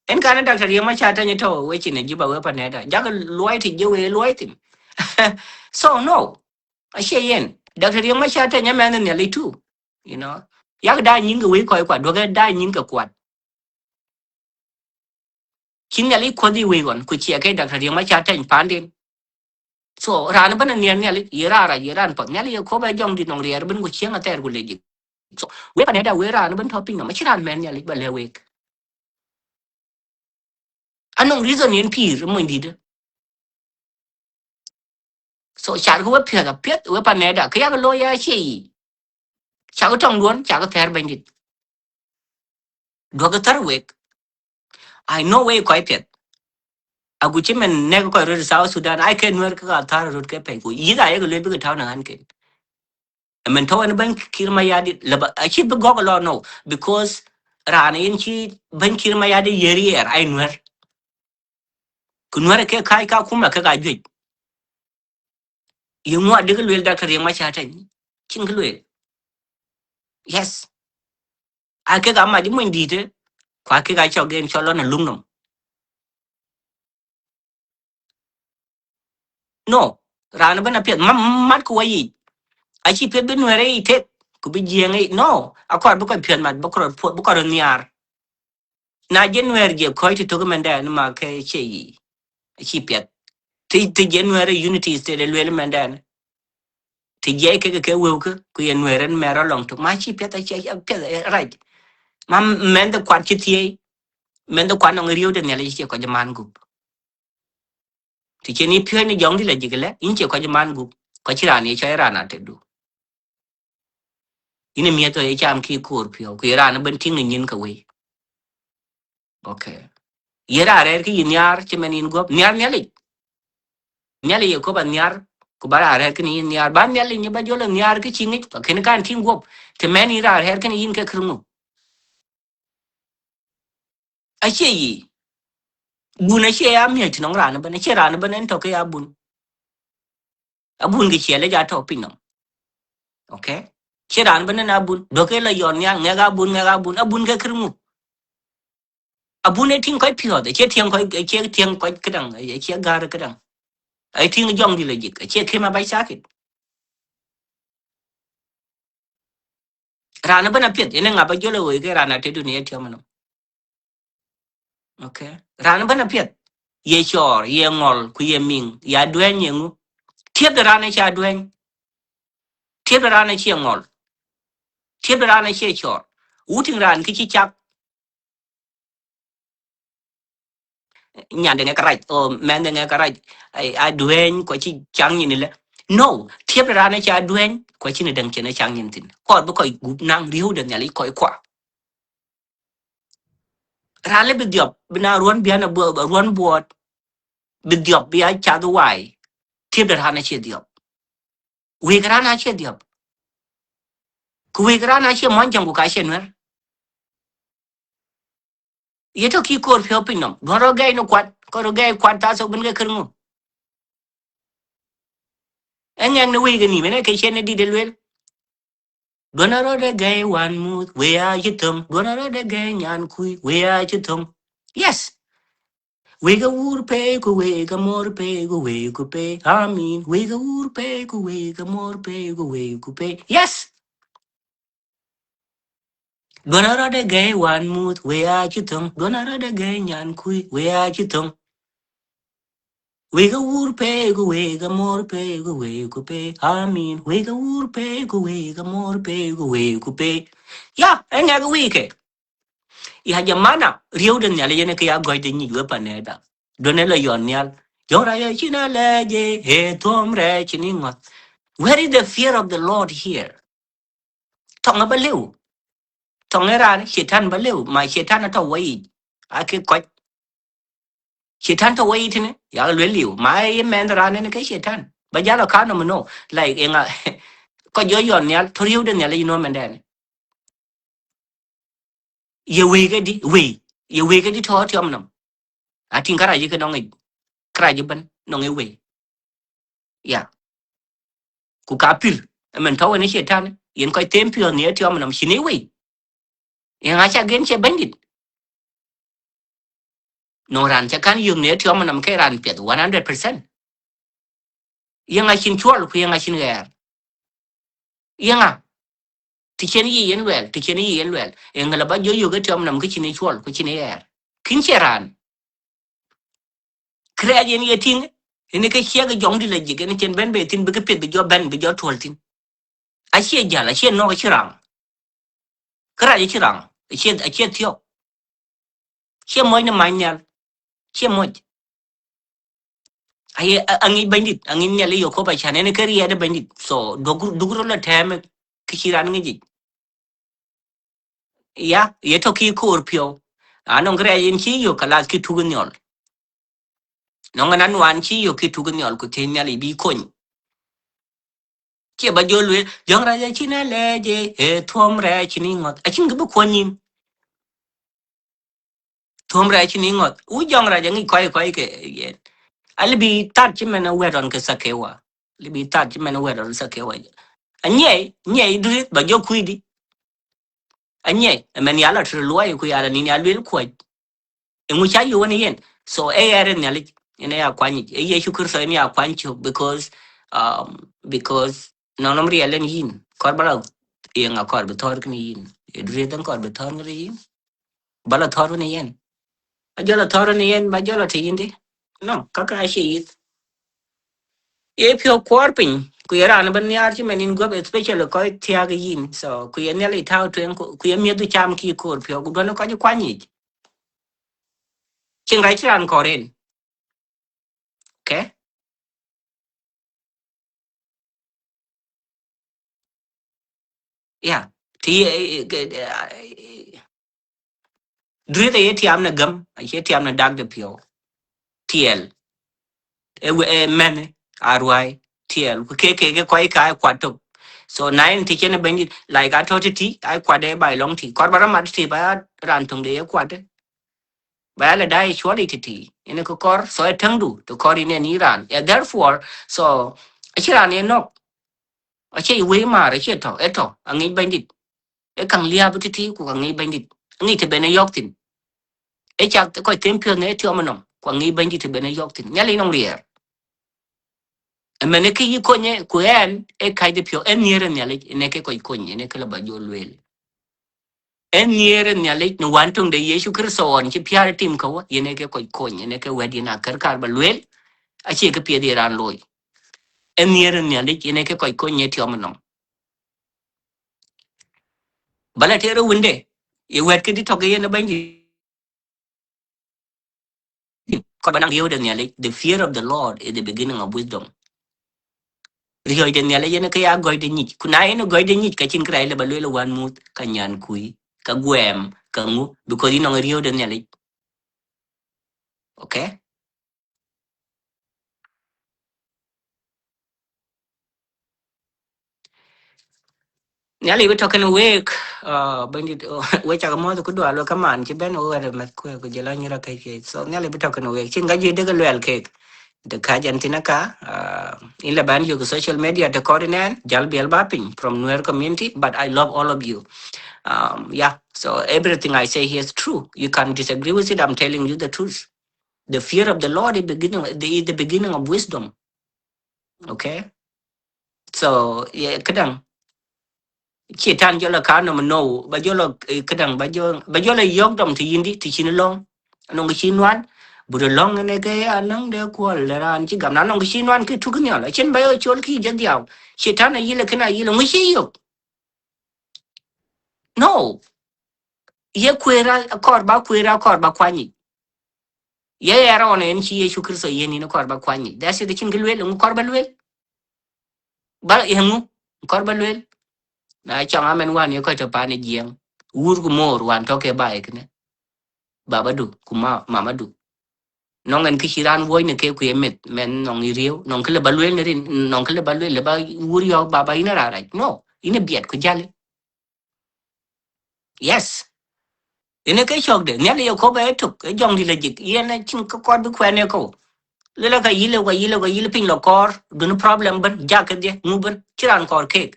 en kana daktar yema chata ni to we chine jiba we paneda jaga loy ti je we loy tin so no a she yen daktar yema chata nya man ne le tu you know yak da nyin ga we ko kwa do ga da nyin ga kwat kin ya le ko di we gon ku che ke daktar yema chata in pandin so ran ban ne ne le yira ra yiran pa ne le ko ba jong di nong rier ben ku chen ater gu le so we pa neda we ra no ben topping no machiran men ya lik ba le we anong reason yen pir mo ndide so char ko we pia ga pet we pa neda ka ya lo ya chi cha ko tong duon cha ko ter ben dit do ga tar we I know we ko pet aguchi men ne ko ro South Sudan I can wer ka tar ro ke pe ku yi da ye ko le bi ka taw na han ke men to en ban kir ma yadi le ba a chi bi go lo no because rana yin chi ban kir ma yadi yeri er ai nwer ku nwer ke kai ka kuma ka ga jwe yi mo de ko le da kare ma cha tan chin ko le yes a ke ga ma di mo ndi te kwa ke ga cho gen cho lo na lum no no rana ban a pet mat ku yi a chi pet ben nwer e te ku bi jeng no a ko bu ko pet mat bu ko niar na gen nwer je ko ti to ko men da ma ke che yi chi pet ti January unity state le mandan ti je ke we ku ye nweren mero long to ma chi peta che peta right ma men the kwat chi tie men the kwan ngriu de ne le che ko jaman gu ti che ni pye ni jong di le jigele in che ko jaman gu ko chi ran ye che ran na te du ini mi to ye cham ki kur pyo ku ran ben ting ni nyin ka we okay ye ra re ki nyar che men in go nyar ne le ye ko ban nyar ku bara re ki ni nyar ban ne le ni ba jo le nyar ki chi ngi ko ken kan ting go te men ira re ki ni in ke krungu a che yi bun a che ya mi ti nong ran ba ne che ran ba ne to ke ya bun ge che le ja to pin no okay che ran ba ne na bun do ke la yon ya nga ga bun a bun ke krungu a bun e tin ko pio de che tien ko che tien ko kedang che gar kedang ai tin jong di le jik che ke ma bai sa ki ran ba na pet ene nga ba jo le we ke ran a te du ne ti ma no okay ran ba na pet ye chor ye ngol ku ye ming ya dwen ye ngu tiep de ran e cha dwen tiep de ran e che ngol tiep de ran e che chor uting ran ki chi chak nyande nge karaj o mende nge karaj a dwen ko chi chang ni le no tiep de ran e cha dwen ko chi ne dang chen e chang yin tin ko bu ko gup nang riu de nyali ko kwa ran le bi diop bina ruon bia na bu ruon buot bi diop bia cha du wai tiep de ran e che diop we ran a che diop ku we ran a che mon jang ku ka che nwer ye to ki kor phio pin nom goro gai no kwat ko ro gai kwat ta so bin ge krungu en yang no we ge ni mena ke chen di de lwel dona ro de gai wan mu we a yitum dona ro de gai nyan kui we a yitum yes we ga ur pe ku we ga mor pe ku we ku pe amin we ga ur pe ku we ga mor pe ku we ku pe yes dona ro de gai wan mu we a yitum dona ro de gai nyan kui we a yitum Wega ur pego, wega mor pego, wego pe. Amin. Wega ur pego, wega mor pego, wego pe. Ya, enga ga wike. Ya jamana, riu den nyale yene ke ya goy de nyi wepa neda. Donela yon nyal. Yora ya china leje, he tom re chini ngot. Where is the fear of the Lord here? Tonga baliu. Tonga ran, shetan baliu. Ma shetan ata wai. Ake kwa shetan to wai tine. Ya lweliu. Ma ye men ran ne ke shetan. Ba jalo ka no no. Like enga có gió giòn nhá thôi yêu đến nhà lấy nó mình đen yêu yêu cái đi thôi thì ông nằm à tin cái gì cái nó ngay cái gì bên nó ngay quỳ ya cụ cá pil mình thôi này sẽ than yên coi tem pil nhớ thì ông nằm xin quỳ yên ai chắc gen sẽ bên đi nó ran chắc can yêu nhớ thì ông nằm cái ran piệt 100% yên ai xin chua lúc yên ai xin gà yên à thì trên gì yên luyện thì trên gì yên luyện yên là bao nhiêu cái thì ông nằm cái xin chua cái xin gà kín sẽ ran kaya yen ye ting ene ke chiega jong di la jige ne chen ben be tin be ke pet be jo ben be jo tol tin a che jala che no ke chirang kra ji rang che thio che moy na manyal che moy ai angi bandit angi nyale yo ko ba chane ne kari ya de bandit so dogro la teme kichiran ngi ya ye to ki kur pio anong kra yin chi yo kala ki tugun yol nong nan wan chi yo ki tugun yol ku tin nyali bi kon che ba jo lwe jong ra ja china le je e thom ra chini ngot a chin bu konin thom ra chini ngot u jong ra ja ngi koi ke ye ali bi tat chi mena weron ke sakewa li bi tat chi mena weron sakewa nye idrit ba jo kuidi anye men yala tru loy ku yala ni yalwel ko ngu cha yo ne yen so e yare ne ali ene ya kwani e ye shukur so ene ya kwancho because no nom rielen yin kor bala e nga kor be tor kni yin e dre dan kor be tor ngi yin bala tor ne yen a jola tor ne yen ba jola te yinde no kaka she yit e pyo kor pin ku yara na ban yar chi menin go especially ko tiag yin so ku yen le taw twen ku yen mi du cham ki kor pyo ku don ko kwani chin rai chan koren okay yeah thì dre de tiam na gam a che tiam na dag de pio tiel men arwai tiel ke koi ka kwato so nine ti chen ben like I thought ti ai kwade bai long ti kor bara mat ti ba ran tung de kwade ba la dai shwali ti ene ko kor so e tangdu to kor in Iran and therefore so achiran ne no a che we ma re che to eto angi ben dit e kang lia bu ti ku angi ben dit ngi te ben yok tin e chak ko tempio ne ti omonom ko ngi ben dit ben yok tin nyali nong lier mene ki yi konye ku en e kai de pio en yere nyali ne ke ko konye ne kala ba jo lwel en yere nyali no wantung de Yesu Kristo on ki piar tim ko ye ne ke ko konye ne ke wedi na kar ba lwel a che ke pie de ran loy en yere nyali ne ke ko konye ti omonom bala tere wunde ye wet ke di to ge ye ne ban di ko ba nang yo de nyali the fear of the Lord is the beginning of wisdom riyo de nyale yene ka ya goy de nyich kuna eno goy de nyich ka chin kra ile balwe lo wan mut ka nyan kui ka gwem ka ngu because ino riyo de nyale okay nyale we token week bandit we cha mo ko do alo kaman chi ben o re mat ko jela nyira kai ke so nyale we token week chin ga ji de ga lwel ke de ka jan tinaka in la ban yo social media de coordinate jal biel baping from Nuer community but I love all of you. Yeah, so everything I say here is true. You can disagree with it. I'm telling you the truth. The fear of the Lord is the beginning of wisdom. Okay, so yeah, kadang chitan jola kano no, ba jola kadang ba jola yok dom ti yindi ti chinilong, anong chinwan. Buru long ne ke anang de ko leran chi gam nanong chinwan ke tukunya la chen ba yo chol ki jadiaw. Chitan yile kana yile ngi yok. No, ye kwera kor ba kwani. Ye era on en chi Yesu Kristo ye ni no korba kwani that's the king lwel ngu korba lwel ba ye ngu korba lwel na chama men wan ye ko to pani jiem wur gu mor wan to ke ba ekne baba du kuma mama du non en kishiran woy ne ke ku yemet men non iriu non kle ba lwel ne rin non kle ba lwel ba wur yo baba ina rara no ina biet ku jale yes ina ke chok de ne le yo ko ba etuk e jong di legit ye na chin ko kor bu kwene ko lela ka yile pin lo kor dun problem ban jaket de nguben kiran kor ke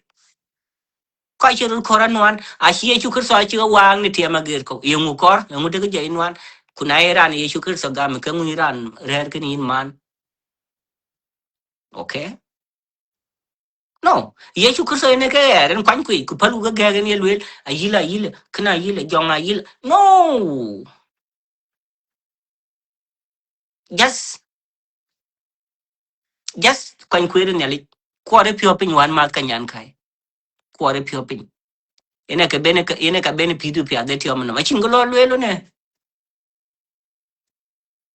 ka chiru koran wan a hiye chu kirso a chi wang ni tema ger ko yungu kor yungu de ge inwan kuna iran ye chu kirso gam ke ngu iran rer kin in man okay no ye chu kirso ne ke ren kwan ku palu ga ge ne lwel a yile kana yile jonga yile no just kwan ku ne li ko re pio pin wan ma kanyan kai ko re pio pin ene ka bene pidu pia de tiom no machin golo lwelo ne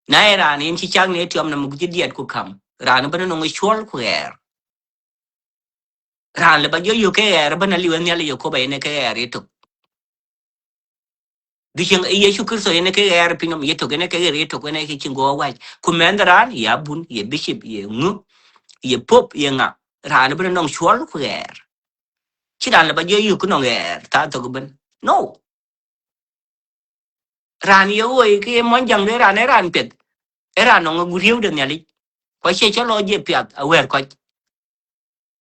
na era ni chi chang ne tiom no mu diet ku kam ran bana no ngol ku ran le ba yo ke bana liwen ya le yo ko ba ene ke to dicen Yesu Kristo ene ke pinom yeto gene ke reto gene ke chingo wa kumendran ya bun ye bishop ye ngu ye pop ye nga ran bana no chwal ku chiran le ba yo ku no ta to ben no ran yo oi ke mon jang le ran pet era no ngu riu de nyali ko che chalo je piat awer ko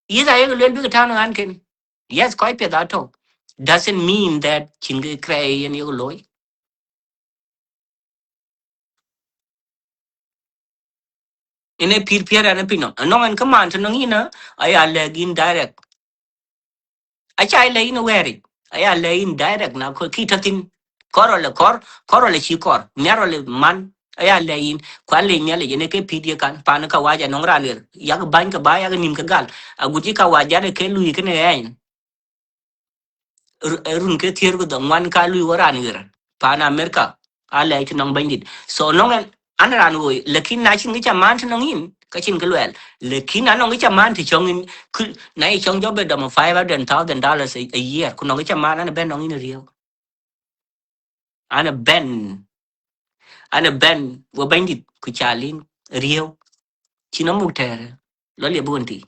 Yes, I will be town and can. Yes, quite pay that talk. Doesn't mean that chingy cray and you loy. In a peer and a pinum. And no one command to Nongina, I leg in direct. A child lay in a weary. I lay in direct now, could kitatin. Coral a coral a chicor, narrowly man. I lay in, quali nearly in a pediacan, panaka waja no runner, yak banka by a nimkagal. A gujika wajana can we can run ke tier go dong wan ka lui waran ngir pan america ala ki nong bandit so nong an ran wo lekin na chin ga man nong in ka chin galwel lekin an nong ga man ti chong in na I chong job dom $500,000 a year ku nong ga man an ben nong in rio an ben wo bandit ku chalin rio chino mutere lo le bunti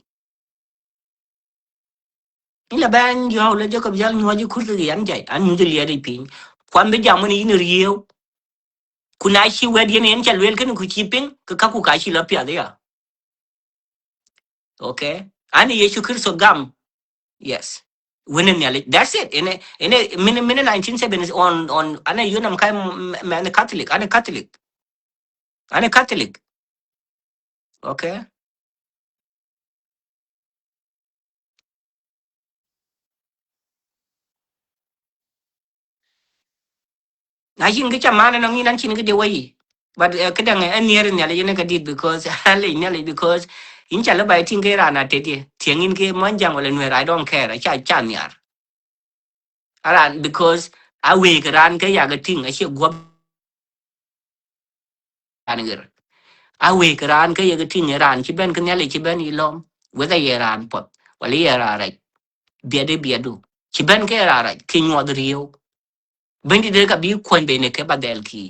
ila ban yo le jo ko jal nyoji kurti yan jay an nyu le ri pin kwan be jamani in rio kuna shi wed yen en chalwel ken ku chiping ka ku ka shi la pia ya okay ani yesu kristo gam yes wenen nyale that's it in a min 1970 on ana yunam kai man catholic ana catholic okay na yin ga chamana no nginan chin ga de wai but kadang an near nyale yen ga dit because hale nyale because in chala bai tin ga rana te tie tiengin ke monjang wala nwer I don't care cha cha nyar aran because awe ga ran ga ya ga ting a she gwa awe kran ke ye tin ran chi ben kan yale chi ben ilom whether ye ran pot wala ye ra ra biede biedu chi ben ke ra ra ki nyo drio ben di de ka bi kwen be ne ke badel ki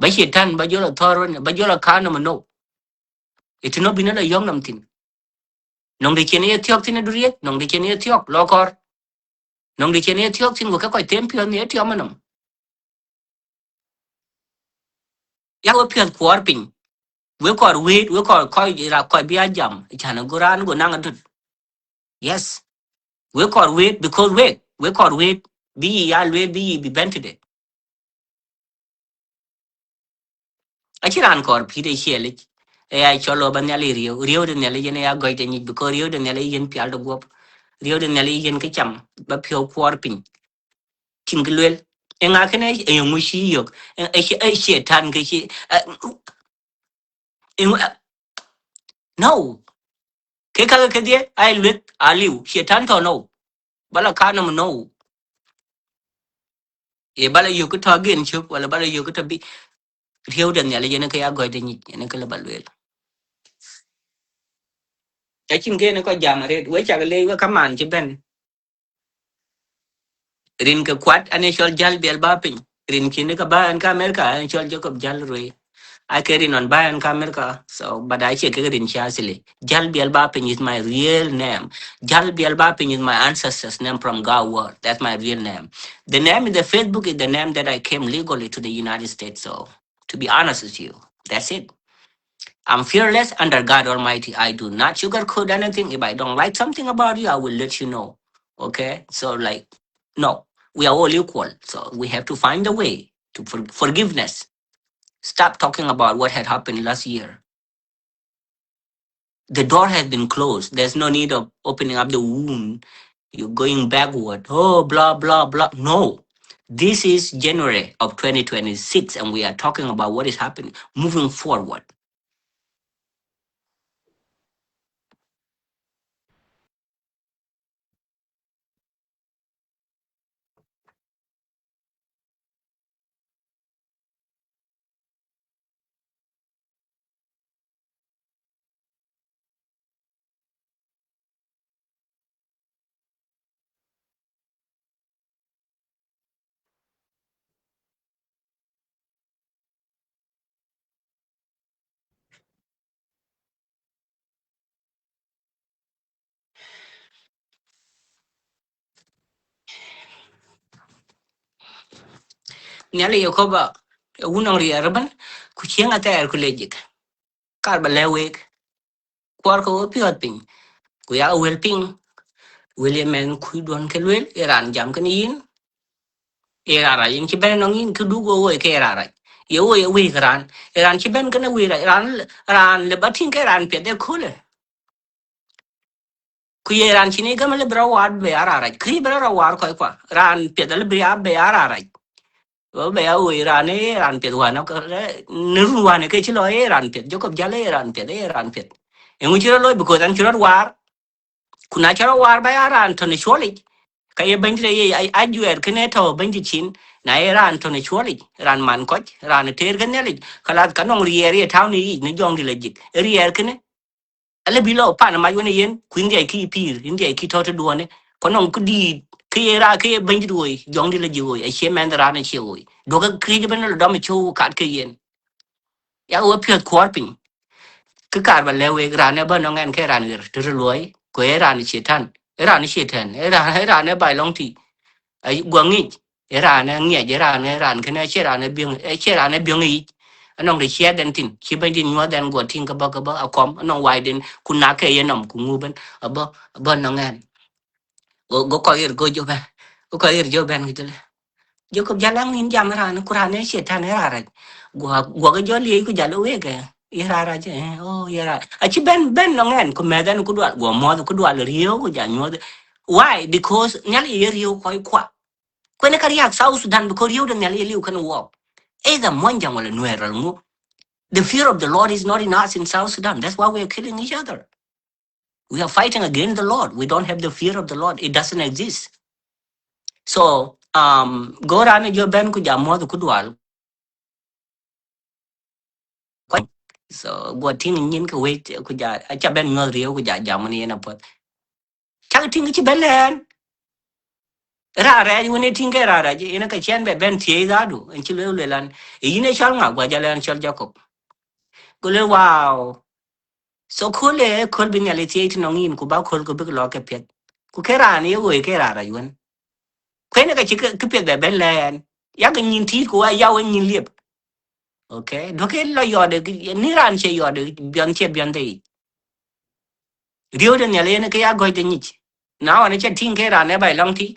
ba shetan ba jolo toro ba jolo kana no it no bi na yong nam tin nong de chen ye tiok tin drie nong de chen ye tiok lokor nong de chen ye tiok tin ko ka ko tempio ne tiok manam ya wo pia kwar pin we kor ko ra ko bi ajam chana guran go nang adut yes we could wait because we could wait be ya be bented a chiran kor pide shele e ai cholo ban yali rio de nele yen ya goite ni because rio de nele yen pial do gop rio de nele yen ke cham ba pio kwor pin tingluel e nga kene e yo mushi yok e she tan ke shi no ke die ai lut aliu she tan to no bala kana no e bala yo ko to gen chuk wala bala yo ko to bi rio de nele yen ke ya goite ni yen ke la balwel cái chim kia nó có giảm rồi với chả lấy với các màn chứ bên rin cái quát anh ấy cho jal bial ba pin rin khi nó cái ba anh America anh cho Jacob jal rồi I carry on by and America so but I check it in Chasile jal bial ba pin is my real name jal bial ba pin is my ancestors name from Gawa that's my real name the name in the Facebook is the name that I came legally to the United States so to be honest with you that's it. I'm fearless under God Almighty. I do not sugarcoat anything. If I don't like something about you, I will let you know. Okay? So, like, no, we are all equal. So, we have to find a way to forgiveness. Stop talking about what had happened last year. The door has been closed. There's no need of opening up the wound. You're going backward. Oh, blah, blah, blah. No. This is January of 2026, and we are talking about what is happening moving forward. nyali yokoba unang ri arban ku chenga ter ku lejik kar ba lewek kwar ko piot pin ku ya wel pin William men ku don ke wel iran jam kan yin era ra yin ki ben no yin ku du go we ke era ra yo we ran iran ki ben kan we ran le batin ke ran pe de kule ku ye ran chini gam le bra war be ara ra kri bra war ko kwa ran pe de le bra be ara ra ở bây giờ ran ấy ran Việt hoàn nó có nữ hoàn này cái chứ nói ran Việt cho cấp giá lấy ran Việt đấy ran Việt em chỉ nói because anh chưa war kuna chara war bay ran to ne choli cái bên đây ai juer cái này thôi bên đi chín này ran to ne choli ran man coach ran ter cái này kala cái nông riere thao này nó dòng đi legit riere cái này ale bilo pa na mayo ne yen kuin dia ki pir india ki to to ne kono ku di ki era ki ben di ruoi jong di le ji ruoi e che men ra ne che ruoi do ga kri ben lo dom chu kat ke yen ya o pye kwar pin ke kar ba le we ra ne ba no ngen ke ran ir to ruoi ko era ni che tan era ni che tan era ne bai long ti ai gwa ngi era ne nge era ne ran ke ne che ra ne bieng e che ra ne bieng yi anong de che den tin chi ben din nwa den go tin ka ba akom anong wai den kuna ke yen nom ku ngu ben aba no ngen go ko ir go jo ben go ko ir jo ben gitele jo ko jalang nin jam ra ne kurane che tan era ra go go jo li ku jalo we ke ira ra je o ira a chi ben no ngen ku me den ku dwa go mo ku dwa le rio ku ja nyo why because nyal ye rio ko kwa kwene kariak South Sudan because rio de nyal ye liu kan wo either monjang or Nuer. The fear of the Lord is not in us in South Sudan. That's why we are killing each other. We are fighting against the Lord. We don't have the fear of the Lord. It doesn't exist. So, go around your ben kuja mo the kudwal. So, go ting yin ka wait kuja acha ben ngol rio kuja jamani na pot. Chang ting chi belen. Ra ra you need ting ra ra ji ina ka chen be ben tie da du. En chi le lan. Ine chal nga gwa jalan chal Jacob. Go le wow. So cool bin ya le tie tin ngin ku ba cool ko big lo ke pet. Ku kera ni yo ke ra ra yun. Kwene ka chike kipia da ben len ya ga nyin ti ko ya wa nyin liep okay do ke lo yo de ni ran che yo de bian de rio de nyale ne ke ya go de nyich na wa ne che tin ke ran ne bai long ti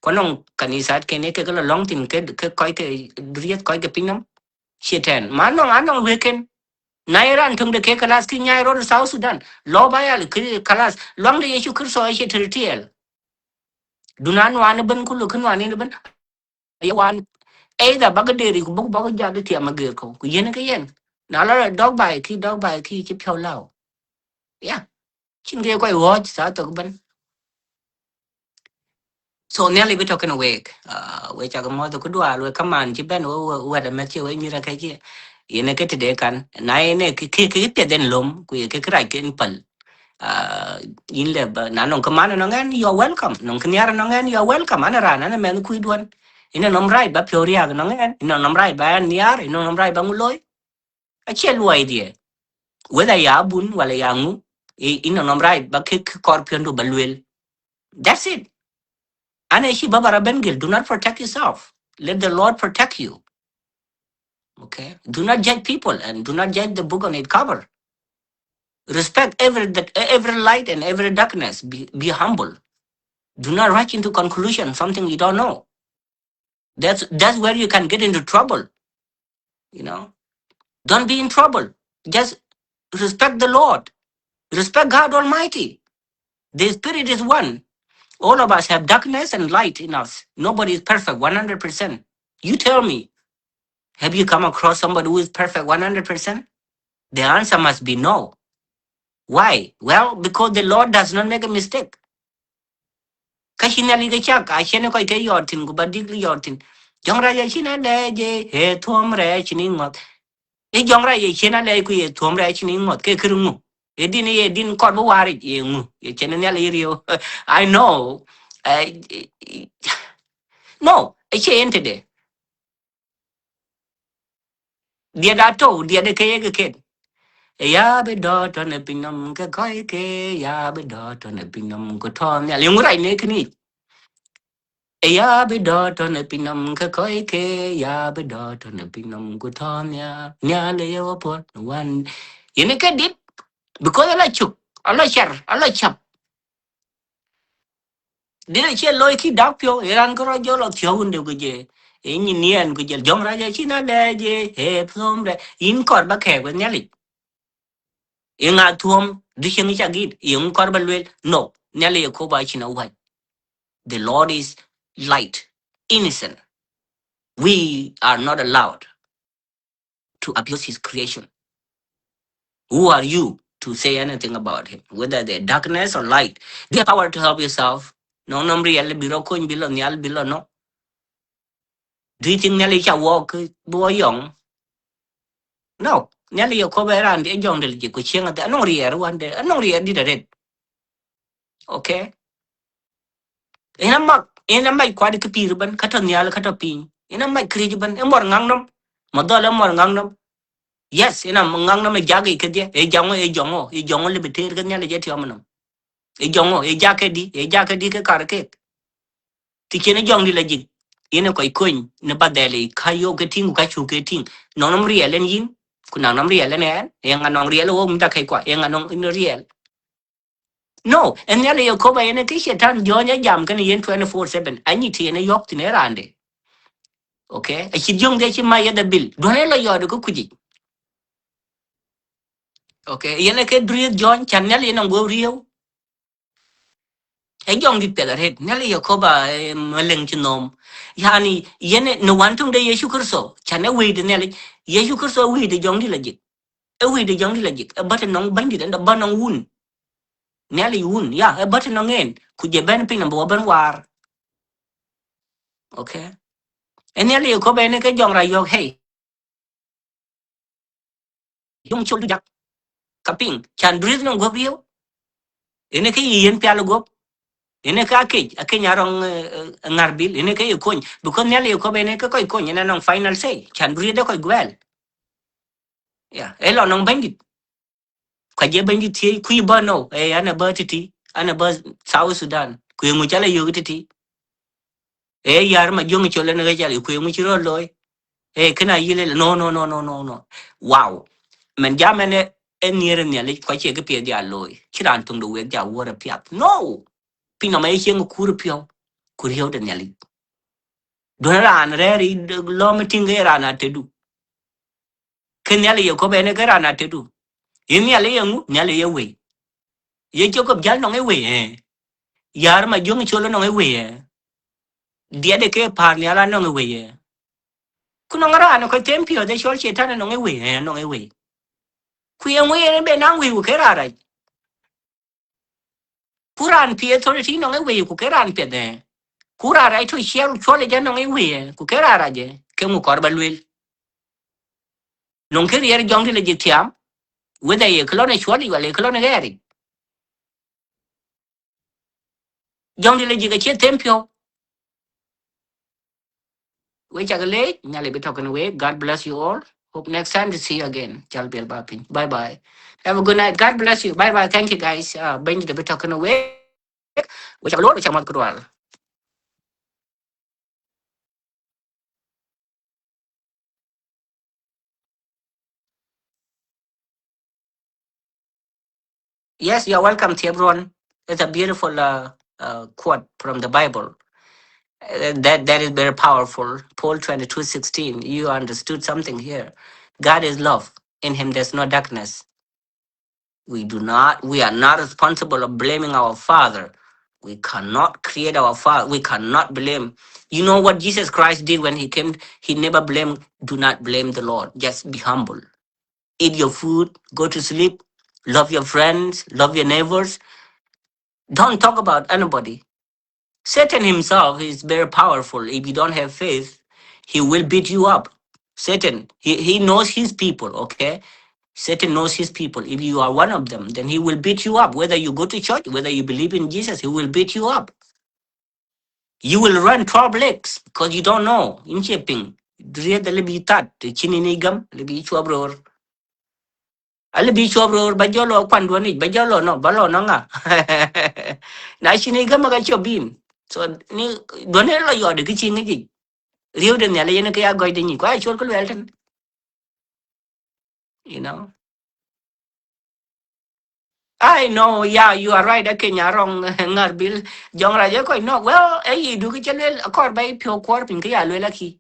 ko non kanisat ke ne ke lo long tin ke ke riet ko ke pinam shiten man no anong weken na iran tung de ke kalas ki nyai ro South Sudan lo ba ya ke kalas long de yesu kurso ai che tertiel dunan wa ne ben kulu kun wa ne ben ya either bagaderi ku buk baga jadi tiam agir ko ku yen ke yen na la dog by ki pyo lao ya chin ge ko watch sa to ban so nearly we talking away we cha mo to ku dwa lo kaman chi ben we da me chi we ni ra kai chi yen ke te kan na yen ke te den lom ku ye ke kra ke pal in le ba na non kaman no ngan you're welcome non knyar no ngan you're welcome ana ra na men ku duan ina nom rai ba pyo ria no ngan ina nom rai ba niar ina nom rai ba nguloy a che luai die whether ya bun wala ya ngu ino nom right ba ke scorpion do balwel that's it ane shi babara bengel do not protect yourself let the lord protect you okay do not judge people and do not judge the book on its cover respect every light and every darkness be humble do not rush into conclusion something you don't know that's where you can get into trouble you know don't be in trouble just respect the lord respect God Almighty. The spirit is one. All of us have darkness and light in us. Nobody is perfect 100%. You tell me, have you come across somebody who is perfect 100%? The answer must be no. Why? Well, because the Lord does not make a mistake. Kashina liga chak, ashene ko ite yortin, gubadigli yortin. Jongra ya china leje, he tuom re chini ngot. E jongra ya china le ku ye tuom re chini ngot, ke kirungu. E din ye din kor bu wari ye ngu. Ye chene nyale irio. I know. Uh, no, I say dia dato dia de kaya ke ken ya be do to ne pinam ke koi ke ya be do to ne pinam ko to ne le ngurai ne kni Ya be do to ne pinam ka koi ke ya be do to ne pinam ku ton ya le yo po wan yene ka dit because ala chuk ala char ala chap dile che loy ki dak pyo iran ko jo lo thyo hunde ku je e ni nien ku je jong ra je china le je he phom de in kor ba ke ko nyali inga thuom du chen cha git in kor ba lwel no nyali ko ba china wa the lord is light innocent we are not allowed to abuse his creation. Who are you to say anything about him? Whether they're darkness or light. They have power to help yourself. No number yellow below coin below nyal below no. Do you think Nelly shall walk boy young? No. Nelly you cover and a young little kuching at the no rear one day. No rear did it. Okay. In a mic quite a kapirban, cut on yal cut a pin. In a mic creaban, and more ngangnum. Madonna more ngangnum. Yes, in a mangangnum a jaggy kadia, a jongo libertarian jet yomanum. E jongo e jake di ke karke ti chene jong di lejik ine koy kun ne badele kayo ke ting ka chu ke ting nonom riel en yin kuna nom riel en e nga nong riel wo mta kai kwa e nga nong in riel no en yale yo ko ba ene ke shetan jonya jam kan yen 24/7 anyi ti ene yok ti ne rande okay a chi jong de chi ma ya da bil do ne la yo de ko kuji okay yene ke driel jon chan yale no go riel e jong dit pela red nele yakoba maleng chinom yani yene no wantung de yesu kurso chane we de nele yesu kurso we de jong di lajik e we de jong di lajik e bata nong bandi den da banong wun nele wun ya e bata nong en ku je ben pin bo ben war okay e nele yakoba ene ke jong ra yo hey jong chol jak kaping chan bris no go bio ene ke yen pya go ene ka ke nyarong ngarbil ene ke yekon because nele yakoba ene ke koy kon ene nong final say chan bris de koy gwel ya elo nong bandi kwa je bandi tie ku ba no e ana ba titi ana ba South Sudan ku mu chala yo titi e yar ma jong chole na ga ku mu chiro loy e kana yile no wow men jamene en yere ne le kwa che ga pie dia loy chiran tung do we ja wora piat no pino mai chen ku ru pio ku rio de ne le do ran re ri lo mi tinge rana tedu ken ne le yo ko be ne ga rana tedu yin ne le yangu ne le ye we ye cho ko jal no nge we yar ma jong cholo no we dia de ke par ni ala no we kuno ngara no ko tempio de chol chetana no we no we ku ye we be na we ku kera ra kuran pie to ti no we ku keran pe de kura ra to shel chole ja no we ku kera ra je ke mu kor balwel non ke yer jong de le jitiam we de ye klone choli wale klone geri jong de le jiga che tempio we chagale nyale be talking away. God bless you all. Hope next time to see you again. Chal bel bapin. Bye bye. Have a good night. God bless you. Bye bye. Thank you guys. Ben the be talking away. We shall Lord chamat kudwal. Yes, you're welcome to everyone. It's a beautiful quote from the Bible. That is very powerful. Paul 22:16. You understood something here. God is love. In him there's no darkness. We are not responsible of blaming our father. We cannot create our father. We cannot blame. You know what Jesus Christ did when he came? He never blamed. Do not blame the Lord. Just be humble. Eat your food, go to sleep, love your friends, love your neighbors. Don't talk about anybody. Satan himself is very powerful. If you don't have faith, he will beat you up. Satan, he knows his people, okay? Satan knows his people. If you are one of them, then he will beat you up. Whether you go to church, whether you believe in Jesus, he will beat you up. You will run 12 legs because you don't know. In shipping, dread the libitat, the chininigam, libi chuabror. A libi chuabror, bajolo, pandwanit, bajolo, no, balo, no nga. Na shinigam agacho beam. So ni don't lo yo de ki ngi riu de ne le yen ke ya go de ni kwa chol ko wel ten, you know. I know, yeah, you are right. Kenya wrong ngar bil jong ra je ko no. Well, e du ki chelel akor bai pyo kwar pin ke ya le la ki.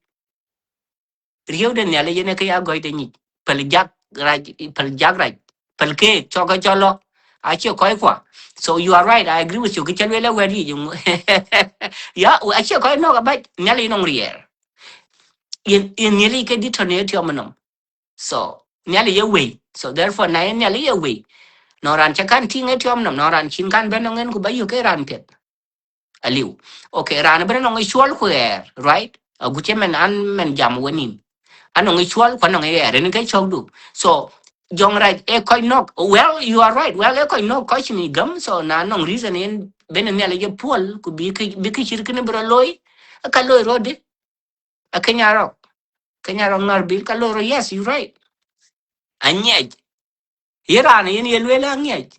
Riu de ne le yen ke ya go de ni. Pel jak raj pel jak raj. Pel ke cho ka cholo. A che ko kwa. So you are right. I agree with you. Ki chelel la weri jung. Yeah, a che ko no ka ba ne le nong rier. In nearly ke detonate your manum. So nearly a way. So therefore na nearly a way. Noran chakan ting et yom nam noran chin kan ben ngen ku bayu ke ran pet aliu. Okay, ran ben no ngi kwer, right? A guche men an men jam wenin. An no ngi chwal kwa no ngi er ni ke chogdu. So jong right e koi nok. Well, you are right. Well, e koi nok koi chini gam so na no reason in ben ne ale je pol ku bi ki chir kin bro loy. A ka loy rode. A kenya ro. Kenya ro nar bil ka loy ro. Yes, you right. Anyej. Iran yin yelwela anyej.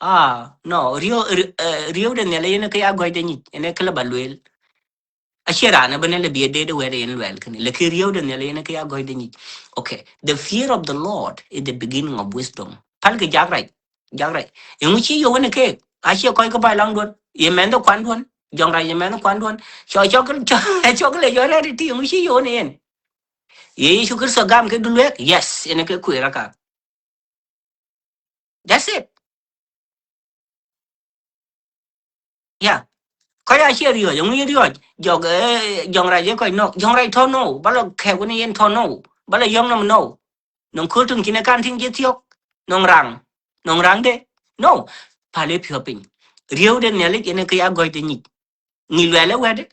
Ah, no, Rio de Nele in a kaya goy de ni, in a calabaluel. A shirana banele be a dead where in welcome. Like Rio de Nele in a kaya goy de ni. Okay, the fear of the Lord is the beginning of wisdom. Palka jagrai, jagrai. In which you win a cake. I shall quite by long one. You man the quan one. Young Ryan man the quan one. So chocolate, chocolate, you're ready to which you own in. Ye sugar so gum can do it. Yes, in a queeraka. That's it. Yeah. Coi ai chia rửa giống như rửa dọc dòng ra với coi no dòng ra thọ no bắt đầu kẹo cái này yên thọ no bắt đầu dòng nó no nông khơi thường chỉ là can thiên giết thiếu nông răng đấy no phải lấy phiếu bình riêu đến nhà lấy cái này cái ag gọi tên nhị nhị loại là vậy đấy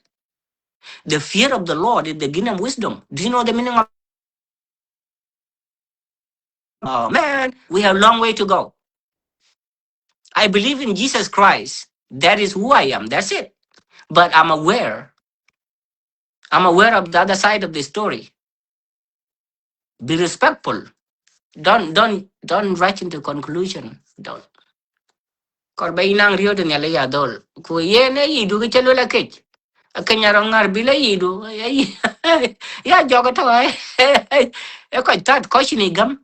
the fear of the Lord is the beginning of wisdom. Do you know the meaning of oh man we have a long way to go. I believe in Jesus Christ. That is who I am. That's it. But I'm aware of the other side of the story. Be respectful. Don't rush into conclusion. Don't. Kor bay nang rio de nyale ya dol. Ku ye ne yidu ke chelo la kech. Kenya rongar bila yidu. Ya joga to ay. E ko tat ko shini gam.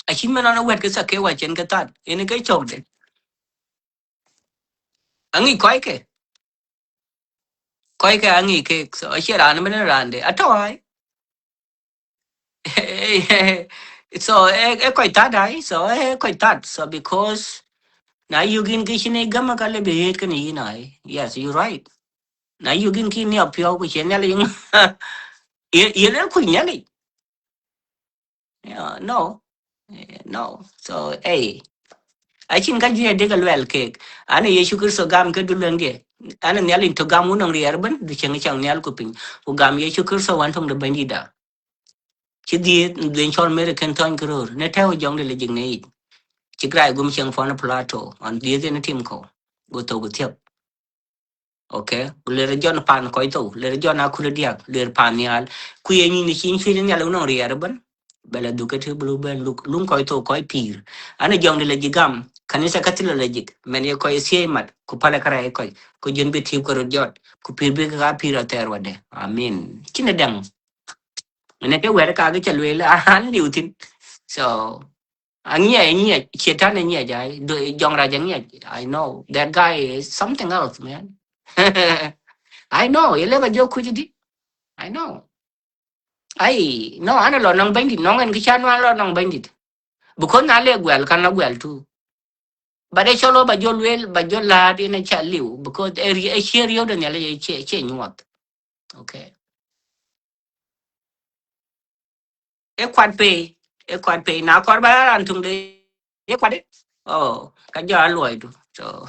A shin mena na wet ke sa ke wa chen ke tat. Ene ke chok de. Angi koi ke. Koi ke angi ke. So a shira na mena rande. Ato ay. So e ko tat ay. So e ko tat. So because now you can get in a gamma can be hate can you know. Yes, you're right. Now you can keep me up here with your yelling. You know, queen yelling. Yeah, no, no. So, hey, I think I did a well cake. And a sugar so gum could do lunge. And a yelling to gum on the urban, the chang yell cooking, who gum ye sugar so one from the bandida. She did the inshore American tongue career, not how young the legend aid. She cried gum chang for a plateau on the other team call. Go to okay le jon pan ko to le jon akule dia le pan yal ku ye ni chin chin ya lo no ri arban bela du ke te blu ben lu lum ko to ko pir ana jong le jigam kanisa katilo le jik men ye ko ye mat ku pala kara ko ko jon be ti ko jot ku pir be ga pir ter wade amen chin dang ne ke wer ka ga chalwe la han liutin so anya chetan anya jai do jong ra jang I know that guy is something else man. I know, you never joke with it. I know. I no, I don't know bandit, no, and Kishan long bandit. Because I let well, can well too. But I shall over your well, but your lad in a chat liu, because a share you than a change what. Okay. A quad pay. Now, Corba and Tunde, a quad. Oh, Kaja Lloyd. So,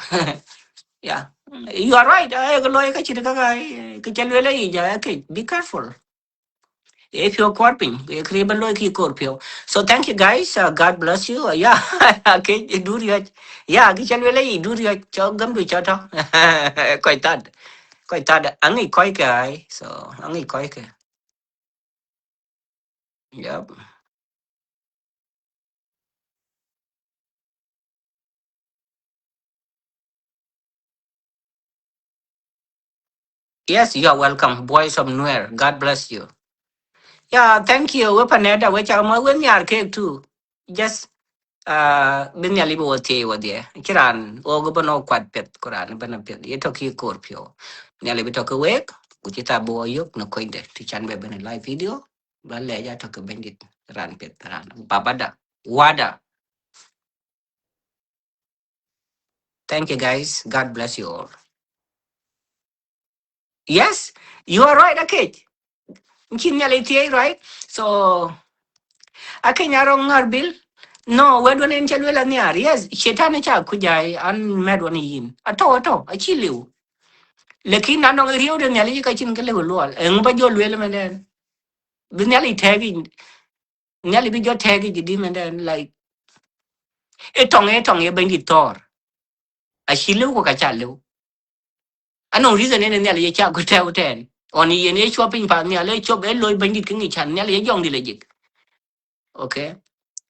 yeah. You are right. I go like a chicken. Be careful. If you're coping, you create a low key corpio. So thank you guys. God bless you. Yeah, okay, do you? Yeah, cái chân lấy do you cho gấm đuôi cho đó. Quite tad, anh ấy coi cái, so anh ấy coi cái. Yep. Yes, you are welcome, boys of Nuer. God bless you. Yeah, thank you. We panada we chama we nyar cake too. Just bin ya libo te wa dia. Kiran o go bono kwat pet kuran bana pet. Ye to ki korpio. Nyali bi to ka wek. Kuchita bo yok no koinde. Ti chan be ben live video. Ba le ya to ka bendit ran pet ran. Babada. Wada. Thank you guys. God bless you all. Yes, you are right, okay. Chin nyali tie right. So akanyarong ngarbil. No, we don't enter well near. Yes, shetani cha kujai an medwan yin. Ato, achiliu. Lekin nanong rio de nyali ka chin kele lual. Eng ba jo lwele menen. Bi nyali tagi nyali bi jo tagi di menen like etong ye bengi tor. Achiliu ko kachaliu. Anong reason ene nyali ye cha ko ten. Oni yen ye shopping pa nyali chop e loy bengi kingi chan nyali ye jong di legit. Okay.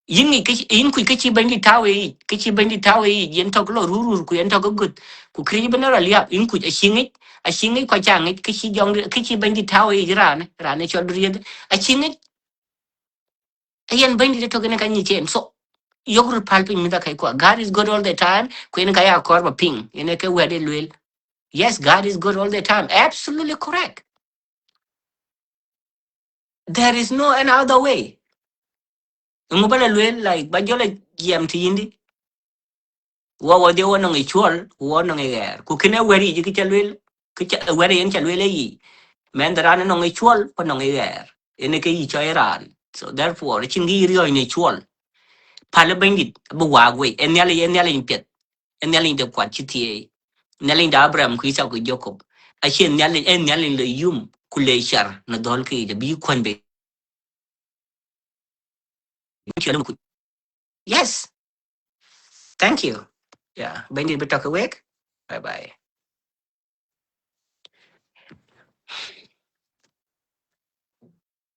Yingi in ku kichi bandi tawe yi kichi bandi tawe yi yen to lo rurur ku yen to good ku kri bana ra lia in ku a shingi ko changi kichi jong kichi bandi tawe yi ran cho dried a shingi yen bandi to gane kan yi chen so yogur palping mi da kai ko God is good all the time ku yen kai a korba ping yen ke wede lwel. Yes, God is good all the time, absolutely correct. There is no another way. Ngubala lwel like ba jola gmt yindi wa de wona ngi chol wona ngi ger ku kine weri ji ki chalwel ki weri en chalwel yi men dara no ngi chol ko no ngi ger ene ke yi cho iran, so therefore chin gi rio ni chol pale bandit bu wa gwe en yale impet en yale de kwat chitie nele da abraham ku isa ku jacob a chen yale en yale le yum ku le shar na dol ki de bi kon be. Yes, thank you. Yeah, bandit betok awake. Bye bye.